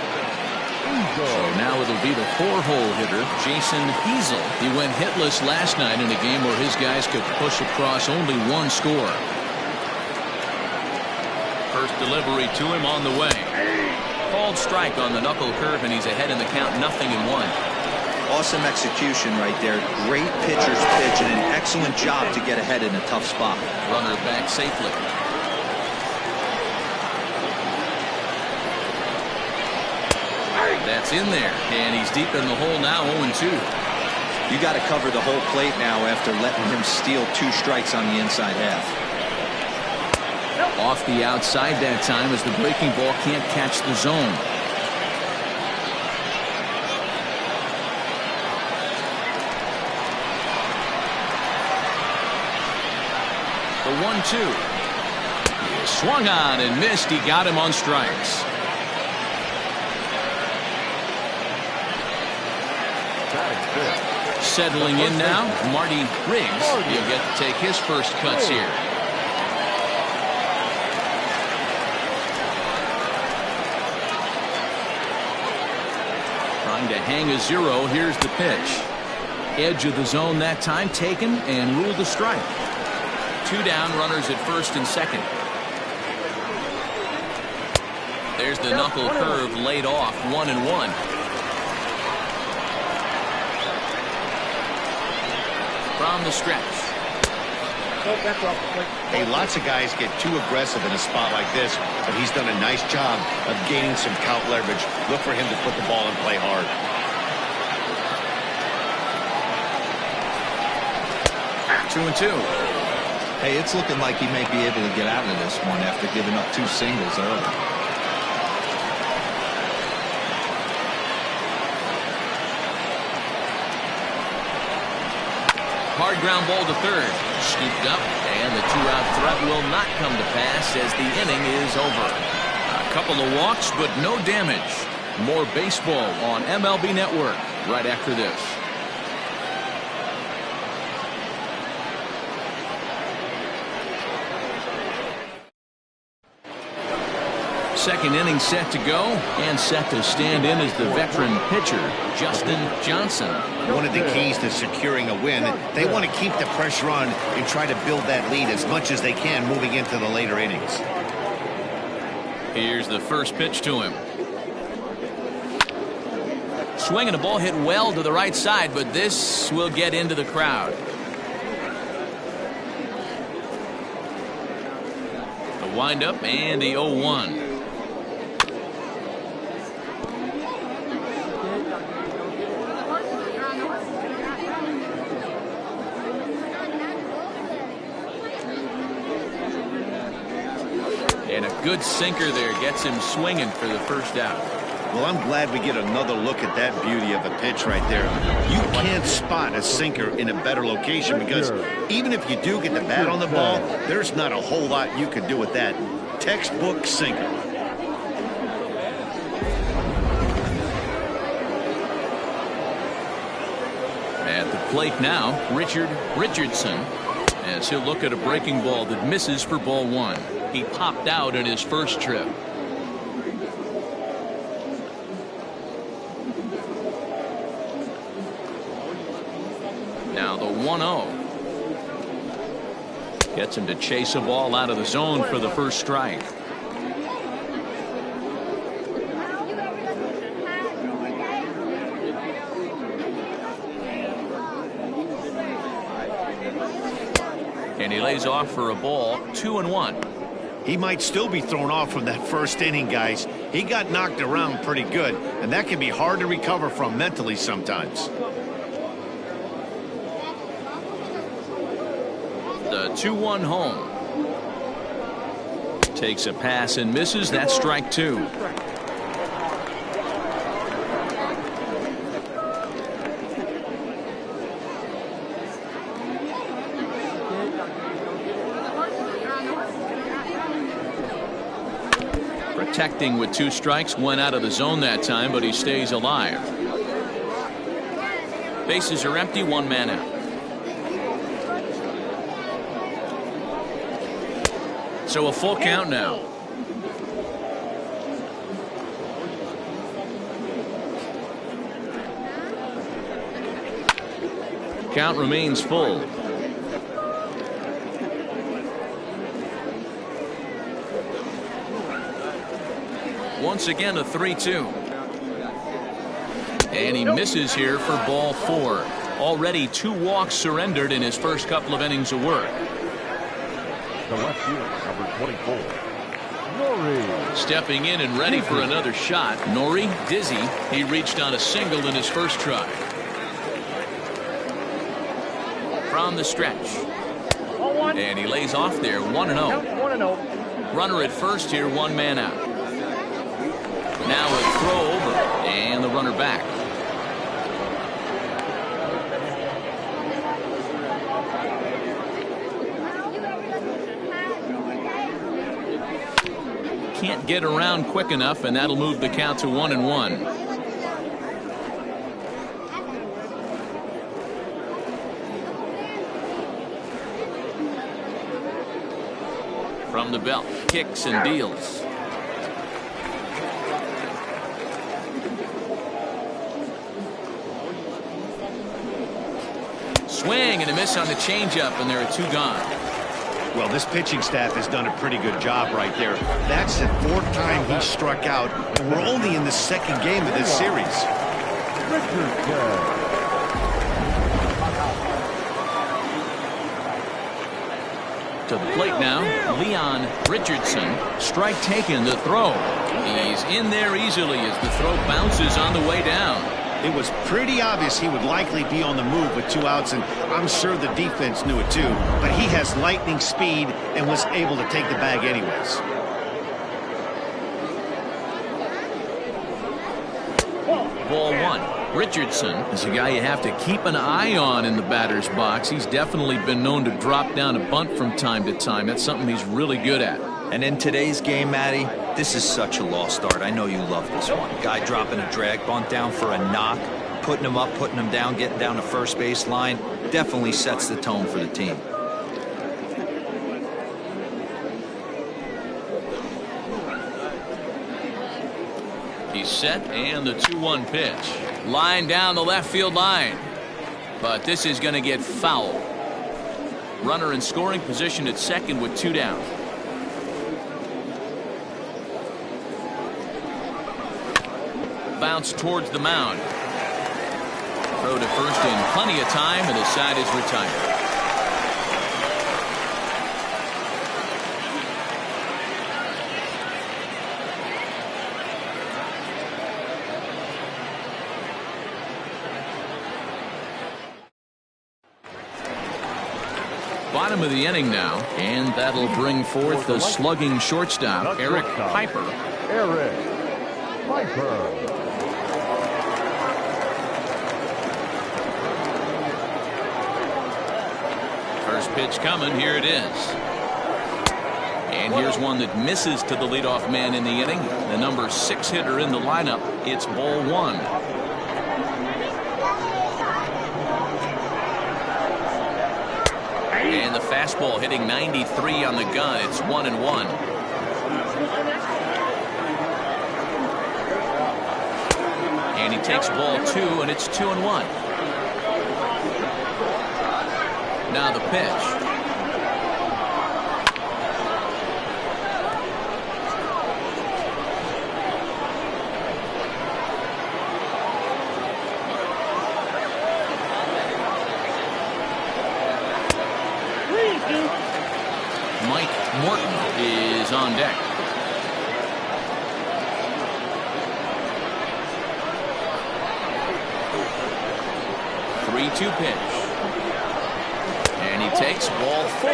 So now it'll be the 4-hole hitter, Jason Heasel. He went hitless last night in a game where his guys could push across only 1 score. First delivery to him on the way. Called strike on the knuckle curve, and he's ahead in the count, 0-1. Awesome execution right there. Great pitcher's pitch and an excellent job to get ahead in a tough spot. Runner back safely. That's in there, and he's deep in the hole now, 0-2. You got to cover the whole plate now after letting him steal 2 strikes on the inside half. Off the outside that time as the breaking ball can't catch the zone. The 1-2. He swung on and missed. He got him on strikes. Settling in now, Marty Riggs. He'll get to take his first cuts here. Trying to hang a 0. Here's the pitch. Edge of the zone that time taken and ruled a strike. 2 down, runners at first and second. There's the knuckle curve laid off, 1-1. From the stretch. Hey, lots of guys get too aggressive in a spot like this, but he's done a nice job of gaining some count leverage. Look for him to put the ball in play hard. 2-2. Hey, it's looking like he may be able to get out of this one after giving up 2 singles early. Hard ground ball to third. Scooped up, and the 2-out threat will not come to pass as the inning is over. A couple of walks, but no damage. More baseball on MLB Network right after this. second inning set to go, and set to stand in as the veteran pitcher, Justin Johnson. One of the keys to securing a win, they want to keep the pressure on and try to build that lead as much as they can moving into the later innings. Here's the first pitch to him. Swinging a ball hit well to the right side, but this will get into the crowd. The windup and the 0-1. And a good sinker there gets him swinging for the first out. Well, I'm glad we get another look at that beauty of a pitch right there. You can't spot a sinker in a better location because even if you do get the bat on the ball, there's not a whole lot you can do with that. Textbook sinker. At the plate now, Richardson, as he'll look at a breaking ball that misses for ball one. He popped out in his first trip. Now the 1-0. Gets him to chase a ball out of the zone for the first strike. And he lays off for a ball, 2-1. He might still be thrown off from that first inning, guys. He got knocked around pretty good, and that can be hard to recover from mentally sometimes. The 2-1 home. Takes a pass and misses. That's strike two. Protecting with two strikes, went out of the zone that time, but he stays alive. Bases are empty, one man out. So a full count now. Count remains full. Once again, a 3-2. And he misses here for ball four. Already 2 walks surrendered in his first couple of innings of work. The left fielder, number 24, Nori. Stepping in and ready for another shot. Nori, dizzy. He reached on a single in his first try. From the stretch. And he lays off there, 1-0. Runner at first here, one man out. Now a throw over, and the runner back. Can't get around quick enough, and that'll move the count to 1-1. From the belt, kicks and deals. Swing and a miss on the changeup, and there are 2 gone. Well, this pitching staff has done a pretty good job right there. That's the 4th time he struck out, and we're only in the 2nd game of this series. To the plate now, Leon Richardson. Strike taken, the throw. He's in there easily as the throw bounces on the way down. It was pretty obvious he would likely be on the move with 2 outs, and I'm sure the defense knew it too. But he has lightning speed and was able to take the bag anyways. Ball 1. Richardson is a guy you have to keep an eye on in the batter's box. He's definitely been known to drop down a bunt from time to time. That's something he's really good at. And in today's game, Matty, this is such a lost start. I know you love this one. Guy dropping a drag bunt down for a knock, putting him up, putting him down, getting down the first base line. Definitely sets the tone for the team. set and the 2-1 pitch. Line down the left field line. But this is going to get fouled. Runner in scoring position at second with 2 down. Bounce towards the mound. Throw to first in plenty of time, and the side is retired. Bottom of the inning now, and that'll bring forth the slugging shortstop, Eric Piper. Eric Piper. First pitch coming. Here it is. And here's one that misses to the leadoff man in the inning. The number 6 hitter in the lineup. It's ball 1. And the fastball hitting 93 on the gun. It's 1-1. And he takes ball 2, and it's 2-1. Now the pitch. Mike Morton is on deck. Three-two pitch. And he takes ball 4.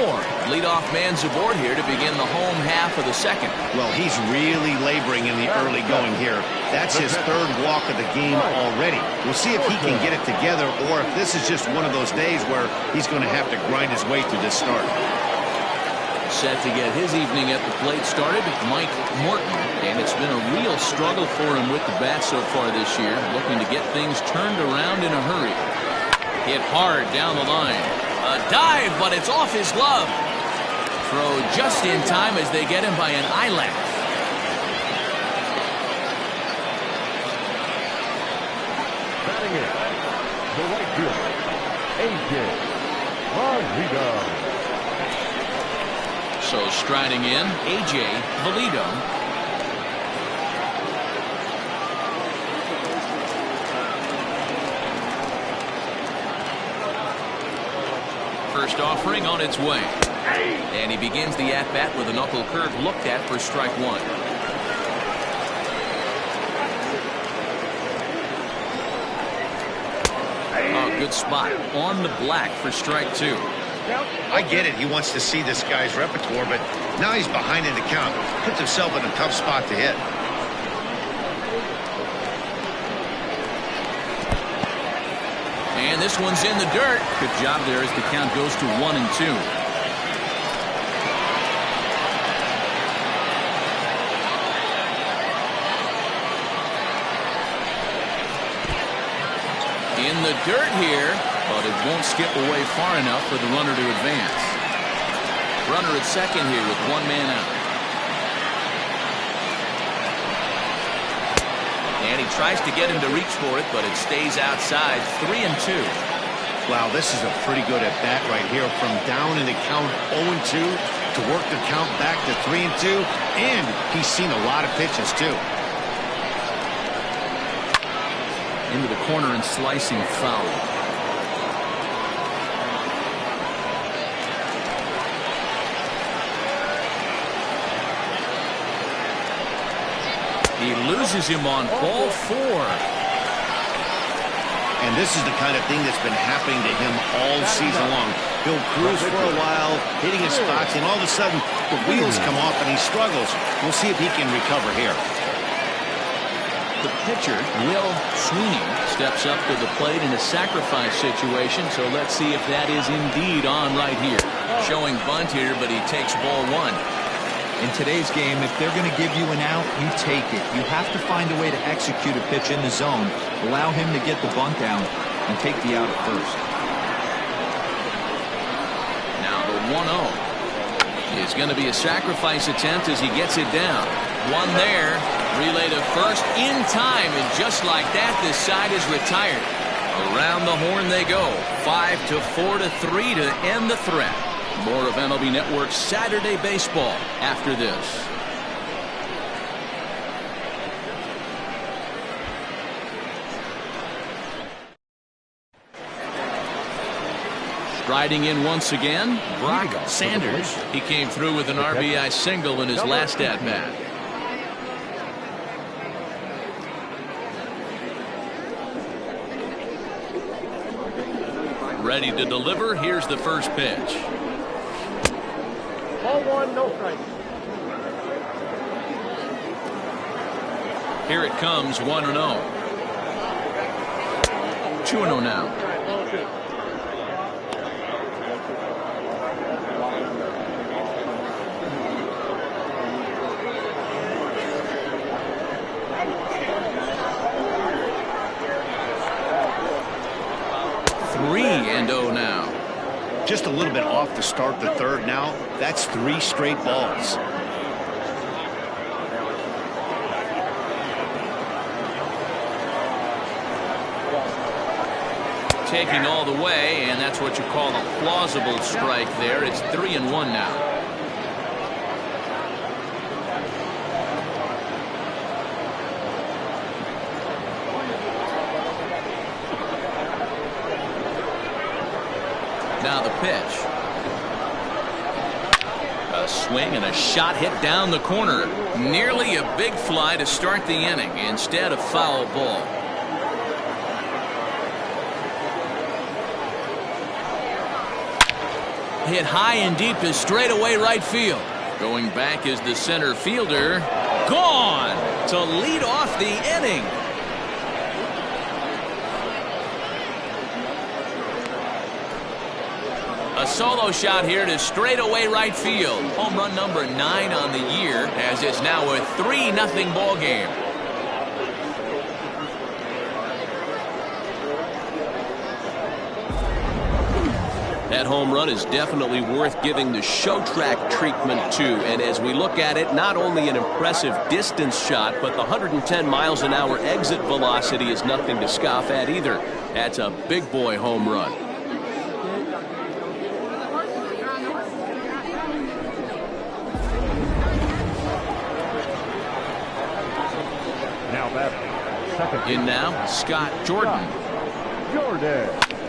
Leadoff man's aboard here to begin the home half of the second. Well, he's really laboring in the early going here. That's his 3rd walk of the game already. We'll see if he can get it together or if this is just one of those days where he's going to have to grind his way through this start. Set to get his evening at the plate started, Mike Morton. And it's been a real struggle for him with the bat so far this year, looking to get things turned around in a hurry. Hit hard down the line. A dive, but it's off his glove. Throw just in time as they get him by an eyelash. Batting in, the right fielder, A.J. Valido. So striding in, A.J. Valido. First offering on its way. And he begins the at-bat with a knuckle curve looked at for strike 1. Oh, good spot on the black for strike 2. I get it. He wants to see this guy's repertoire, but now he's behind in the count. Puts himself in a tough spot to hit. And this one's in the dirt. Good job there as the count goes to 1-2. In the dirt here, but it won't skip away far enough for the runner to advance. Runner at second here with 1 man out. And he tries to get him to reach for it, but it stays outside. 3-2. Wow, this is a pretty good at bat right here. From down in the count 0-2 to work the count back to 3-2. And he's seen a lot of pitches, too. Into the corner and slicing foul. He loses him on ball 4. And this is the kind of thing that's been happening to him all season long. He'll cruise for a while, hitting his spots, and all of a sudden the wheels come off and he struggles. We'll see if he can recover here. The pitcher, Will Sweeney, steps up to the plate in a sacrifice situation, so let's see if that is indeed on right here. Showing bunt here, but he takes ball 1. In today's game, if they're going to give you an out, you take it. You have to find a way to execute a pitch in the zone, allow him to get the bunt down, and take the out at first. Now the 1-0 is going to be a sacrifice attempt as he gets it down. One there. Relay to first in time, and just like that, this side is retired. Around the horn they go. 5-4-3 to end the threat. More of MLB Network's Saturday Baseball after this. Riding in once again, Brock Sanders. He came through with an RBI single in his last at-bat. Ready to deliver. Here's the first pitch. Ball one, no strike. Here it comes, 1-0. 2-0 now. Ball two. Now. Just a little bit off to start the third now. That's 3 straight balls. Taking all the way, and that's what you call a plausible strike there. It's 3-1 now. Now the pitch. A swing and a shot hit down the corner. Nearly a big fly to start the inning. Instead, a foul ball. Hit high and deep to straightaway right field. Going back is the center fielder. Gone to lead off the inning. A solo shot here to straightaway right field. Home run number 9 on the year, as it's now a 3-0 ball game. That home run is definitely worth giving the show track treatment to. And as we look at it, not only an impressive distance shot, but the 110 miles an hour exit velocity is nothing to scoff at either. That's a big boy home run. In now, Scott Jordan.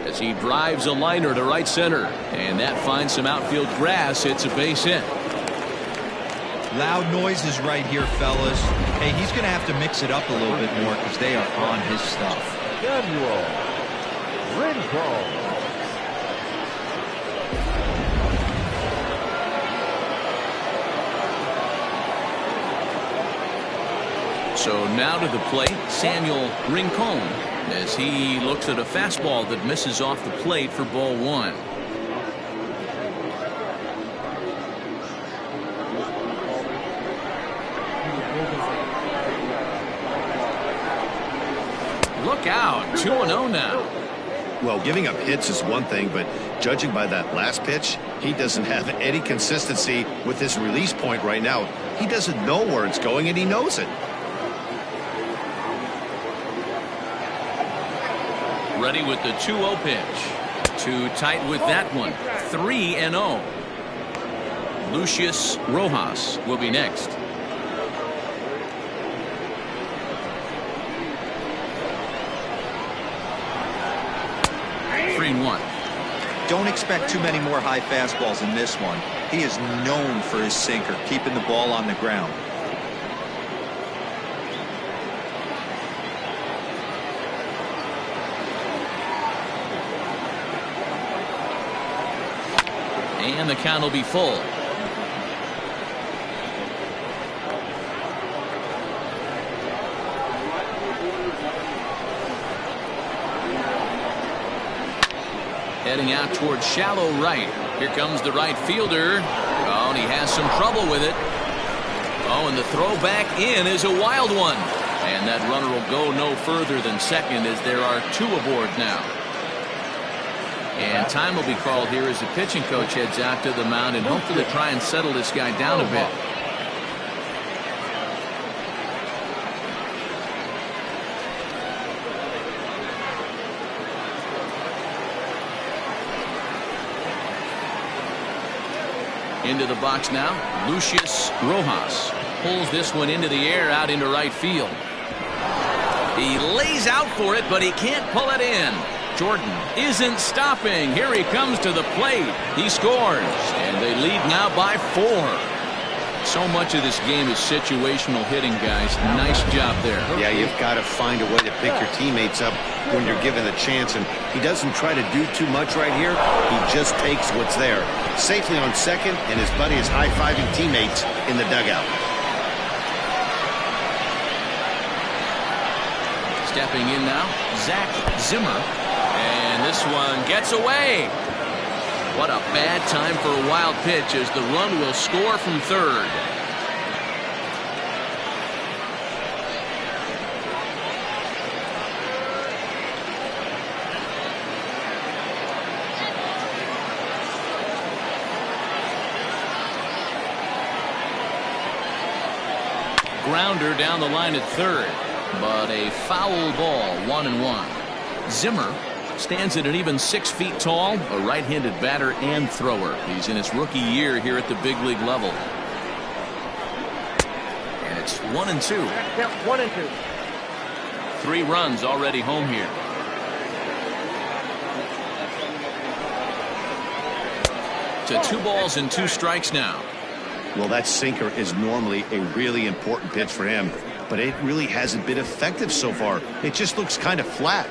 As he drives a liner to right center. And that finds some outfield grass. It's a base hit. Loud noises right here, fellas. Hey, he's going to have to mix it up a little bit more because they are on his stuff. Samuel Rincon. So now to the plate, Samuel Rincon, as he looks at a fastball that misses off the plate for ball 1. Look out, 2-0 now. Well, giving up hits is one thing, but judging by that last pitch, he doesn't have any consistency with his release point right now. He doesn't know where it's going, and he knows it. Ready with the 2-0 pitch. Too tight with that one. 3-0. Lucius Rojas will be next. One. Don't expect too many more high fastballs in this one. He is known for his sinker, keeping the ball on the ground. And the count will be full. Heading out towards shallow right. Here comes the right fielder. Oh, and he has some trouble with it. Oh, and the throw back in is a wild one. And that runner will go no further than second as there are 2 aboard now. And time will be called here as the pitching coach heads out to the mound and hopefully try and settle this guy down a bit. Into the box now, Lucius Rojas pulls this one into the air out into right field. He lays out for it, but he can't pull it in. Jordan isn't stopping. Here he comes to the plate. He scores, and they lead now by 4. So much of this game is situational hitting, guys. Nice job there. Yeah, you've got to find a way to pick your teammates up when you're given the chance, and he doesn't try to do too much right here. He just takes what's there. Safely on second, and his buddy is high-fiving teammates in the dugout. Stepping in now, Zach Zimmer. And this one gets away. What a bad time for a wild pitch as the run will score from third. Grounder down the line at third, but a foul ball, 1-1. Zimmer stands at an even 6 feet tall, a right-handed batter and thrower. He's in his rookie year here at the big league level. And it's 1-2. Count 1-2. 3 runs already home here. To 2 balls and 2 strikes now. Well, that sinker is normally a really important pitch for him, but it really hasn't been effective so far. It just looks kind of flat.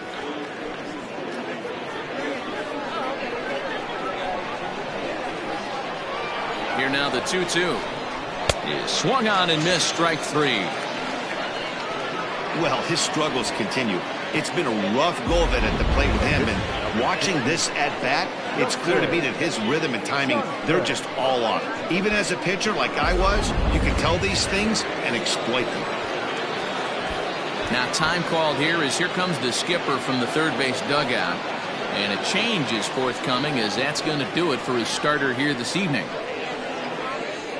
Here now the 2-2 is swung on and missed, strike 3. Well, his struggles continue. It's been a rough go of it at the plate with him, and watching this at bat, it's clear to me that his rhythm and timing, they're just all off. Even as a pitcher like I was, you can tell these things and exploit them. Now time called here as here comes the skipper from the third base dugout, and a change is forthcoming as that's going to do it for his starter here this evening.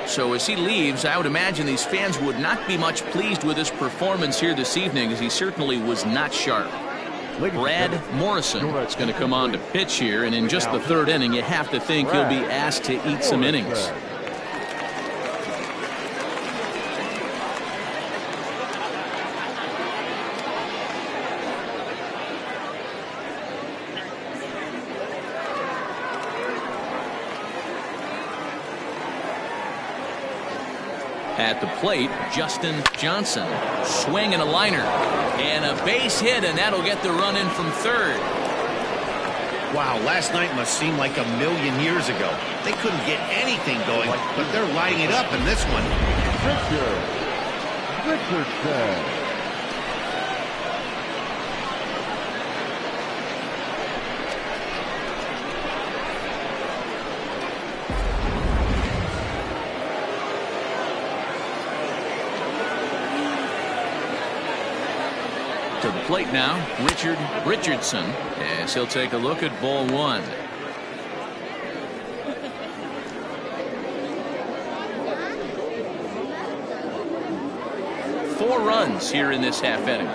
So as he leaves, I would imagine these fans would not be much pleased with his performance here this evening, as he certainly was not sharp. Brad Morrison is going to come on to pitch here, and in just the third inning, you have to think he'll be asked to eat some innings. At the plate, Justin Johnson. Swing and a liner. And a base hit, and that'll get the run in from third. Wow, last night must seem like a million years ago. They couldn't get anything going, but they're lighting it up in this one. Richardson. To the plate now, Richardson, as he'll take a look at ball 1. Four runs here in this half inning.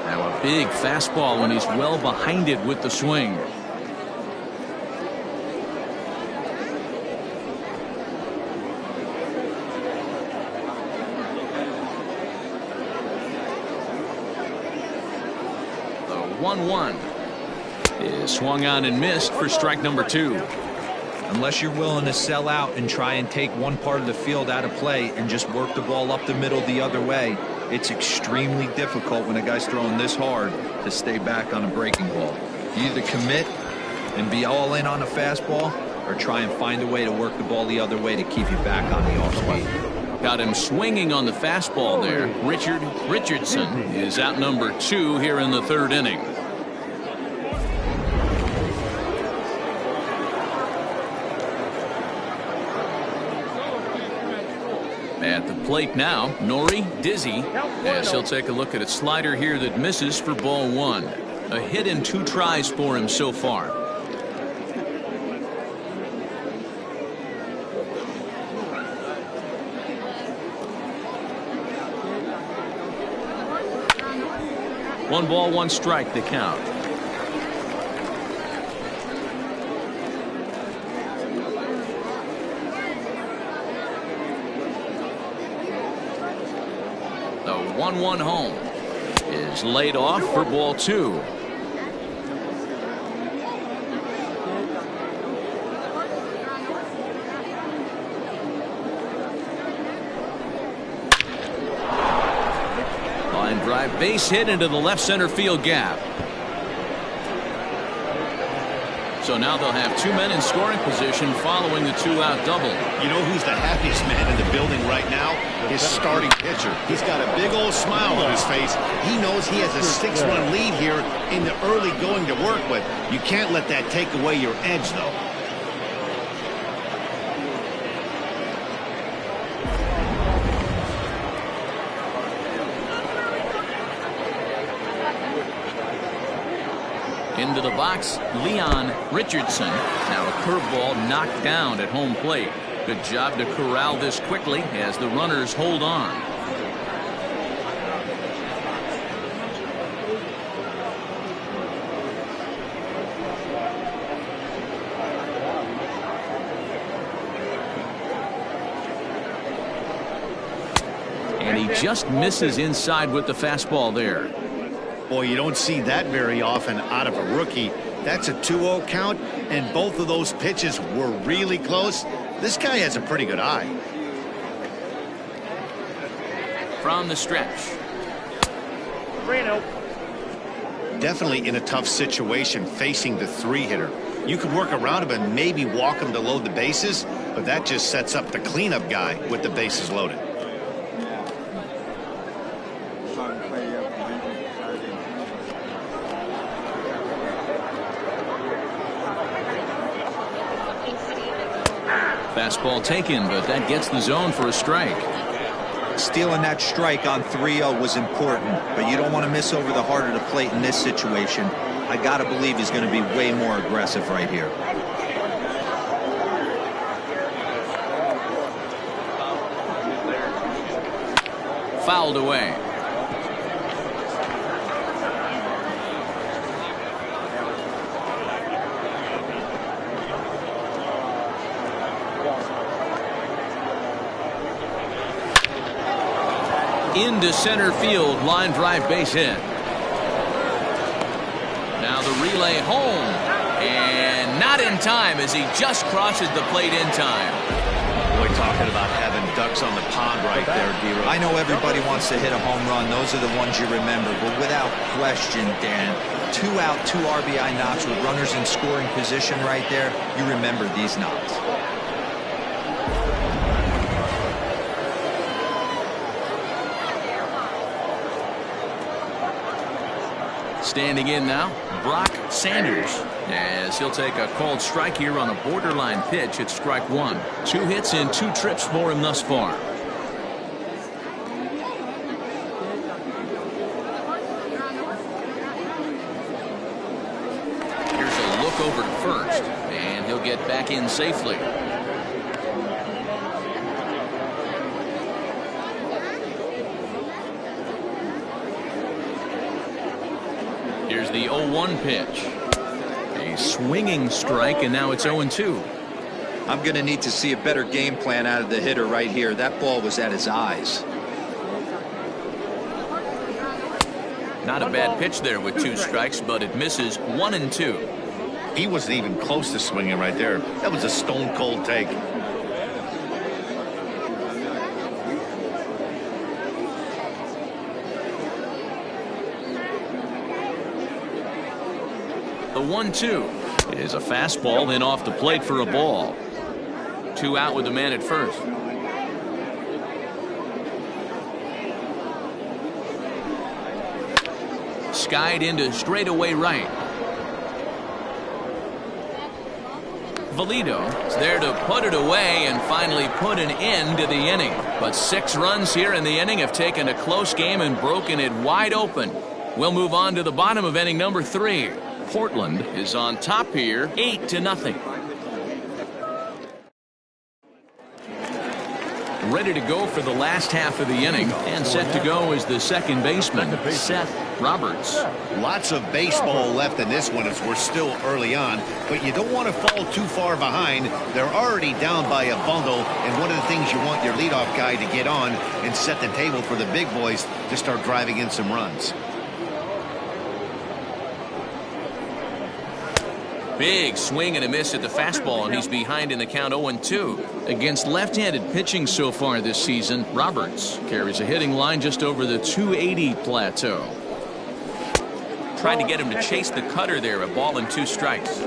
Now a big fastball when he's well behind it with the swing. The 1-1 is swung on and missed for strike number 2. Unless you're willing to sell out and try and take one part of the field out of play and just work the ball up the middle the other way, it's extremely difficult when a guy's throwing this hard to stay back on a breaking ball. You either commit and be all in on a fastball or try and find a way to work the ball the other way to keep you back on the off speed. Got him swinging on the fastball there. Richardson is out number 2 here in the third inning. At the plate now, Nori Dizzy, as he'll take a look at a slider here that misses for ball 1. A hit in 2 tries for him so far. One ball, one strike, the count. The 1-1 home is laid off for ball 2. Line drive base hit into the left center field gap. So now they'll have 2 men in scoring position following the 2-out double. You know who's the happiest man in the building right now? His starting pitcher. He's got a big old smile on his face. He knows he has a 6-run lead here in the early going to work with. You can't let that take away your edge, though. Into the box, Leon Richardson. Now a curveball knocked down at home plate. Good job to corral this quickly as the runners hold on. And he just misses inside with the fastball there. Boy, you don't see that very often out of a rookie. That's a 2-0 count, and both of those pitches were really close. This guy has a pretty good eye. From the stretch. 3-0. Definitely in a tough situation facing the 3-hitter. You could work around him and maybe walk him to load the bases, but that just sets up the cleanup guy with the bases loaded. Fastball taken, but that gets the zone for a strike. Stealing that strike on 3-0 was important, but you don't want to miss over the heart of the plate in this situation. I got to believe he's going to be way more aggressive right here. Fouled away. Into center field, line drive base hit. Now the relay home, and not in time as he just crosses the plate in time. Boy, talking about having ducks on the pond right there, D-Row. I know everybody wants to hit a home run. Those are the ones you remember, but without question, Dan, 2 out, 2 RBI knocks with runners in scoring position right there. You remember these knocks. Standing in now, Brock Sanders, as he'll take a called strike here on a borderline pitch at strike 1. 2 hits and 2 trips for him thus far. Here's a look over to first, and he'll get back in safely. Here's the 0-1 pitch. A swinging strike, and now it's 0-2. I'm going to need to see a better game plan out of the hitter right here. That ball was at his eyes. Not a bad pitch there with 2 strikes, but it misses 1-2. He wasn't even close to swinging right there. That was a stone-cold take. The 1-2 is a fastball, then off the plate for a ball. 2 out with the man at first. Skied into straightaway right. Valido is there to put it away and finally put an end to the inning. But 6 runs here in the inning have taken a close game and broken it wide open. We'll move on to the bottom of inning number 3. Portland is on top here, 8-0. ready to go for the last half of the inning, and set to go is the second baseman, Seth Roberts. Lots of baseball left in this one as we're still early on, but you don't want to fall too far behind. They're already down by a bundle, and one of the things you want your leadoff guy to get on and set the table for the big boys to start driving in some runs. Big swing and a miss at the fastball, and he's behind in the count 0-2. Against left-handed pitching so far this season, Roberts carries a hitting line just over the 280 plateau. Tried to get him to chase the cutter there, a ball and 2 strikes.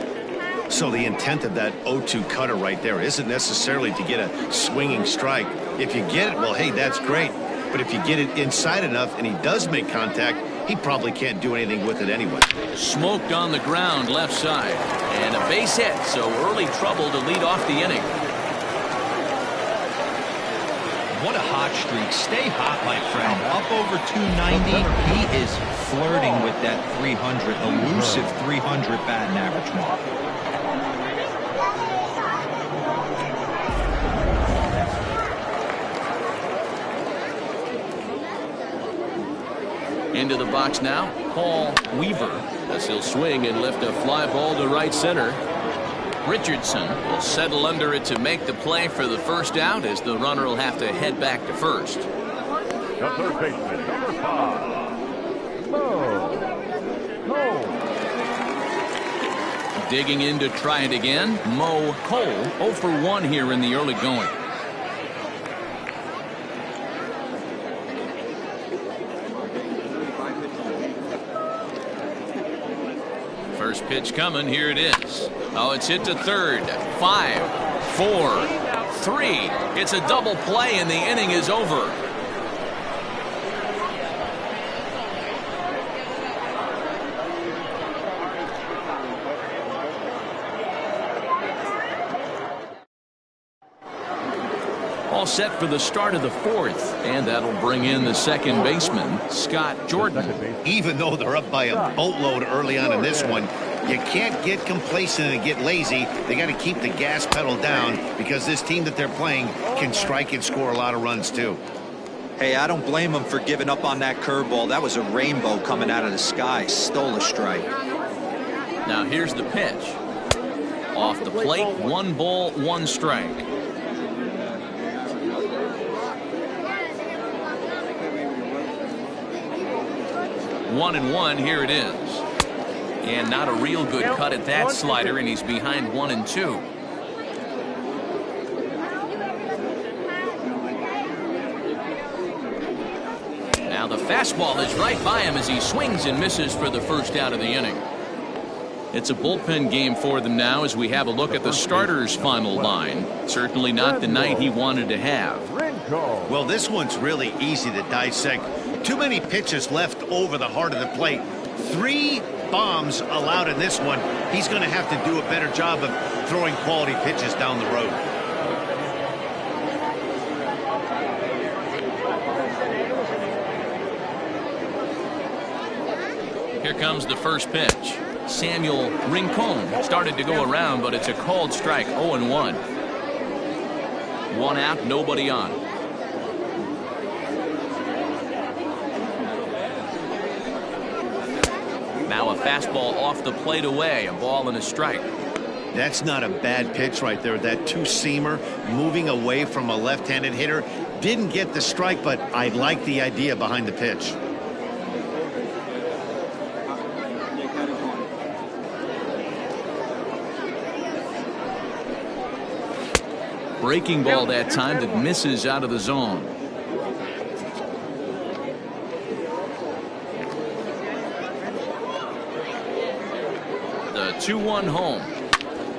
So the intent of that 0-2 cutter right there isn't necessarily to get a swinging strike. If you get it, well, hey, that's great. But if you get it inside enough and he does make contact, he probably can't do anything with it anyway. Smoked on the ground left side, and a base hit, so early trouble to lead off the inning. What a hot streak. Stay hot, my friend. Up over 290. He is flirting with that 300, elusive 300 batting average mark. Into the box now, Paul Weaver, as he'll swing and lift a fly ball to right center. Richardson will settle under it to make the play for the first out, as the runner will have to head back to first. The third baseman, number 5, Mo Cole. Digging in to try it again, Mo Cole, 0 for 1 here in the early going. First pitch coming, here it is. Oh, it's hit to third. 5, 4, 3. It's a double play and the inning is over. All set for the start of the 4th, and that'll bring in the second baseman, Scott Jordan. Even though they're up by a boatload early on in this one, you can't get complacent and get lazy. They got to keep the gas pedal down, because this team that they're playing can strike and score a lot of runs too. Hey, I don't blame him for giving up on that curveball. That was a rainbow coming out of the sky. Stole a strike. Now here's the pitch. Off the plate, 1 ball, 1 strike. 1-1, here it is. And not a real good cut at that slider, and he's behind 1-2. Now the fastball is right by him as he swings and misses for the first out of the inning. It's a bullpen game for them now as we have a look at the starter's final line. Certainly not the night he wanted to have. Well, this one's really easy to dissect. Too many pitches left over the heart of the plate. 3 bombs allowed in this one. He's going to have to do a better job of throwing quality pitches down the road. Here comes the first pitch. Samuel Rincon started to go around, but it's a called strike. 0-1. 1 out, nobody on. Now a fastball off the plate away, a ball and a strike. That's not a bad pitch right there. That 2-seamer moving away from a left-handed hitter. Didn't get the strike, but I like the idea behind the pitch. Breaking ball that time that misses out of the zone. The 2-1 home.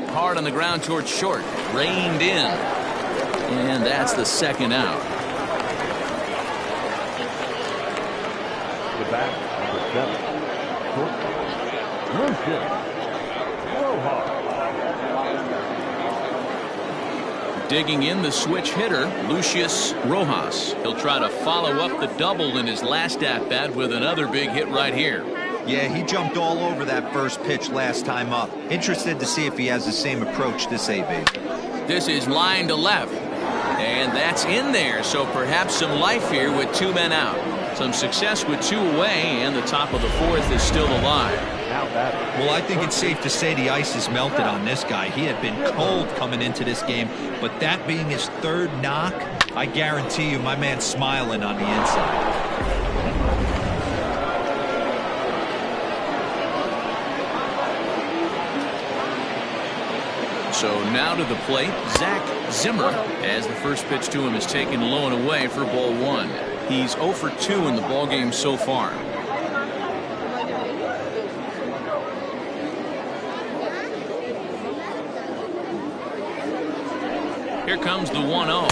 Hard on the ground towards short. Reined in. And that's the second out. The bat, number 7, Lucius Rojas. Digging in, the switch hitter, Lucius Rojas. He'll try to follow up the double in his last at-bat with another big hit right here. Yeah, he jumped all over that first pitch last time up. Interested to see if he has the same approach this AB. This is line to left. And that's in there, so perhaps some life here with 2 men out. Some success with 2 away, and the top of the 4th is still alive. Well, I think it's safe to say the ice is melted on this guy. He had been cold coming into this game, but that being his 3rd knock, I guarantee you my man's smiling on the inside. So now to the plate, Zach Zimmer, as the first pitch to him is taken low and away for ball 1. He's 0 for 2 in the ballgame so far. Here comes the 1-0.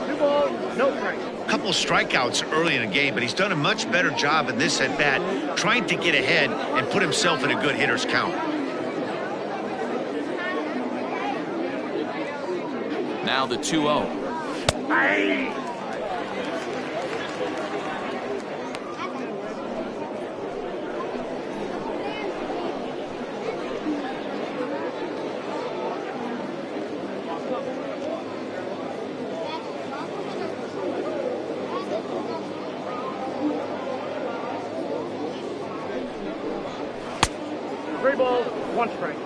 2 balls, no strikes. A couple of strikeouts early in the game, but he's done a much better job in this at-bat, trying to get ahead and put himself in a good hitter's count. Now the 2-0. Three balls, 1 strike.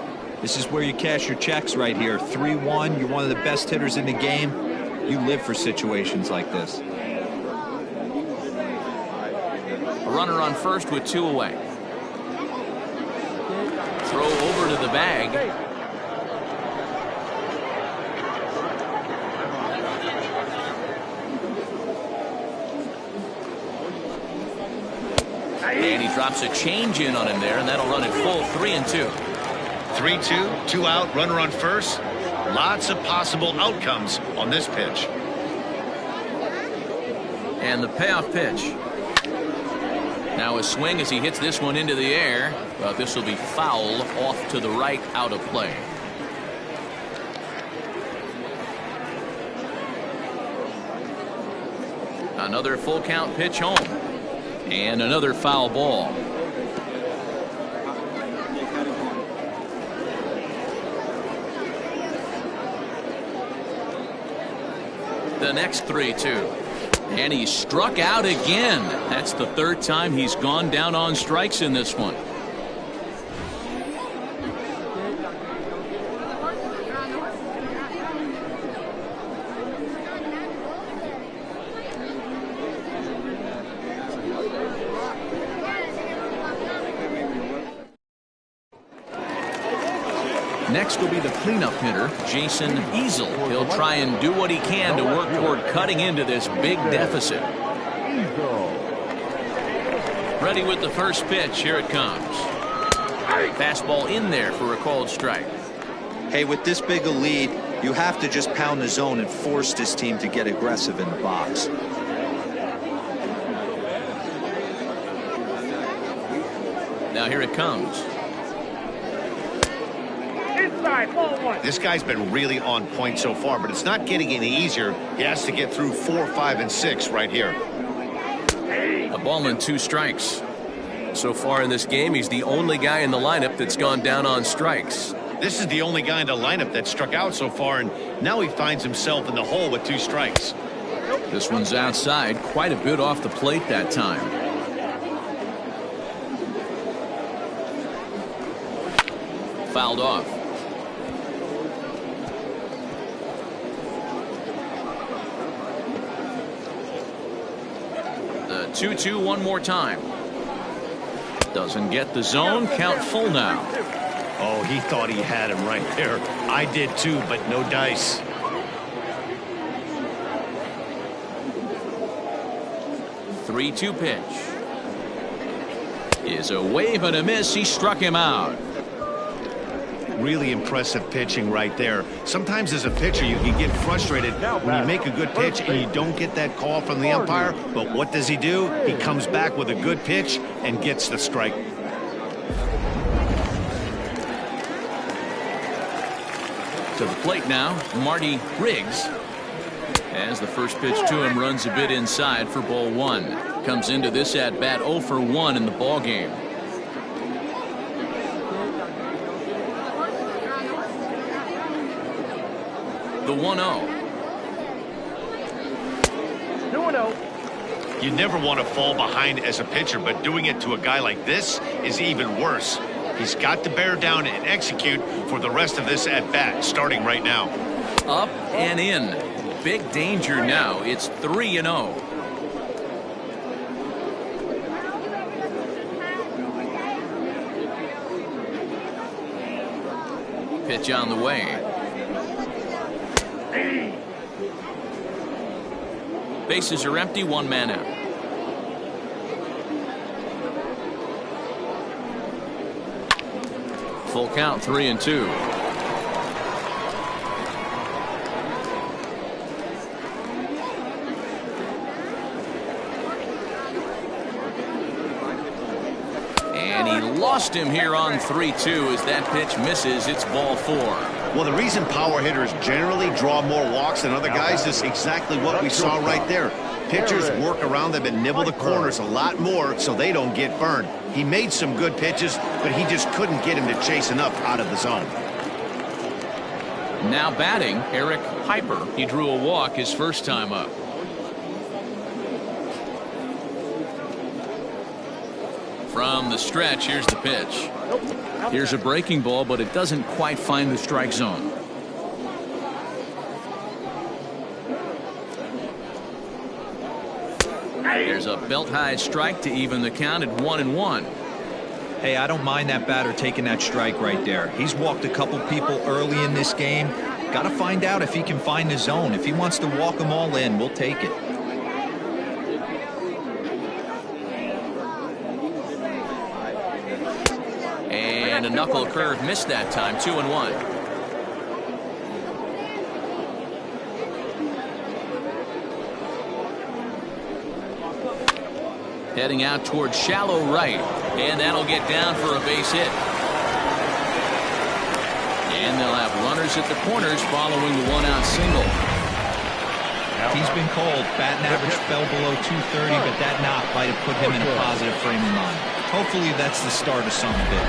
This is where you cash your checks right here. 3-1. You're one of the best hitters in the game. You live for situations like this. A runner on first with 2 away. Throw over to the bag. And he drops a change in on him there, and that'll run it full 3-2. 3-2, 2 out, runner on first. Lots of possible outcomes on this pitch. And the payoff pitch. Now a swing as he hits this one into the air, but this will be foul off to the right, out of play. Another full count pitch home. And another foul ball. The next 3-2. And he struck out again. That's the 3rd time he's gone down on strikes in this one. Next will be the cleanup hitter, Jason Easel. He'll try and do what he can to work toward cutting into this big deficit. Ready with the first pitch. Here it comes. Fastball in there for a called strike. Hey, with this big a lead, you have to just pound the zone and force this team to get aggressive in the box. Now here it comes. Inside, ball 1. This guy's been really on point so far, but it's not getting any easier. He has to get through 4, 5, and 6 right here. A ball and 2 strikes. So far in this game, he's the only guy in the lineup that's gone down on strikes. This is the only guy in the lineup that struck out so far, and now he finds himself in the hole with 2 strikes. This one's outside, quite a bit off the plate that time. Fouled off. The 2-2 one more time. Doesn't get the zone. Count full now. Oh, he thought he had him right there. I did too, but no dice. The 3-2 pitch is a wave and a miss. He struck him out. Really impressive pitching right there. Sometimes as a pitcher you can get frustrated when you make a good pitch and you don't get that call from the umpire, but what does he do? He comes back with a good pitch and gets the strike. To the plate now, Marty Riggs, as the first pitch to him runs a bit inside for ball 1. Comes into this at bat 0 for 1 in the ball game. The 1-0. 1-0. You never want to fall behind as a pitcher, but doing it to a guy like this is even worse. He's got to bear down and execute for the rest of this at-bat, starting right now. Up and in. Big danger now. It's 3-0. Pitch on the way. Bases are empty, one man out. Full count, 3-2. And he lost him here on 3-2 as that pitch misses. It's ball 4. Well, the reason power hitters generally draw more walks than other guys is exactly what we saw right there. Pitchers work around them and nibble the corners a lot more so they don't get burned. He made some good pitches, but he just couldn't get him to chase enough out of the zone. Now batting, Eric Piper. He drew a walk his first time up. From the stretch, here's the pitch. Here's a breaking ball, but it doesn't quite find the strike zone. There's a belt-high strike to even the count at 1-1. Hey, I don't mind that batter taking that strike right there. He's walked a couple people early in this game. Got to find out if he can find the zone. If he wants to walk them all in, we'll take it. And a knuckle curve missed that time. 2-1. Heading out towards shallow right, and that'll get down for a base hit. And they'll have runners at the corners following the one-out single. He's been called. Batting average fell below 230, but that knock might have put him in a positive frame of mind. Hopefully that's the start of something big.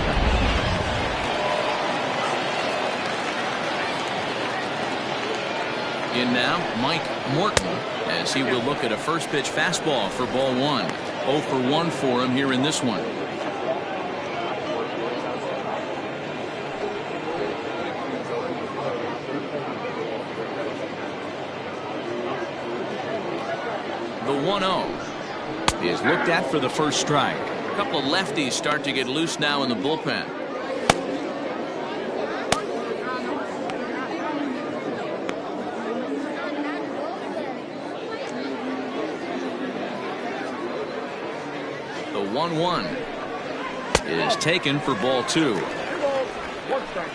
In now, Mike Morton, as he will look at a first pitch fastball for ball 1. 0 for 1 for him here in this one. The 1-0 is looked at for the first strike. A couple of lefties start to get loose now in the bullpen. The 1-1 is taken for ball 2. 2 balls, 1 strike.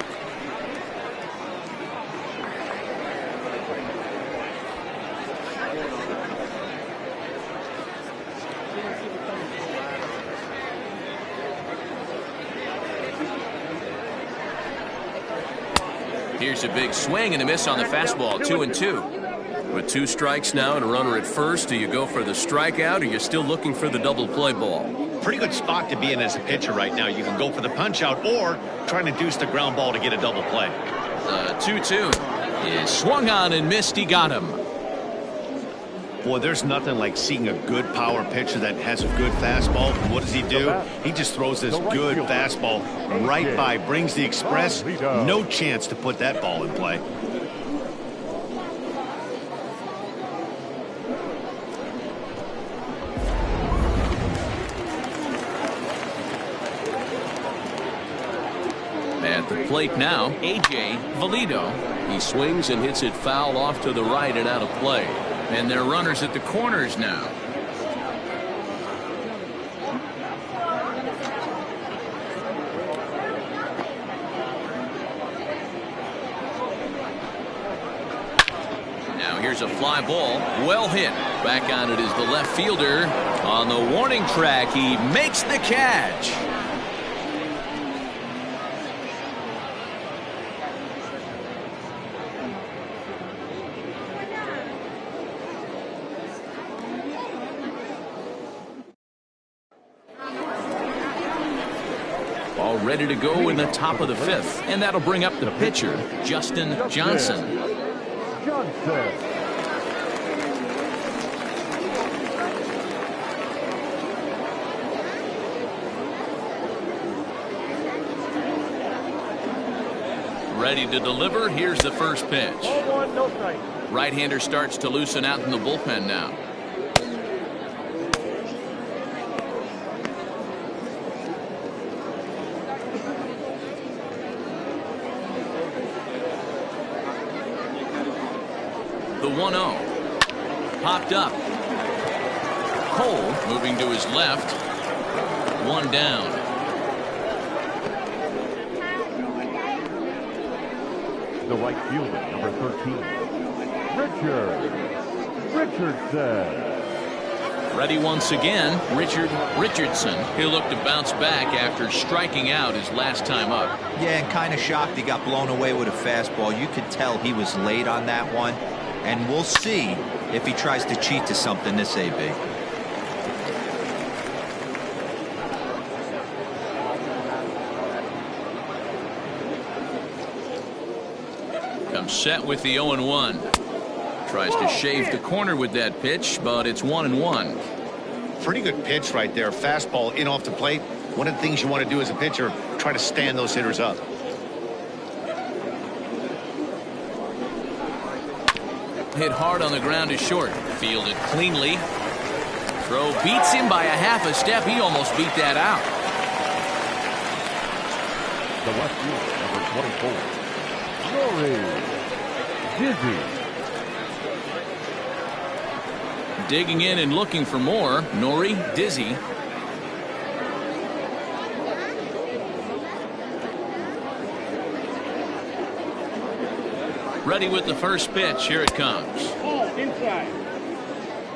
Here's a big swing and a miss on the fastball. 2-2. With 2 strikes now and a runner at first, do you go for the strikeout or you're still looking for the double play ball? Pretty good spot to be in as a pitcher right now. You can go for the punch out or try to deuce the ground ball to get a double play. The 2-2 is swung on and missed. He got him. Boy, there's nothing like seeing a good power pitcher that has a good fastball. What does he do? He just throws this good fastball right by, brings the express. No chance to put that ball in play. At the plate now, A.J. Valido. He swings and hits it foul off to the right and out of play. And they're runners at the corners now. Now here's a fly ball. Well hit. Back on it is the left fielder. On the warning track, he makes the catch. All ready to go in the top of the 5th, and that'll bring up the pitcher, Justin Johnson. Ready to deliver. Here's the first pitch. Ball one, no strike. Right-hander starts to loosen out in the bullpen now. The 1-0. Popped up. Cole moving to his left. One down. The right fielder, number 13, Richardson. Ready once again, Richardson. He'll look to bounce back after striking out his last time up. Yeah, and kind of shocked he got blown away with a fastball. You could tell he was late on that one. And we'll see if he tries to cheat to something this AB. Comes set with the 0-1. Tries to shave the corner with that pitch, but it's 1-1. Pretty good pitch right there. Fastball in off the plate. One of the things you want to do as a pitcher, try to stand those hitters up. Hit hard on the ground to short. Fielded cleanly. Throw beats him by a half a step. He almost beat that out. The left fielder, number 24, Nori Dizzy. Digging in and looking for more. Nori Dizzy. Ready with the first pitch. Here it comes. Ball inside.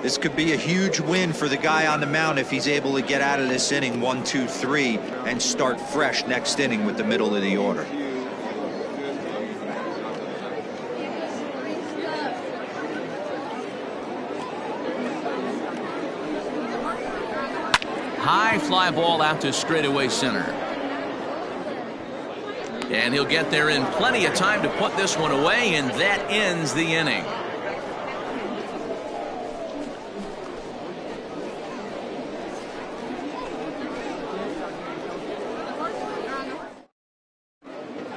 This could be a huge win for the guy on the mound if he's able to get out of this inning 1, 2, 3 and start fresh next inning with the middle of the order. High fly ball out to straightaway center. And he'll get there in plenty of time to put this one away, and that ends the inning.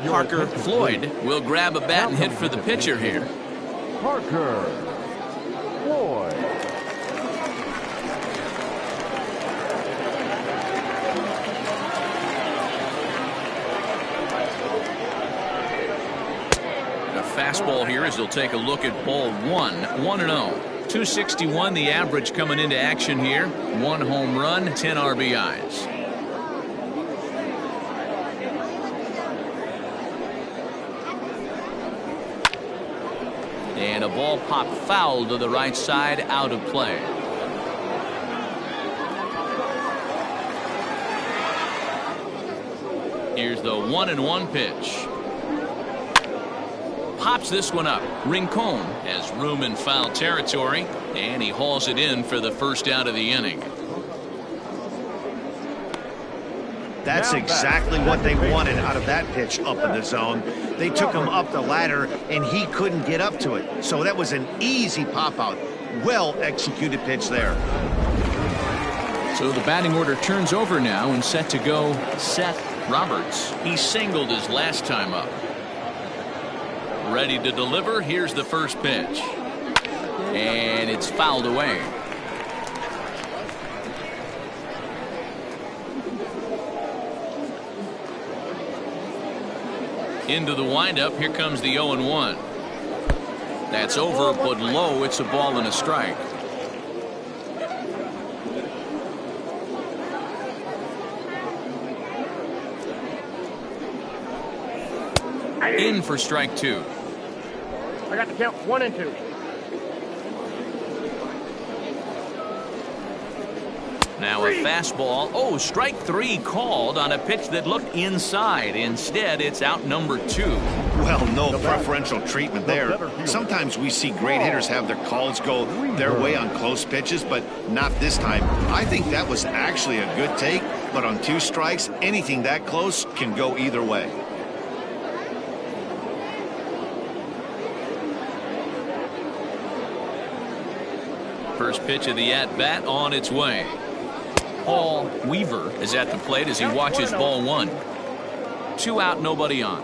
Parker Floyd will grab a bat and hit for the pitcher here. Parker Floyd. Fastball here as he'll take a look at ball 1-0. 261 the average coming into action here. 1 home run, 10 RBIs. And a ball popped foul to the right side, out of play. Here's the 1-1 pitch. Pops this one up. Rincon has room in foul territory, and he hauls it in for the first out of the inning. That's exactly what they wanted out of that pitch up in the zone. They took him up the ladder, and he couldn't get up to it. So that was an easy pop-out. Well-executed pitch there. So the batting order turns over now, and set to go Seth Roberts. He singled his last time up. Ready to deliver. Here's the first pitch. And it's fouled away. Into the windup. Here comes the 0-1. That's over, but low. It's a ball and a strike. In for strike 2. I got the count 1 and 2. Now a fastball. Oh, strike 3 called on a pitch that looked inside. Instead, it's out number 2. Well, no preferential treatment there. Sometimes we see great hitters have their calls go their way on close pitches, but not this time. I think that was actually a good take, but on 2 strikes, anything that close can go either way. First pitch of the at-bat on its way. Paul Weaver is at the plate as he watches ball 1. 2 out, nobody on.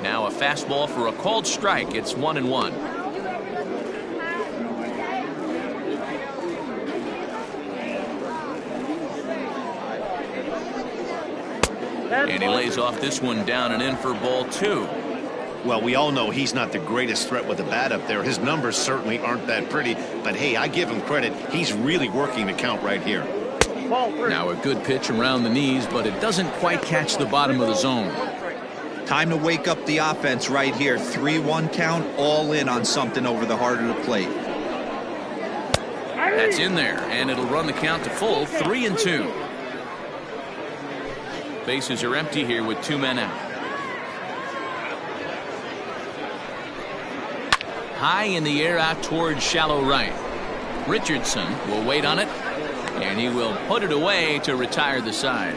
Now a fastball for a called strike. It's 1-1. And he lays off this one down and in for ball 2. Well, we all know he's not the greatest threat with the bat up there. His numbers certainly aren't that pretty. But, hey, I give him credit. He's really working the count right here. Now a good pitch around the knees, but it doesn't quite catch the bottom of the zone. Time to wake up the offense right here. 3-1 count, all in on something over the heart of the plate. That's in there, and it'll run the count to full, 3-2. Bases are empty here with 2 men out. High in the air out towards shallow right. Richardson will wait on it, and he will put it away to retire the side.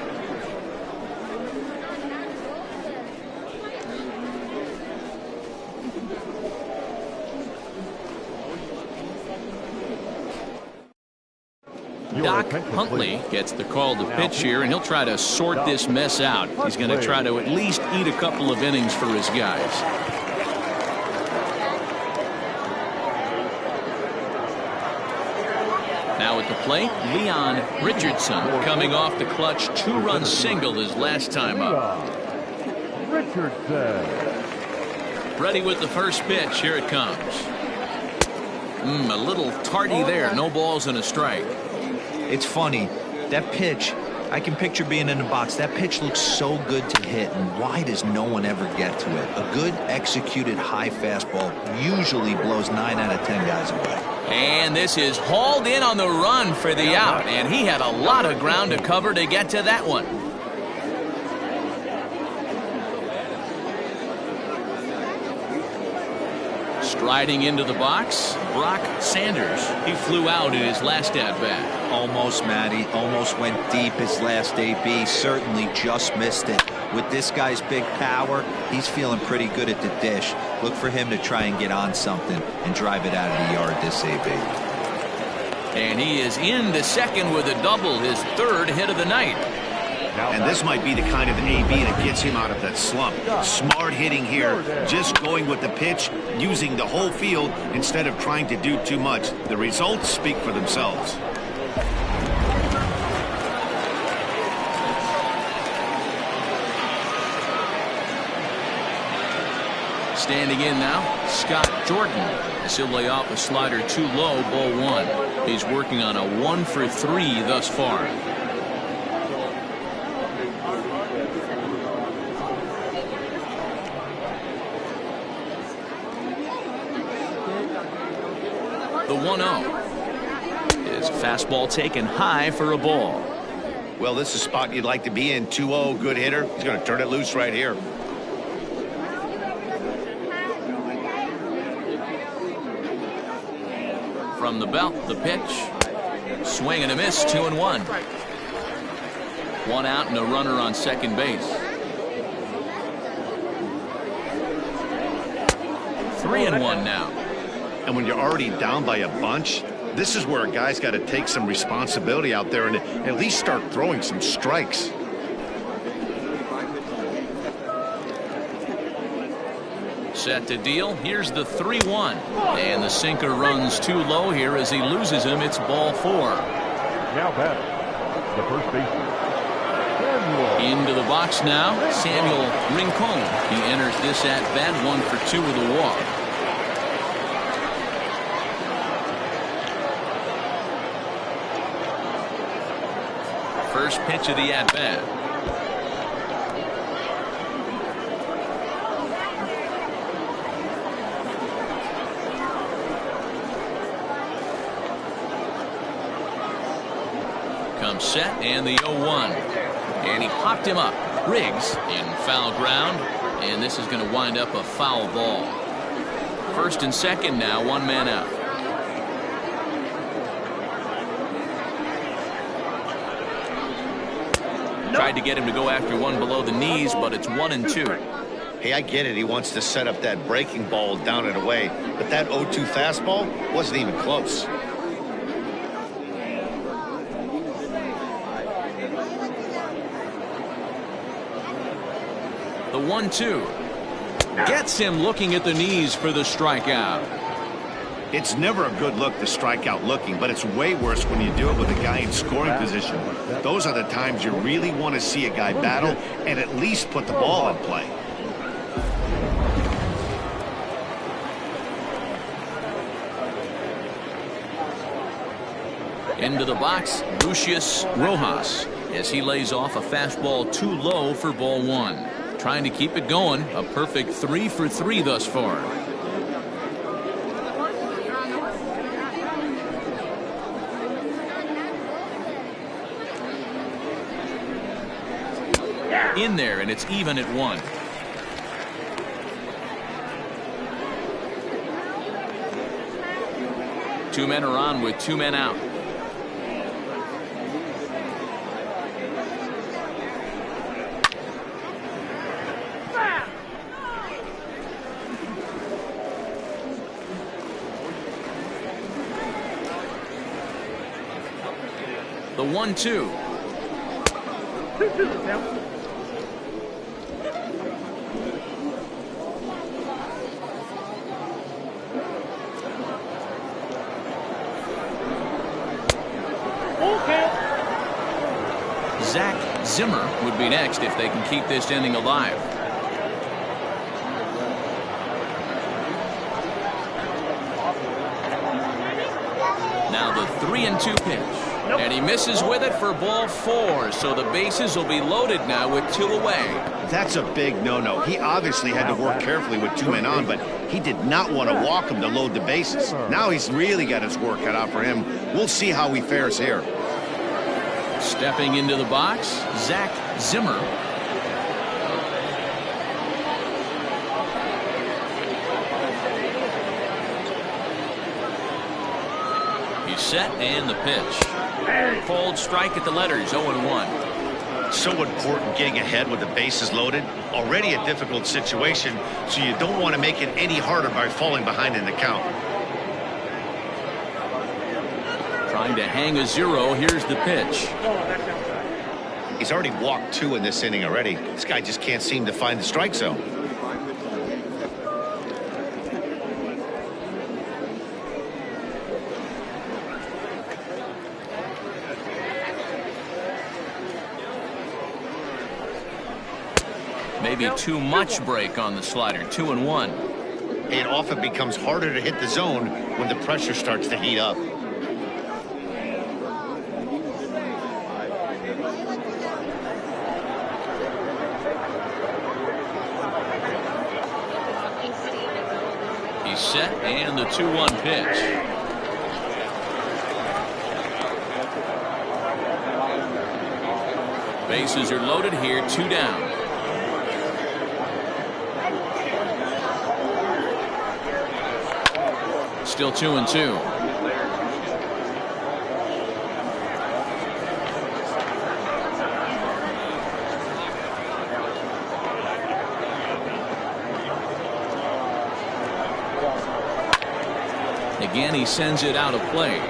Doc Huntley gets the call to pitch here, and he'll try to sort this mess out. He's going to try to at least eat a couple of innings for his guys. Now at the plate, Leon Richardson coming off the clutch 2-run single his last time up. Richardson. Ready with the first pitch. Here it comes. A little tardy there. No balls and a strike. It's funny, that pitch, I can picture being in the box. That pitch looks so good to hit, and why does no one ever get to it? A good executed high fastball usually blows 9 out of 10 guys away. And this is hauled in on the run for the out, and he had a lot of ground to cover to get to that one. Striding into the box, Brock Sanders. He flew out in his last at-bat. Almost, Matty. Almost went deep his last AB. Certainly just missed it. With this guy's big power, he's feeling pretty good at the dish. Look for him to try and get on something and drive it out of the yard this AB. And he is into second with a double, his 3rd hit of the night. And this might be the kind of AB that gets him out of that slump. Smart hitting here, just going with the pitch, using the whole field instead of trying to do too much. The results speak for themselves. Standing in now, Scott Jordan. As he'll lay off a slider too low, ball 1. He's working on a 1-for-3 thus far. The 1-0 is a fastball taken high for a ball. Well, this is a spot you'd like to be in. 2-0, good hitter. He's going to turn it loose right here. From the belt, the pitch. Swing and a miss, 2-1. 1 out and a runner on second base. 3-1 now. And when you're already down by a bunch, this is where a guy's got to take some responsibility out there and at least start throwing some strikes. Set to deal. Here's the 3-1. And the sinker runs too low here as he loses him. It's ball 4. Now batting, the first baseman, Samuel. Into the box now, Samuel Rincon. He enters this at bat, 1 for 2 with a walk. First pitch of the at-bat. Comes set and the 0-1. And he popped him up. Riggs in foul ground. And this is going to wind up a foul ball. First and second now, 1 man out. Tried to get him to go after one below the knees, but it's 1-2. Hey, I get it. He wants to set up that breaking ball down and away. But that 0-2 fastball wasn't even close. The 1-2. Gets him looking at the knees for the strikeout. It's never a good look to strike out looking, but it's way worse when you do it with a guy in scoring position. Those are the times you really want to see a guy battle and at least put the ball in play. Into the box, Lucius Rojas, as he lays off a fastball too low for ball one. Trying to keep it going, a perfect 3 for 3 thus far. In there, and it's even at 1. Two men are on with 2 men out. The 1-2. Zach Zimmer would be next if they can keep this inning alive. Now the 3-2 pitch. And he misses with it for ball 4. So the bases will be loaded now with 2 away. That's a big no-no. He obviously had to work carefully with 2 men on, but he did not want to walk him to load the bases. Now he's really got his work cut out for him. We'll see how he fares here. Stepping into the box, Zach Zimmer. He's set and the pitch. Called strike at the letters, 0-1. So important getting ahead with the bases loaded. Already a difficult situation, so you don't want to make it any harder by falling behind in the count. Trying to hang a 0. Here's the pitch. He's already walked 2 in this inning already. This guy just can't seem to find the strike zone. Maybe too much break on the slider. 2-1. It often becomes harder to hit the zone when the pressure starts to heat up. He's set and the 2-1 pitch. Bases are loaded here, 2 down. Still 2-2. Again, he sends it out of play.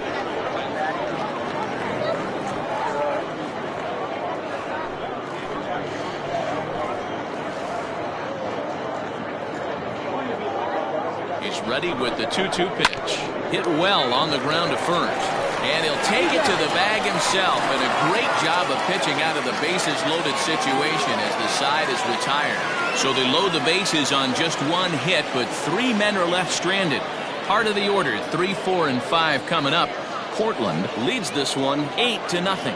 He's ready with the 2-2 pitch. Hit well on the ground to first. And he'll take it to the bag himself. And a great job of pitching out of the bases loaded situation as the side is retired. So they load the bases on just 1 hit, but 3 men are left stranded. Part of the order, 3, 4, and 5 coming up. Portland leads this one 8-0.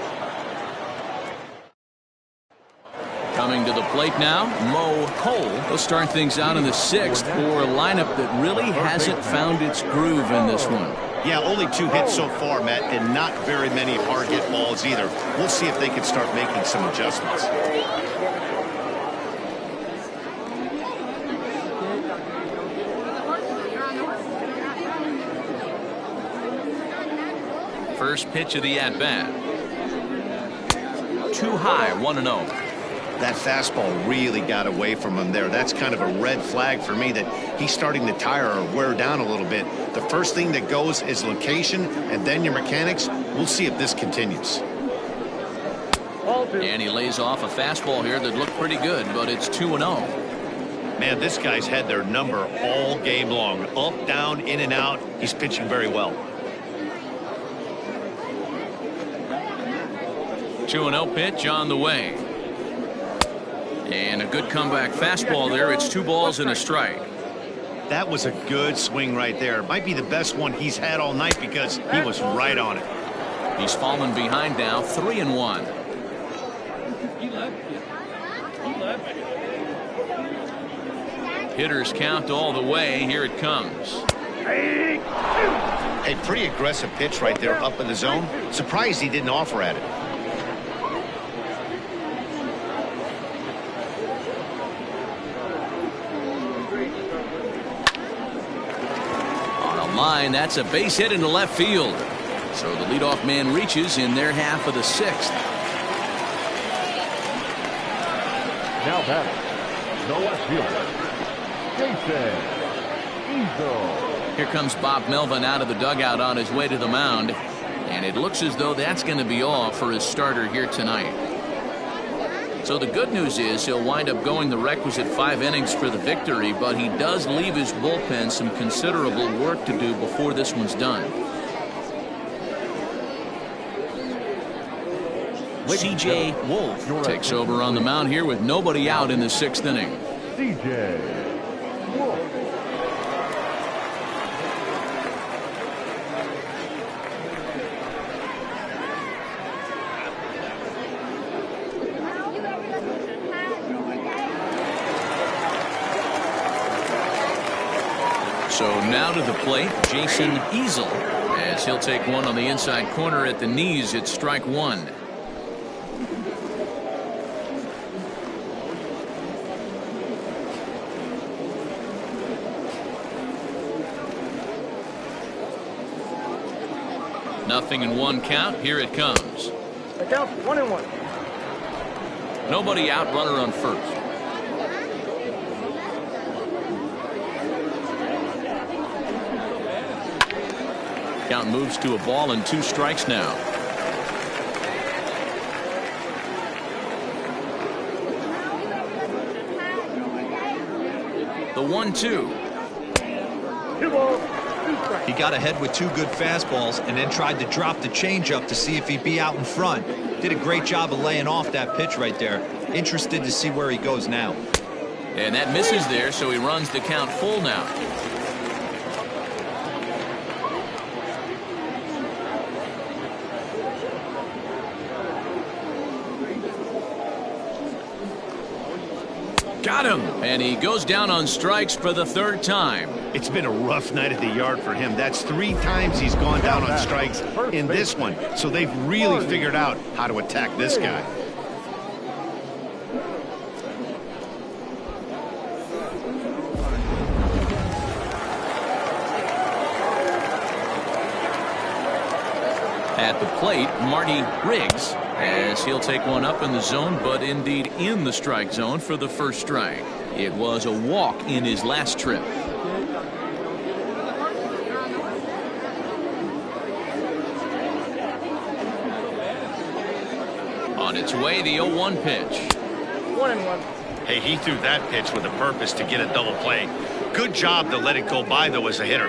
Coming to the plate now, Mo Cole will start things out in the 6th for a lineup that really hasn't found its groove in this one. Yeah, only 2 hits so far, Matt, and not very many hard hit balls either. We'll see if they can start making some adjustments. First pitch of the at-bat. Too high, 1-0. That fastball really got away from him there. That's kind of a red flag for me that he's starting to tire or wear down a little bit. The first thing that goes is location and then your mechanics. We'll see if this continues. And he lays off a fastball here that looked pretty good, but it's 2-0. Man, this guy's had their number all game long. Up, down, in and out. He's pitching very well. 2-0 pitch on the way. And a good comeback fastball there. It's 2 balls and a strike. That was a good swing right there. Might be the best one he's had all night because he was right on it. He's fallen behind now, 3-1. Hitters count all the way. Here it comes. A pretty aggressive pitch right there up in the zone. Surprised he didn't offer at it. Line, that's a base hit into left field. So the leadoff man reaches in their half of the 6th. Now batting, the left fielder, Jason Eagle. Here comes Bob Melvin out of the dugout on his way to the mound. And it looks as though that's going to be all for his starter here tonight. So the good news is he'll wind up going the requisite 5 innings for the victory, but he does leave his bullpen some considerable work to do before this one's done. C.J. Wolf takes over on the mound here with nobody out in the 6th inning. C.J. Wolf. So now to the plate, Jason Eagle, as he'll take one on the inside corner at the knees. It's strike 1. Nothing in 1 count. Here it comes. The count's 1-1. Nobody out, runner on first. Count moves to a ball and 2 strikes now. The 1-2. 2 balls, 2 strikes. He got ahead with 2 good fastballs and then tried to drop the changeup to see if he'd be out in front. Did a great job of laying off that pitch right there. Interested to see where he goes now. And that misses there, so he runs the count full now. Got him, and he goes down on strikes for the 3rd time. It's been a rough night at the yard for him. That's 3 times he's gone down on strikes in this one. So they've really figured out how to attack this guy. At the plate, Marty Riggs, as he'll take one up in the zone, but indeed in the strike zone for the 1st strike. It was a walk in his last trip. On its way, the 0-1 pitch. 1-1. Hey, he threw that pitch with a purpose to get a double play. Good job to let it go by, though, as a hitter.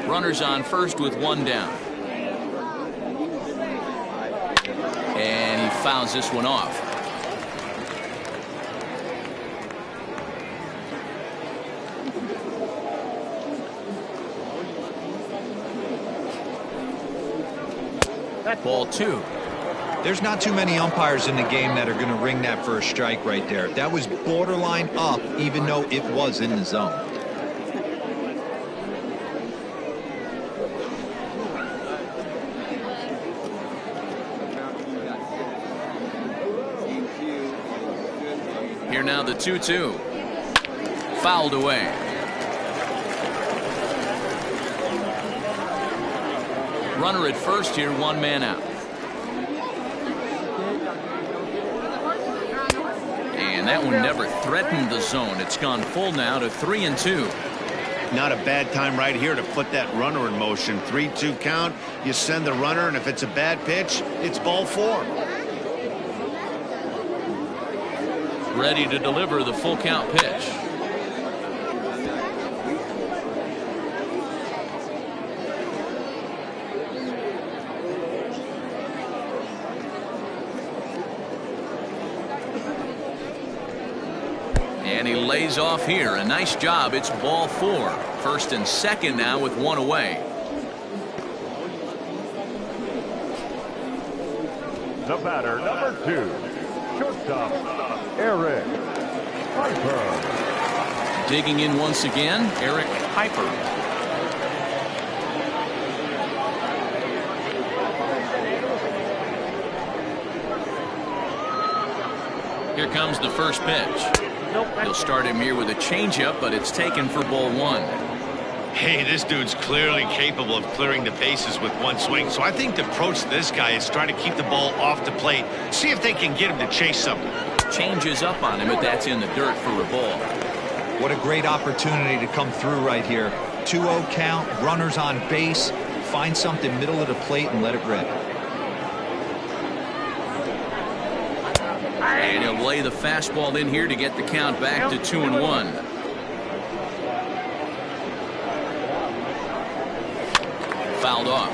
Runners on first with 1 down. And he fouls this one off. Ball 2. There's not too many umpires in the game that are going to ring that first strike right there. That was borderline up, even though it was in the zone. Here now the 2-2. Fouled away. Runner at first here, 1 man out. And that one never threatened the zone. It's gone full now to 3-2. Not a bad time right here to put that runner in motion. 3-2 count. You send the runner, and if it's a bad pitch, it's ball 4. ready to deliver the full count pitch. And he lays off here. A nice job. It's ball 4. First and second now with one away. The batter, number 2, shortstop, Eric Piper. Digging in once again, Eric Piper. Here comes the first pitch. He'll start him here with a changeup, but it's taken for ball 1. Hey, this dude's clearly capable of clearing the bases with one swing. So I think the approach to this guy is try to keep the ball off the plate. See if they can get him to chase something. Changes up on him, but that's in the dirt for a ball. What a great opportunity to come through right here. 2-0 count, runners on base. Find something middle of the plate and let it rip. And he'll lay the fastball in here to get the count back to 2-1. Fouled off.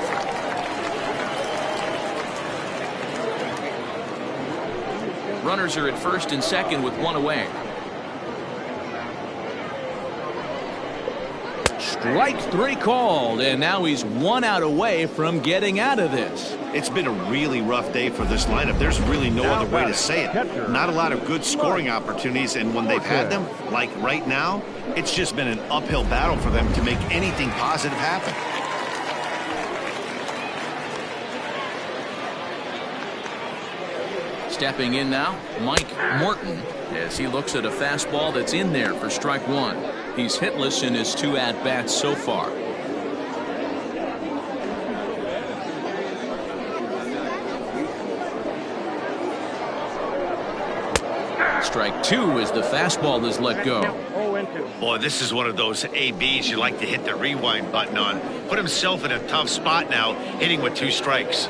Runners are at first and second with one away. Strike 3 called, and now he's 1 out away from getting out of this. It's been a really rough day for this lineup. There's really no other way to say it. Not a lot of good scoring opportunities, and when they've had them, like right now, it's just been an uphill battle for them to make anything positive happen. Stepping in now, Mike Morton, as he looks at a fastball that's in there for strike 1. He's hitless in his 2 at-bats so far. Strike 2 as the fastball is let go. Boy, this is one of those ABs you like to hit the rewind button on. Put himself in a tough spot now, hitting with 2 strikes.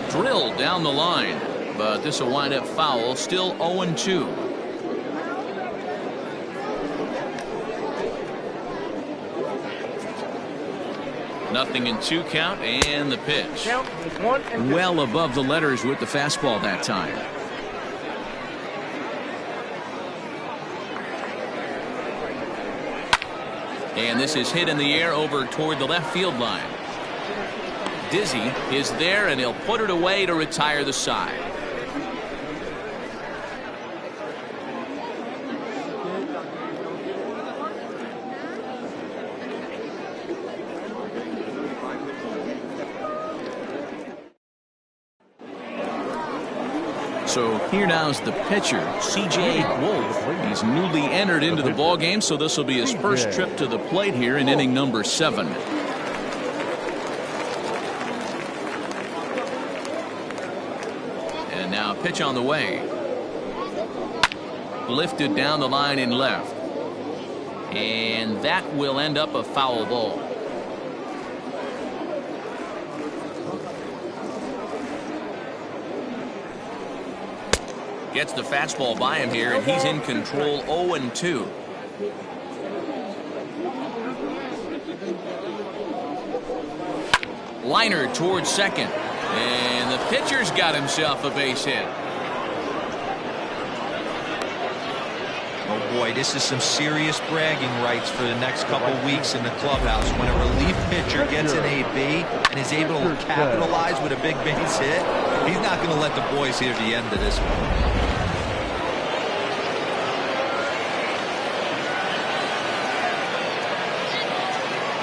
Drilled down the line, but this will wind up foul. Still 0-2. Nothing in 2 count, and the pitch. Well above the letters with the fastball that time. And this is hit in the air over toward the left field line. Dizzy is there, and he'll put it away to retire the side. So here now's the pitcher, C.J. Wolf. He's newly entered into the ball game, so this will be his first trip to the plate here in inning number 7. And now a pitch on the way. Lifted down the line in left. And that will end up a foul ball. Gets the fastball by him here, and he's in control. 0-2. Liner towards second, and the pitcher's got himself a base hit. Oh boy, this is some serious bragging rights for the next couple weeks in the clubhouse. When a relief pitcher gets an AB and is able to capitalize with a big base hit, he's not going to let the boys hear the end of this one.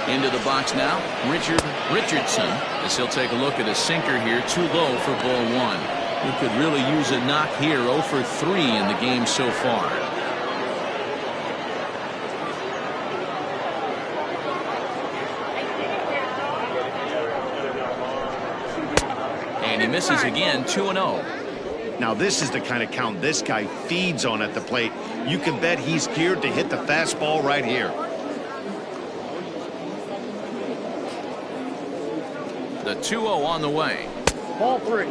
Into the box now, Richardson, as he'll take a look at a sinker here, too low for ball 1. He could really use a knock here. 0 for 3 in the game so far. And he misses again, 2-0. Now this is the kind of count this guy feeds on at the plate. You can bet he's geared to hit the fastball right here. The 2-0 on the way. Ball 3.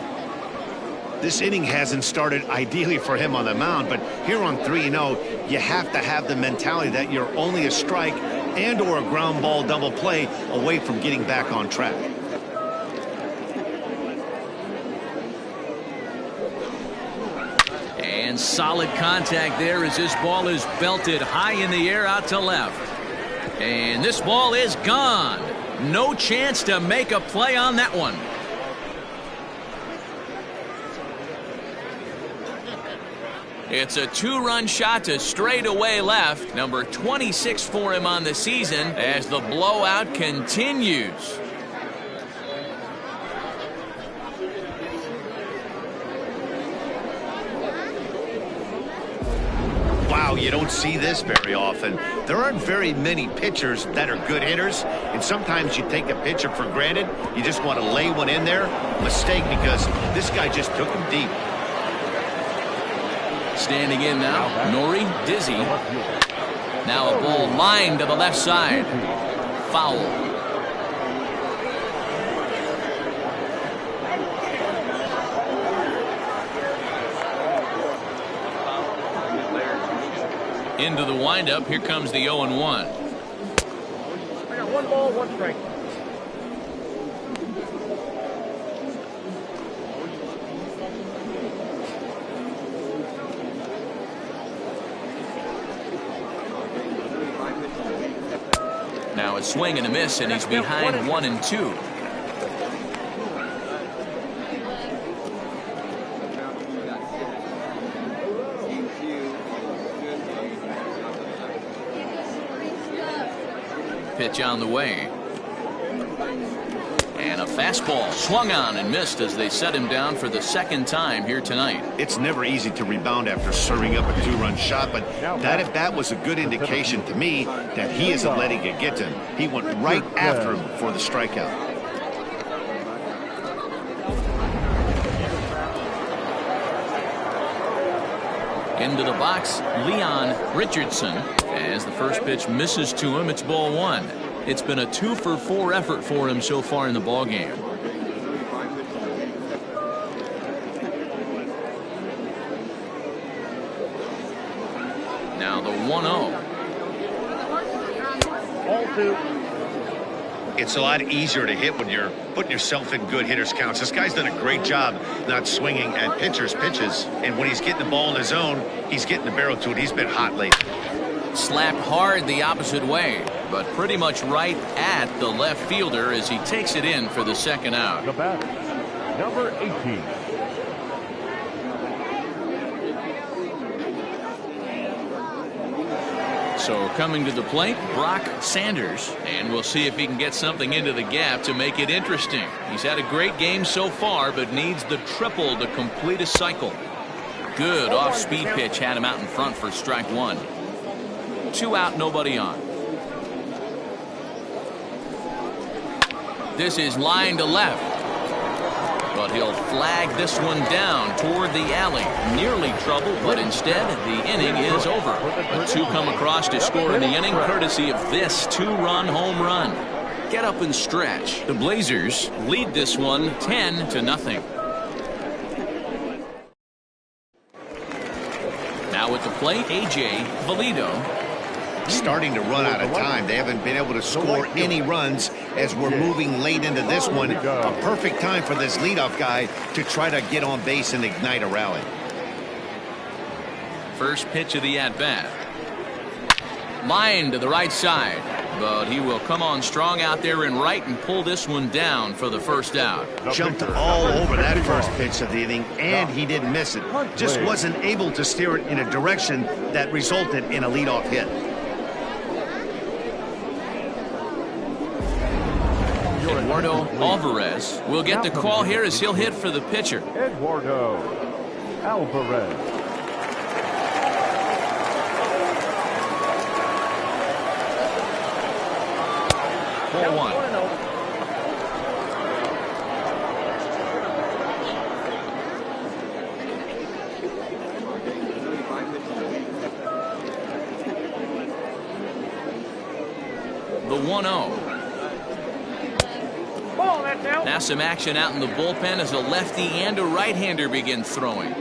This inning hasn't started ideally for him on the mound, but here on 3-0, you have to have the mentality that you're only a strike and or a ground ball double play away from getting back on track. And solid contact there as this ball is belted high in the air out to left. And this ball is gone. No chance to make a play on that one. It's a two-run shot to straightaway left. Number 26 for him on the season as the blowout continues. Wow, you don't see this very often. There aren't very many pitchers that are good hitters, and sometimes you take a pitcher for granted. You just want to lay one in there. Mistake, because this guy just took him deep. Standing in now, Nori Dizzy. Now a ball lined to the left side. Foul. Into the windup, here comes the 0-1. I got 1 ball, 1 strike. Now a swing and a miss, and he's behind 1-2. Pitch on the way. And a fastball swung on and missed as they set him down for the second time here tonight. It's never easy to rebound after serving up a two-run shot, but that at bat was a good indication to me that he isn't letting it get to him. He went right after him for the strikeout. Into the box, Leon Richardson. As the first pitch misses to him, it's ball 1. It's been a 2-for-4 effort for him so far in the ball game. Now the 1-0. Ball 2. It's a lot easier to hit when you're putting yourself in good hitters counts. This guy's done a great job not swinging at pitchers' pitches, and when he's getting the ball in his zone, he's getting the barrel to it. He's been hot lately. Slapped hard the opposite way, but pretty much right at the left fielder as he takes it in for the second out. The batter, number 18. So coming to the plate, Brock Sanders, and we'll see if he can get something into the gap to make it interesting. He's had a great game so far, but needs the triple to complete a cycle. Good off-speed pitch had him out in front for strike 1. 2 out, nobody on. This is line to left, but he'll flag this one down toward the alley. Nearly trouble, but instead the inning is over. But 2 come across to score in the inning courtesy of this 2-run home run. Get up and stretch. The Blazers lead this one 10-0. Now at the plate, A.J. Valido. Starting to run out of time. They haven't been able to score any runs as we're moving late into this one. A perfect time for this leadoff guy to try to get on base and ignite a rally. First pitch of the at-bat. Line to the right side, but he will come on strong out there in right and pull this one down for the first out. Jumped all over that first pitch of the inning, and he didn't miss it. Just wasn't able to steer it in a direction that resulted in a leadoff hit. Eduardo Alvarez will get the call here as he'll hit for the pitcher. Eduardo Alvarez. Ball 1. 1-0. Ball, that's Now some action out in the bullpen as a lefty and a right-hander begin throwing.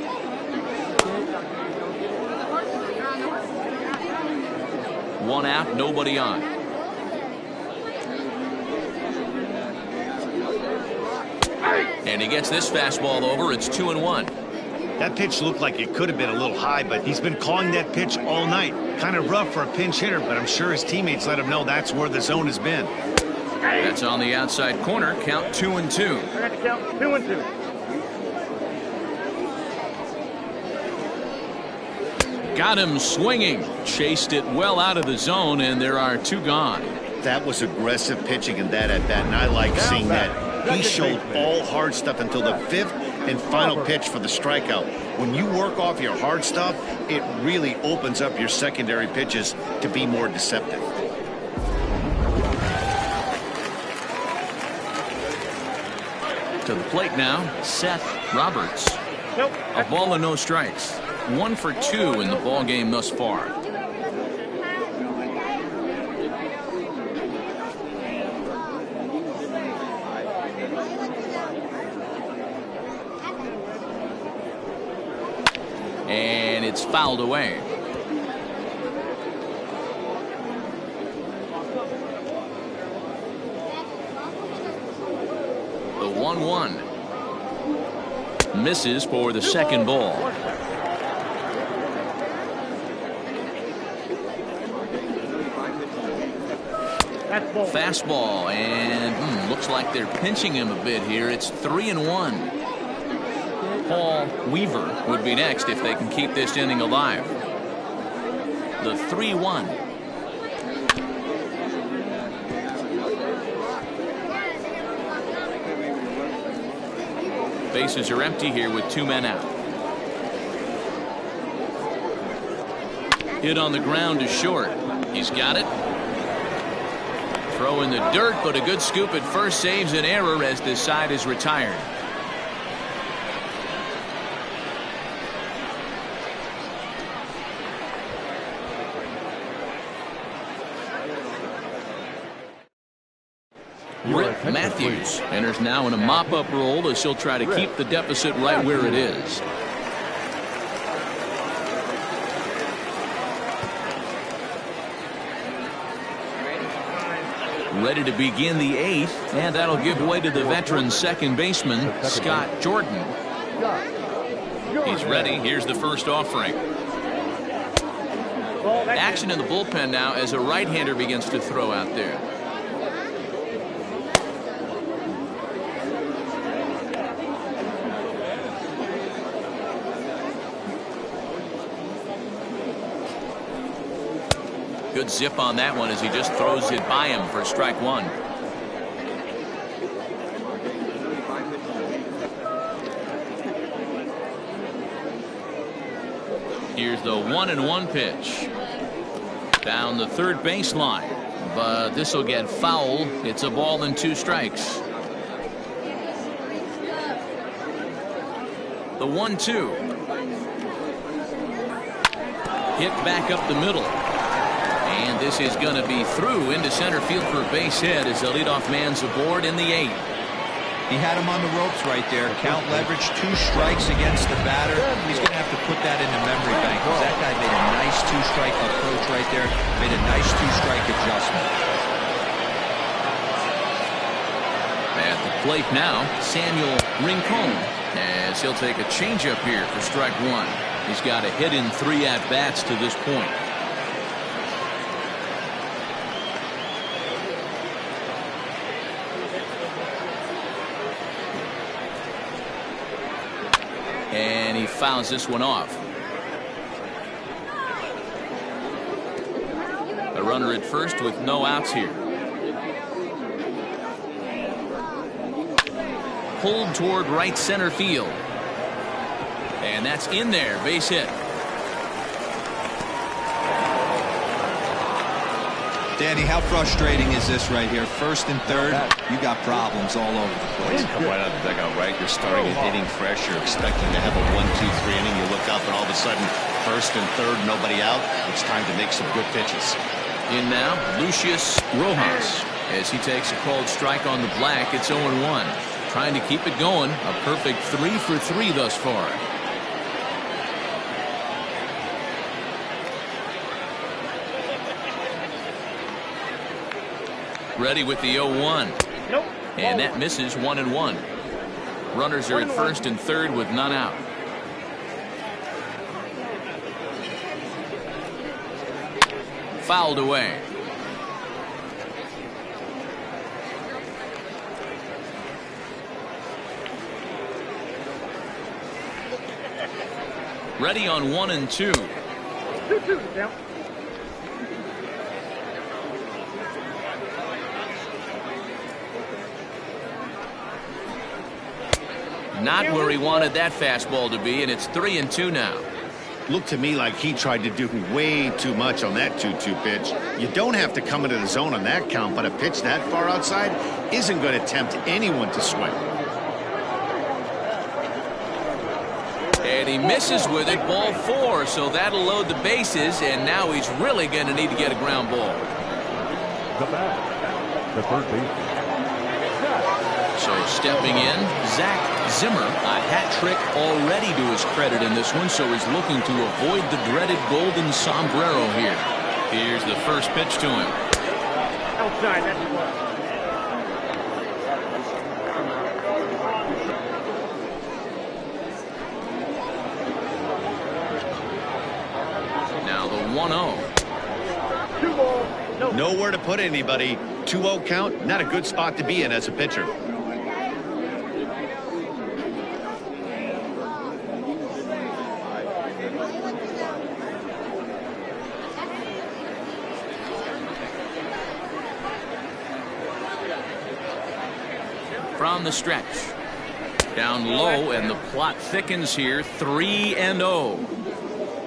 One out, nobody on. And he gets this fastball over. It's 2-1. That pitch looked like it could have been a little high, but he's been calling that pitch all night. Kind of rough for a pinch hitter, but I'm sure his teammates let him know that's where the zone has been. That's on the outside corner. Count 2-2. I got to count 2-2. Got him swinging. Chased it well out of the zone, and there are two gone. That was aggressive pitching in that at bat, and I like seeing that. He showed all hard stuff until the fifth and final pitch for the strikeout. When you work off your hard stuff, it really opens up your secondary pitches to be more deceptive. To the plate now, Seth Roberts. Nope. A ball and no strikes. 1 for 2 in the ball game thus far. And it's fouled away. The 1-1 misses for the second ball. Fastball, and looks like they're pinching him a bit here. It's 3-1. Paul Weaver would be next if they can keep this inning alive. The 3-1. Bases are empty here with 2 men out. Hit on the ground to short. He's got it. Throw in the dirt, but a good scoop at first saves an error as this side is retired. Rick Matthews enters now in a mop-up role as he'll try to keep the deficit right where it is. Ready to begin the 8th, and that'll give way to the veteran second baseman, Scott Jordan. He's ready. Here's the first offering. Action in the bullpen now as a right-hander begins to throw out there. Good zip on that one as he just throws it by him for strike 1. Here's the 1-1 pitch. Down the third baseline, but this will get foul. It's a ball and 2 strikes. The 1-2. Hit back up the middle. And this is going to be through into center field for a base hit as the leadoff man's aboard in the 8th. He had him on the ropes right there. Count leverage, 2 strikes against the batter. He's going to have to put that in the memory bank because that guy made a nice 2-strike approach right there. Made a nice 2-strike adjustment. At the plate now, Samuel Rincon as he'll take a changeup here for strike 1. He's got a hit in 3 at-bats to this point. And he fouls this one off. A runner at first with no outs here. Pulled toward right center field. And that's in there. Base hit. Danny, how frustrating is this right here? First and third, you got problems all over the place. Come right out of the dugout, right? You're starting an inning fresh. You're expecting to have a 1-2-3 inning. You look up, and all of a sudden, first and third, nobody out. It's time to make some good pitches. In now, Lucius Rojas. As he takes a called strike on the black, it's 0-1. Trying to keep it going. A perfect 3 for 3 thus far. Ready with the 0-1. Nope. And that misses 1-1. Runners are at first and third with none out. Fouled away. Ready on 1 and 2. 2-2 down. Not where he wanted that fastball to be, and it's 3 and 2 now. Looked to me like he tried to do way too much on that 2-2 pitch. You don't have to come into the zone on that count, but a pitch that far outside isn't going to tempt anyone to swing. And he misses with it, ball 4, so that'll load the bases, and now he's really going to need to get a ground ball. The bat, the third baseman. So stepping in, Zach Zimmer, a hat trick already to his credit in this one, so he's looking to avoid the dreaded golden sombrero here. Here's the first pitch to him. Outside, that's what. Now the 1-0. 2 balls. No. Nowhere to put anybody. 2-0 count, not a good spot to be in as a pitcher. From the stretch. Down low, and the plot thickens here. 3-0.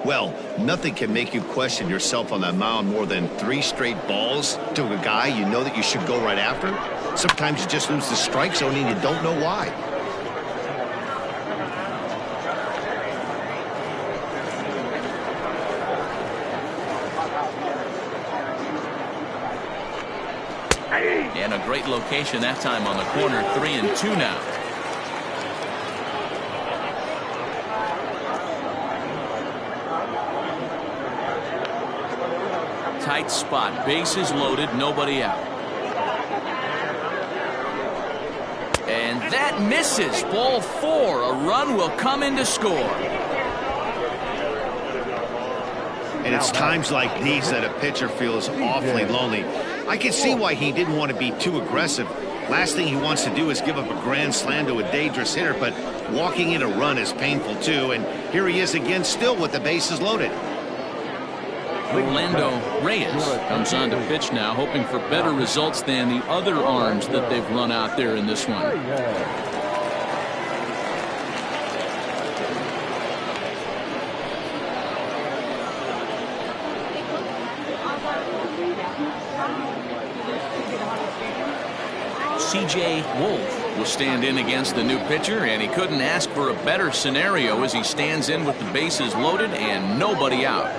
Well, nothing can make you question yourself on that mound more than 3 straight balls to a guy you know that you should go right after. Sometimes you just lose the strike zone and you don't know why. And a great location that time on the corner. 3-2 now. Tight spot, bases loaded, nobody out. And that misses. Ball 4. A run will come in to score. And it's times like these that a pitcher feels awfully lonely. I can see why he didn't want to be too aggressive. Last thing he wants to do is give up a grand slam to a dangerous hitter, but walking in a run is painful too. And here he is again, still with the bases loaded. Orlando Reyes comes on to pitch now, hoping for better results than the other arms that they've run out there in this one. C.J. Wolf will stand in against the new pitcher, and he couldn't ask for a better scenario as he stands in with the bases loaded and nobody out.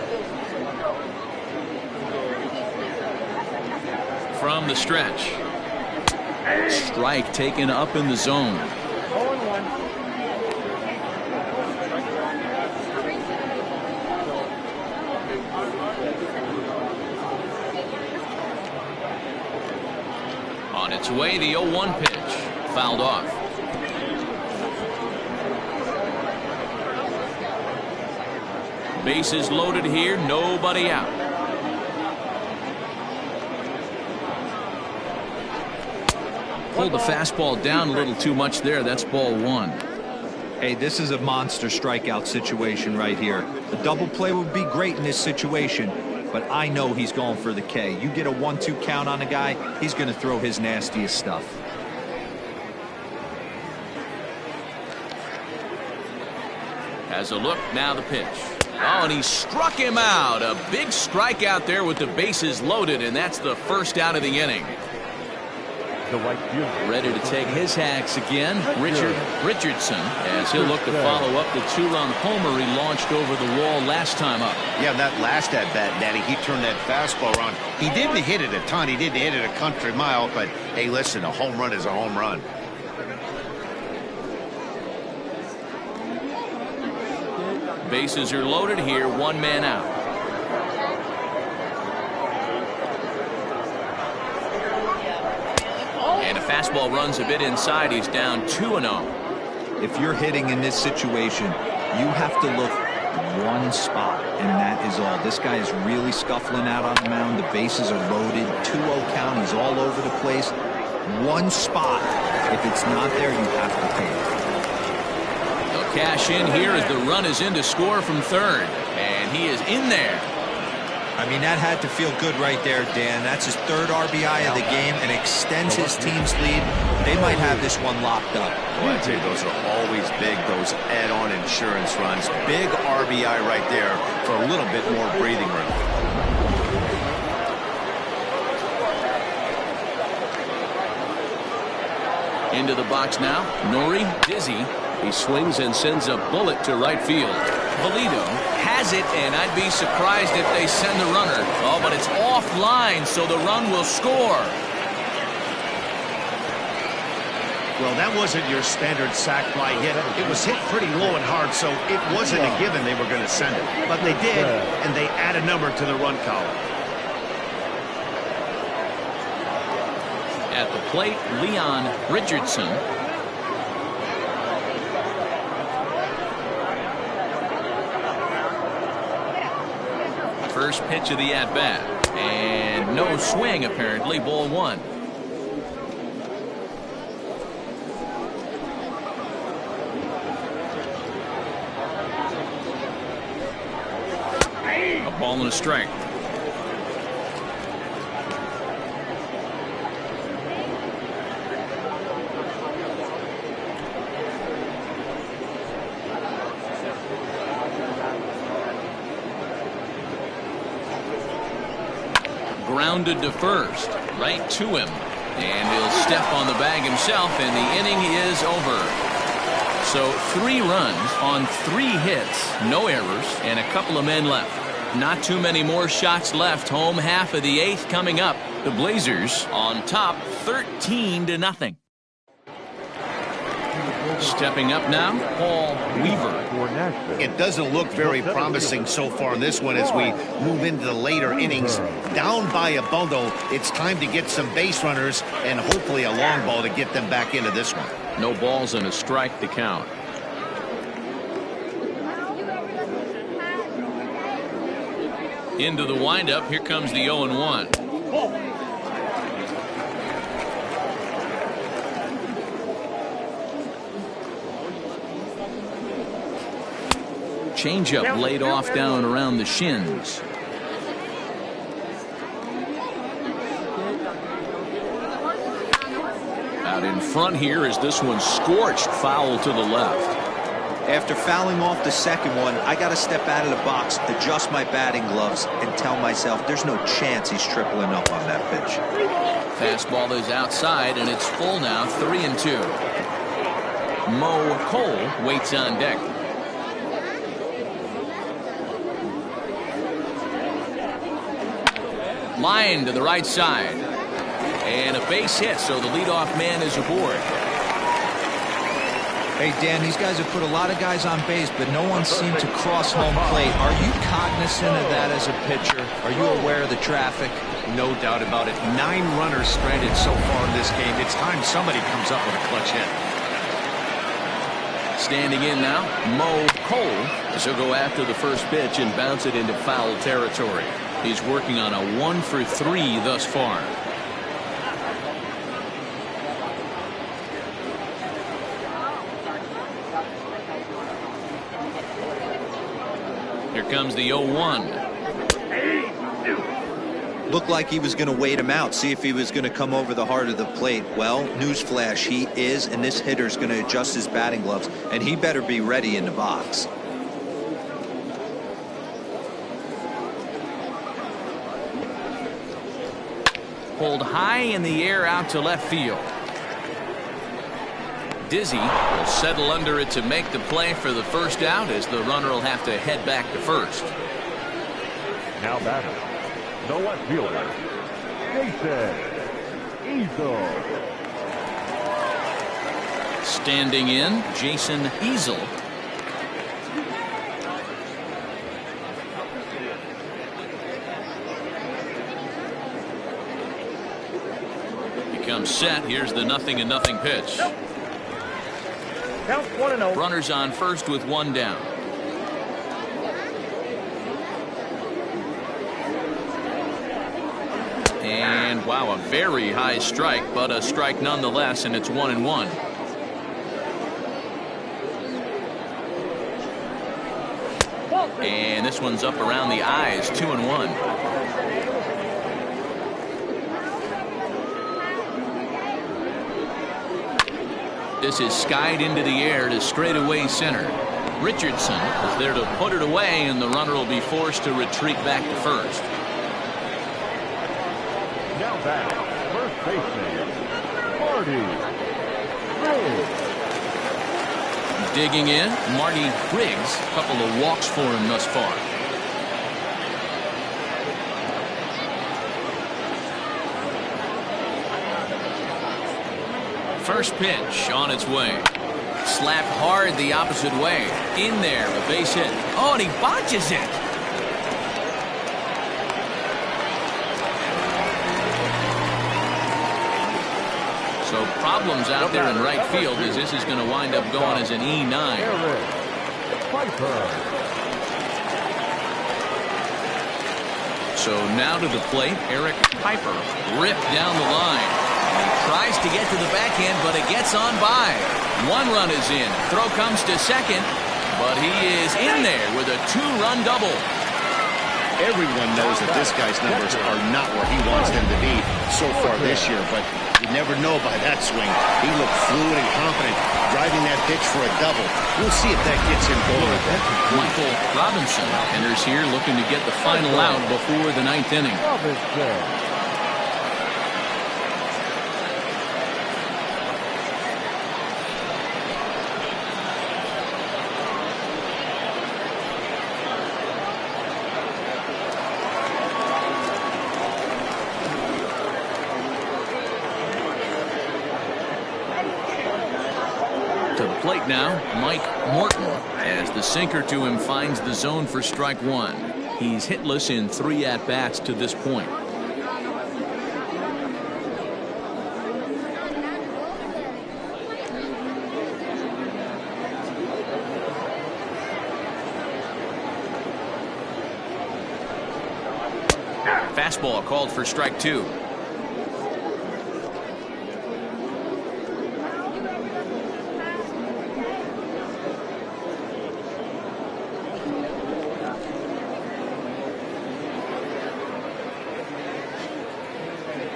From the stretch. Strike taken up in the zone. 0-1. On its way, the 0-1 pitch. Fouled off. Bases loaded here, nobody out. Pulled the fastball down a little too much there. That's ball 1. Hey, this is a monster strikeout situation right here. A double play would be great in this situation, but I know he's going for the K. You get a 1-2 count on a guy, he's going to throw his nastiest stuff. Has a look, now the pitch. Oh, and he struck him out. A big strikeout there with the bases loaded, and that's the first out of the inning. the right field. Ready to take his hacks again. Richardson, as he'll look to follow up the two-run homer he launched over the wall last time up. Yeah, that last at-bat, Daddy, he turned that fastball around. He didn't hit it a ton. He didn't hit it a country mile, but, hey, listen, a home run is a home run. Bases are loaded here, one man out. And a fastball runs a bit inside. He's down 2-0. If you're hitting in this situation, you have to look one spot, and that is all. This guy is really scuffling out on the mound. The bases are loaded. 2-0 count. He's all over the place. One spot. If it's not there, you have to take it. They'll cash in here as the run is in to score from third. And he is in there. I mean, that had to feel good right there, Dan. That's his third RBI of the game and extends his team's lead. They might have this one locked up. Well, I tell you, those are always big, those add-on insurance runs. Big RBI right there for a little bit more breathing room. Into the box now. Nori dizzy. He swings and sends a bullet to right field. Valito has it, and I'd be surprised if they send the runner. Oh, but it's offline, so the run will score. Well, that wasn't your standard sac fly hit. It was hit pretty low and hard, so it wasn't a given they were going to send it. But they did, and they add a number to the run column. At the plate, Leon Richardson. First pitch of the at-bat. And no swing, apparently. Ball one. A ball and a strike. Grounded to first, right to him, and he'll step on the bag himself, and the inning is over. So 3 runs on 3 hits, no errors, and a couple of men left. Not too many more shots left. Home half of the 8th coming up. The Blazers on top, 13-0. Stepping up now, Paul Weaver. It doesn't look very promising so far in this one as we move into the later innings. Down by a bundle, it's time to get some base runners and hopefully a long ball to get them back into this one. No balls and a strike to count. Into the windup, here comes the 0-1. Changeup laid off down around the shins. Out in front here as this one scorched foul to the left. After fouling off the second one, I got to step out of the box, adjust my batting gloves, and tell myself there's no chance he's tripling up on that pitch. Fastball is outside, and it's full now, 3-2. Mo Cole waits on deck. Line to the right side. And a base hit, so the leadoff man is aboard. Hey, Dan, these guys have put a lot of guys on base, but no one seemed to cross home plate. Are you cognizant of that as a pitcher? Are you aware of the traffic? No doubt about it. 9 runners stranded so far in this game. It's time somebody comes up with a clutch hit. Standing in now, Mo Cole, as he'll go after the first pitch and bounce it into foul territory. He's working on a 1-for-3 thus far. Here comes the 0-1. Looked like he was going to wait him out, see if he was going to come over the heart of the plate. Well, newsflash, he is, and this hitter's going to adjust his batting gloves, and he better be ready in the box. pulled high in the air out to left field. Dizzy will settle under it to make the play for the first out, as the runner will have to head back to first. Now batter, the left fielder, Jason Easel. Standing in, Jason Easel. Becomes set. Here's the 0-0 pitch. Count 1-0. Runners on first with one down. And wow, a very high strike, but a strike nonetheless, and it's 1-1. And this one's up around the eyes, 2-1. This is skied into the air to straightaway center. Richardson is there to put it away, and the runner will be forced to retreat back to first. Now back, first baseman, Marty Riggs. Digging in, Marty Riggs. A couple of walks for him thus far. First pitch on its way. Slapped hard the opposite way. In there, a base hit. Oh, and he botches it. So problems out there in right field, as this is going to wind up going as an E9. Eric Piper. So now to the plate, Eric Piper. Ripped down the line. Tries to get to the backhand, but it gets on by. One run is in. Throw comes to second, but he is in there with a two-run double. Everyone knows that this guy's numbers are not where he wants them to be so far this year, but you never know by that swing. He looked fluid and confident, driving that pitch for a double. We'll see if that gets him going. Michael Robinson enters here looking to get the final out before the ninth inning. Robinson. To the plate now, Mike Morton, as the sinker to him finds the zone for strike one. He's hitless in 3 at-bats to this point. Fastball called for strike two.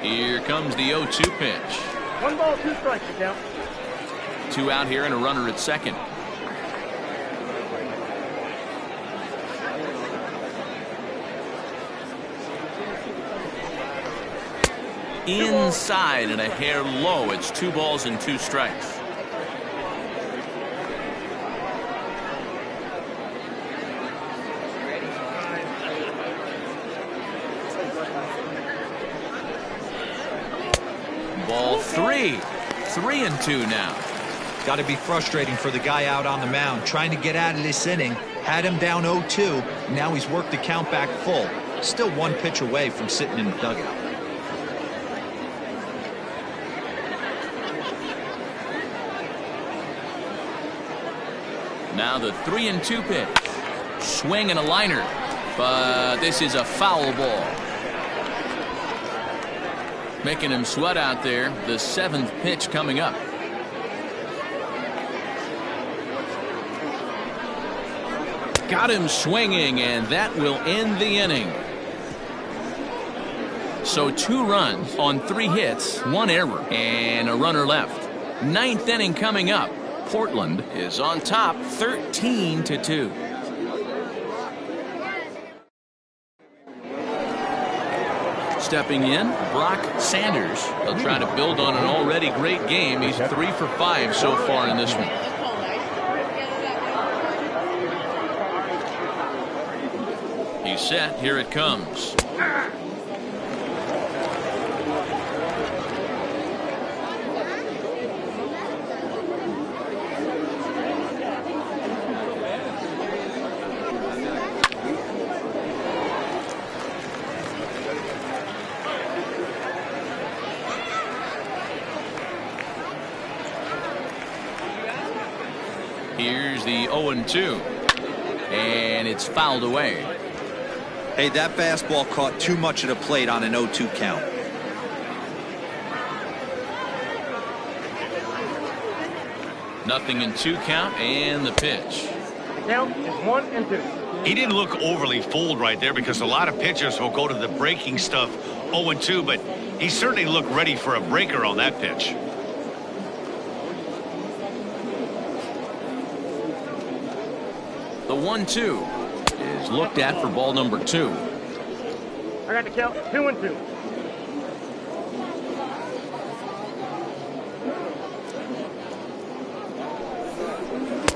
Here comes the 0-2 pitch. 1 ball, 2 strikes, the count. 2 out here and a runner at second. Inside and a hair low. It's 2 balls and 2 strikes. Ball 3. 3-2 now. Got to be frustrating for the guy out on the mound, trying to get out of this inning. Had him down 0-2. Now he's worked the count back full. Still 1 pitch away from sitting in the dugout. Now the 3-2 pitch. Swing and a liner. But this is a foul ball. Making him sweat out there. The 7th pitch coming up. Got him swinging, and that will end the inning. So 2 runs on 3 hits, 1 error, and a runner left. 9th inning coming up. Portland is on top 13-2. stepping in, Brock Sanders. They'll try to build on an already great game. He's 3 for 5 so far in this one. He's set. Here it comes. Here's the 0-2. And it's fouled away. Hey, that fastball caught too much of the plate on an 0-2 count. Nothing in 2 count, and the pitch. The count is 1-2. He didn't look overly fooled right there because a lot of pitchers will go to the breaking stuff 0-2, but he certainly looked ready for a breaker on that pitch. The 1-2 is looked at for ball number 2. I got the count 2-2.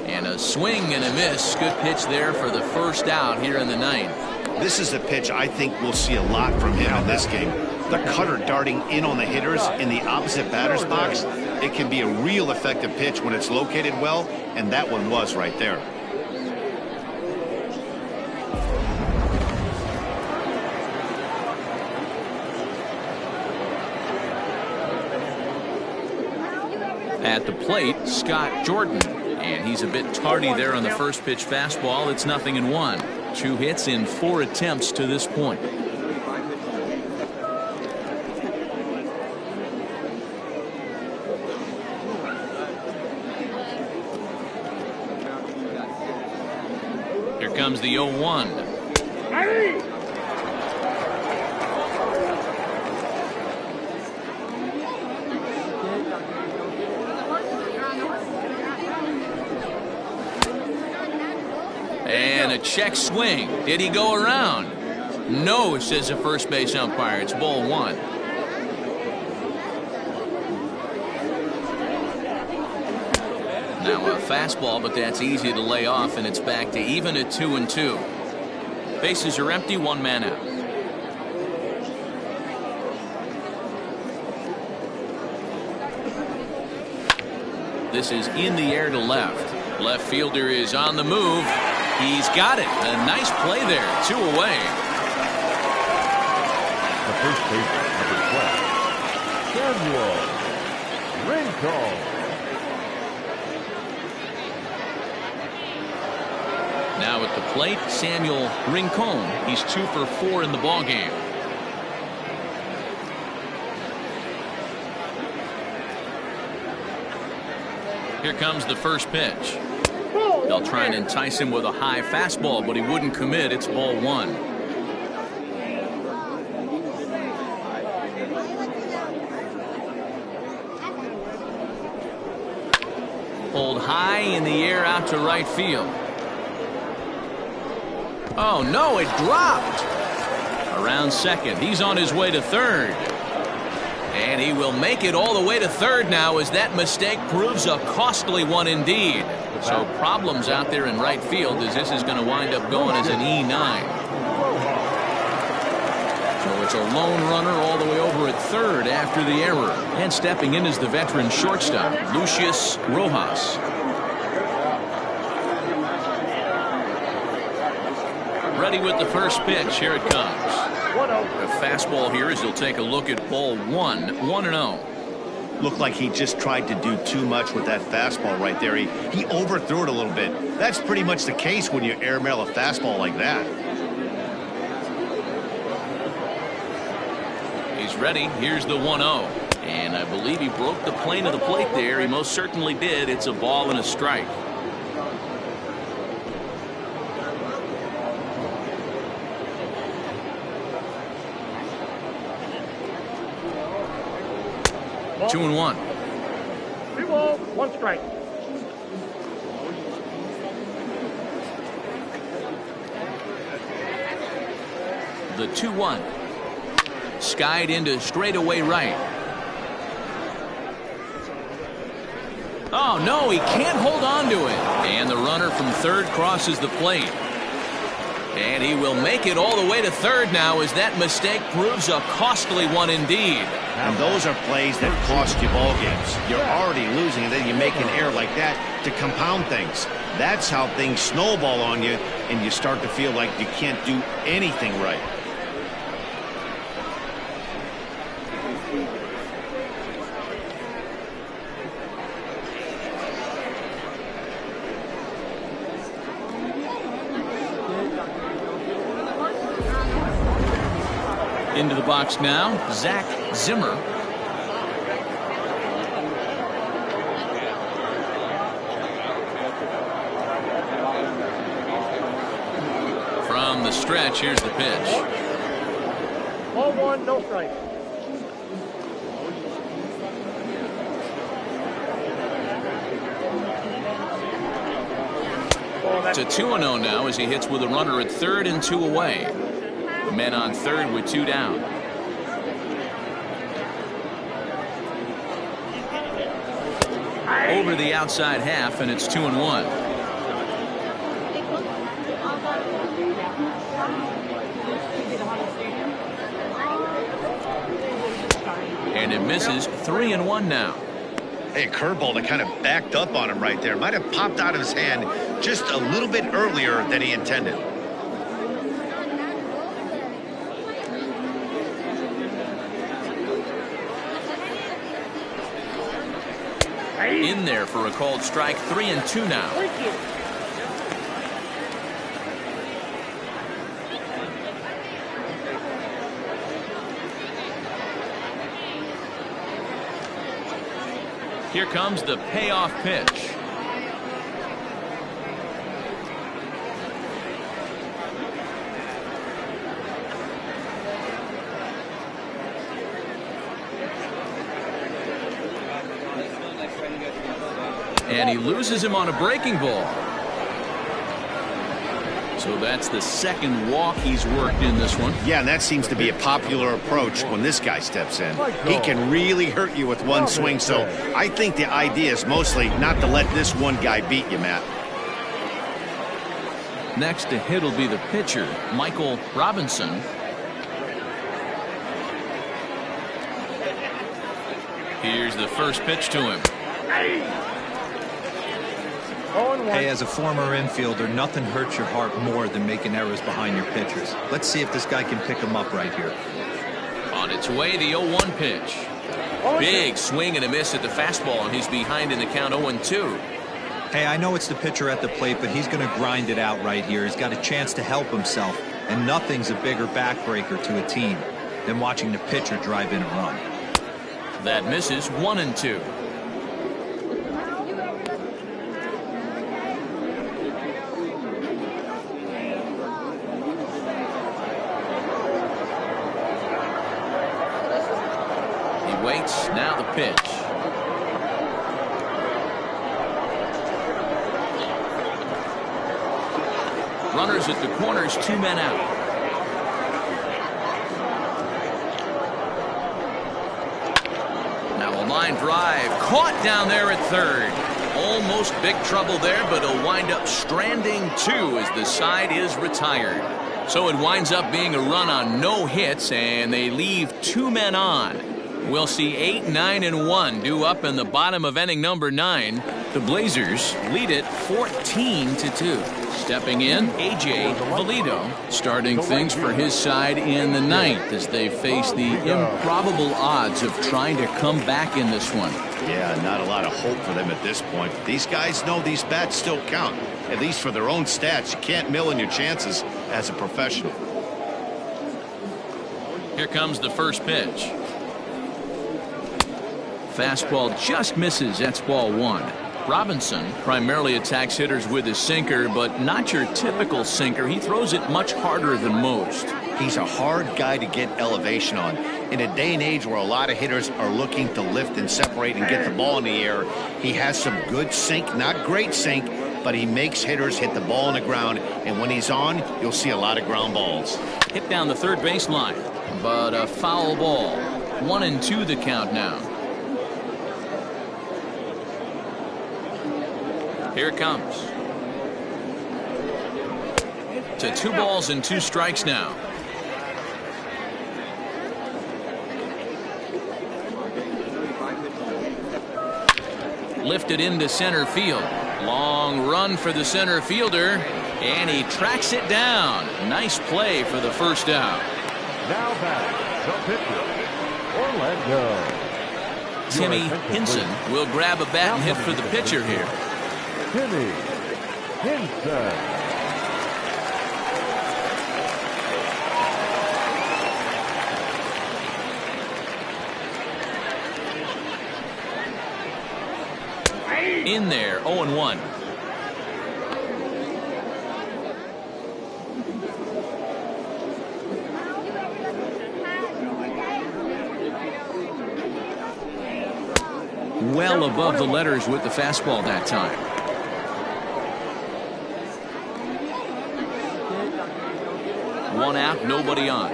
And a swing and a miss. Good pitch there for the first out here in the 9th. This is a pitch I think we'll see a lot from him in this game. The cutter darting in on the hitters in the opposite batter's box. It can be a real effective pitch when it's located well, and that one was right there. At the plate, Scott Jordan. And he's a bit tardy there on the first pitch fastball. It's 0-1. 2 hits in 4 attempts to this point. Here comes the 0-1. And a check swing. Did he go around? No, says the first base umpire. It's ball 1. Now a fastball, but that's easy to lay off, and it's back to even at 2-2. Bases are empty, 1 man out. This is in the air to left. Left fielder is on the move. He's got it. A nice play there. 2 away. The first baseman, number 12, Samuel Rincon. Now at the plate, Samuel Rincon. He's 2 for 4 in the ballgame. Here comes the first pitch. They'll try and entice him with a high fastball, but he wouldn't commit. It's ball 1. Pulled high in the air out to right field. Oh, no, it dropped. Around second. He's on his way to third. And he will make it all the way to third now, as that mistake proves a costly one indeed. So problems out there in right field, as this is going to wind up going as an E9. So it's a lone runner all the way over at third after the error. And stepping in is the veteran shortstop, Lucius Rojas. Ready with the first pitch. Here it comes. A fastball here as he'll take a look at ball 1. 1-0. Looked like he just tried to do too much with that fastball right there. He overthrew it a little bit. That's pretty much the case when you airmail a fastball like that. He's ready. Here's the 1-0. And I believe he broke the plane of the plate there. He most certainly did. It's a ball and a strike. Ball. 2-1. 2 balls, 1 strike. The 2-1. skied into straightaway right. Oh, no, he can't hold on to it. And the runner from third crosses the plate. And he will make it all the way to third now as that mistake proves a costly one indeed. And those are plays that cost you ball games. You're already losing, and then you make an error like that to compound things. That's how things snowball on you, and you start to feel like you can't do anything right. Into the box now, Zach Zimmer. From the stretch, here's the pitch. Ball one, no strike. To 2-0 now as he hits with a runner at third and 2 away. Men on third with 2 down. Over the outside half, and it's 2-1. And it misses. 3-1 now. Hey, curveball that kind of backed up on him right there. Might have popped out of his hand just a little bit earlier than he intended. In there for a called strike. 3-2 now. Here comes the payoff pitch. And he loses him on a breaking ball. So that's the second walk he's worked in this one. Yeah, and that seems to be a popular approach when this guy steps in. He can really hurt you with one swing, so I think the idea is mostly not to let this one guy beat you, Matt. Next to hit will be the pitcher, Michael Robinson. Here's the first pitch to him. Hey, as a former infielder, nothing hurts your heart more than making errors behind your pitchers. Let's see if this guy can pick them up right here. On its way, the 0-1 pitch. Big swing and a miss at the fastball, and he's behind in the count 0-2. Hey, I know it's the pitcher at the plate, but he's going to grind it out right here. He's got a chance to help himself, and nothing's a bigger backbreaker to a team than watching the pitcher drive in a run. That misses. 1-2. Waits. Now the pitch. Runners at the corners, 2 men out. Now a line drive caught down there at third. Almost big trouble there, but he'll wind up stranding 2 as the side is retired. So it winds up being a run on no hits, and they leave 2 men on. We'll see 8, 9, and 1 due up in the bottom of inning number 9. The Blazers lead it 14-2. Stepping in, A.J. Valito, starting things for his side in the 9th as they face the improbable odds of trying to come back in this one. Yeah, not a lot of hope for them at this point. These guys know these bats still count, at least for their own stats. You can't mill in your chances as a professional. Here comes the first pitch. Fastball just misses. That's ball 1. Robinson primarily attacks hitters with his sinker, but not your typical sinker. He throws it much harder than most. He's a hard guy to get elevation on. In a day and age where a lot of hitters are looking to lift and separate and get the ball in the air, he has some good sink, not great sink, but he makes hitters hit the ball on the ground, and when he's on, you'll see a lot of ground balls. Hit down the third baseline. but a foul ball. 1-2 the count now. Here it comes. To 2 balls and 2 strikes now. Lifted into center field. Long run for the center fielder, and he tracks it down. Nice play for the first out. Now back, the pitcher, Orlando. Timmy Hinson will grab a bat and hit for the pitcher here. Timmy Hinson. In there, 0-1. Well above the letters with the fastball that time. One out, nobody on.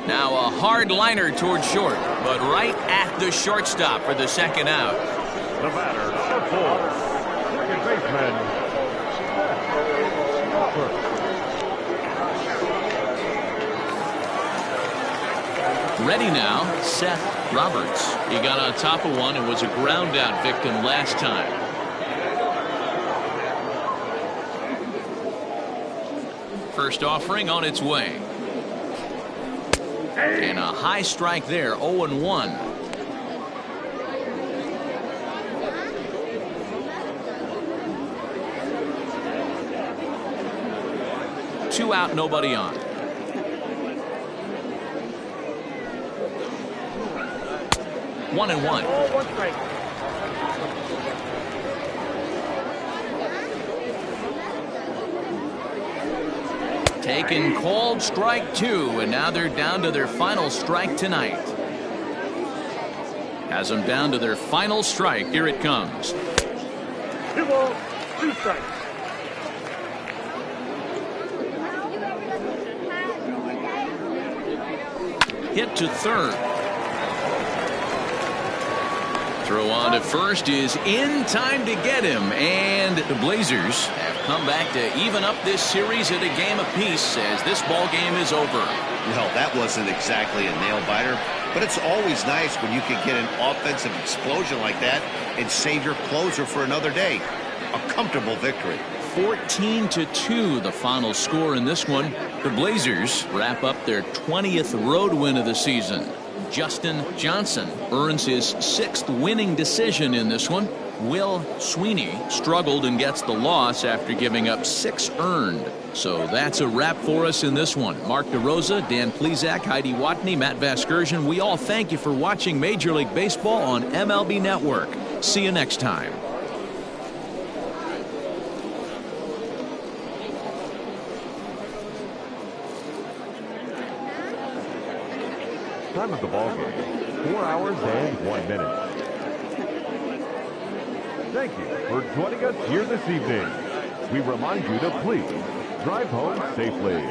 Now a hard liner toward short, but right at the shortstop for the second out. The batter, number 4, second baseman. Ready now, Seth Roberts. He got on top of one and was a ground out victim last time. First offering on its way. And a high strike there, 0-1. Two out, nobody on. One and one. Taken, called strike 2, and now they're down to their final strike tonight. Has them down to their final strike. Here it comes. 2 balls, 2 strikes. Hit to third. Throw on to first is in time to get him, and the Blazers have come back to even up this series at a game apiece as this ball game is over. Well, that wasn't exactly a nail-biter, but it's always nice when you can get an offensive explosion like that and save your closer for another day. A comfortable victory. 14-2 the final score in this one. The Blazers wrap up their 20th road win of the season. Justin Johnson earns his 6th winning decision in this one. Will Sweeney struggled and gets the loss after giving up 6 earned. So that's a wrap for us in this one. Mark DeRosa, Dan Plesac, Heidi Watney, Matt Vasgersian. We all thank you for watching Major League Baseball on MLB Network. See you next time. Time of the ball game, 4 hours and 1 minute. Thank you for joining us here this evening. We remind you to please drive home safely.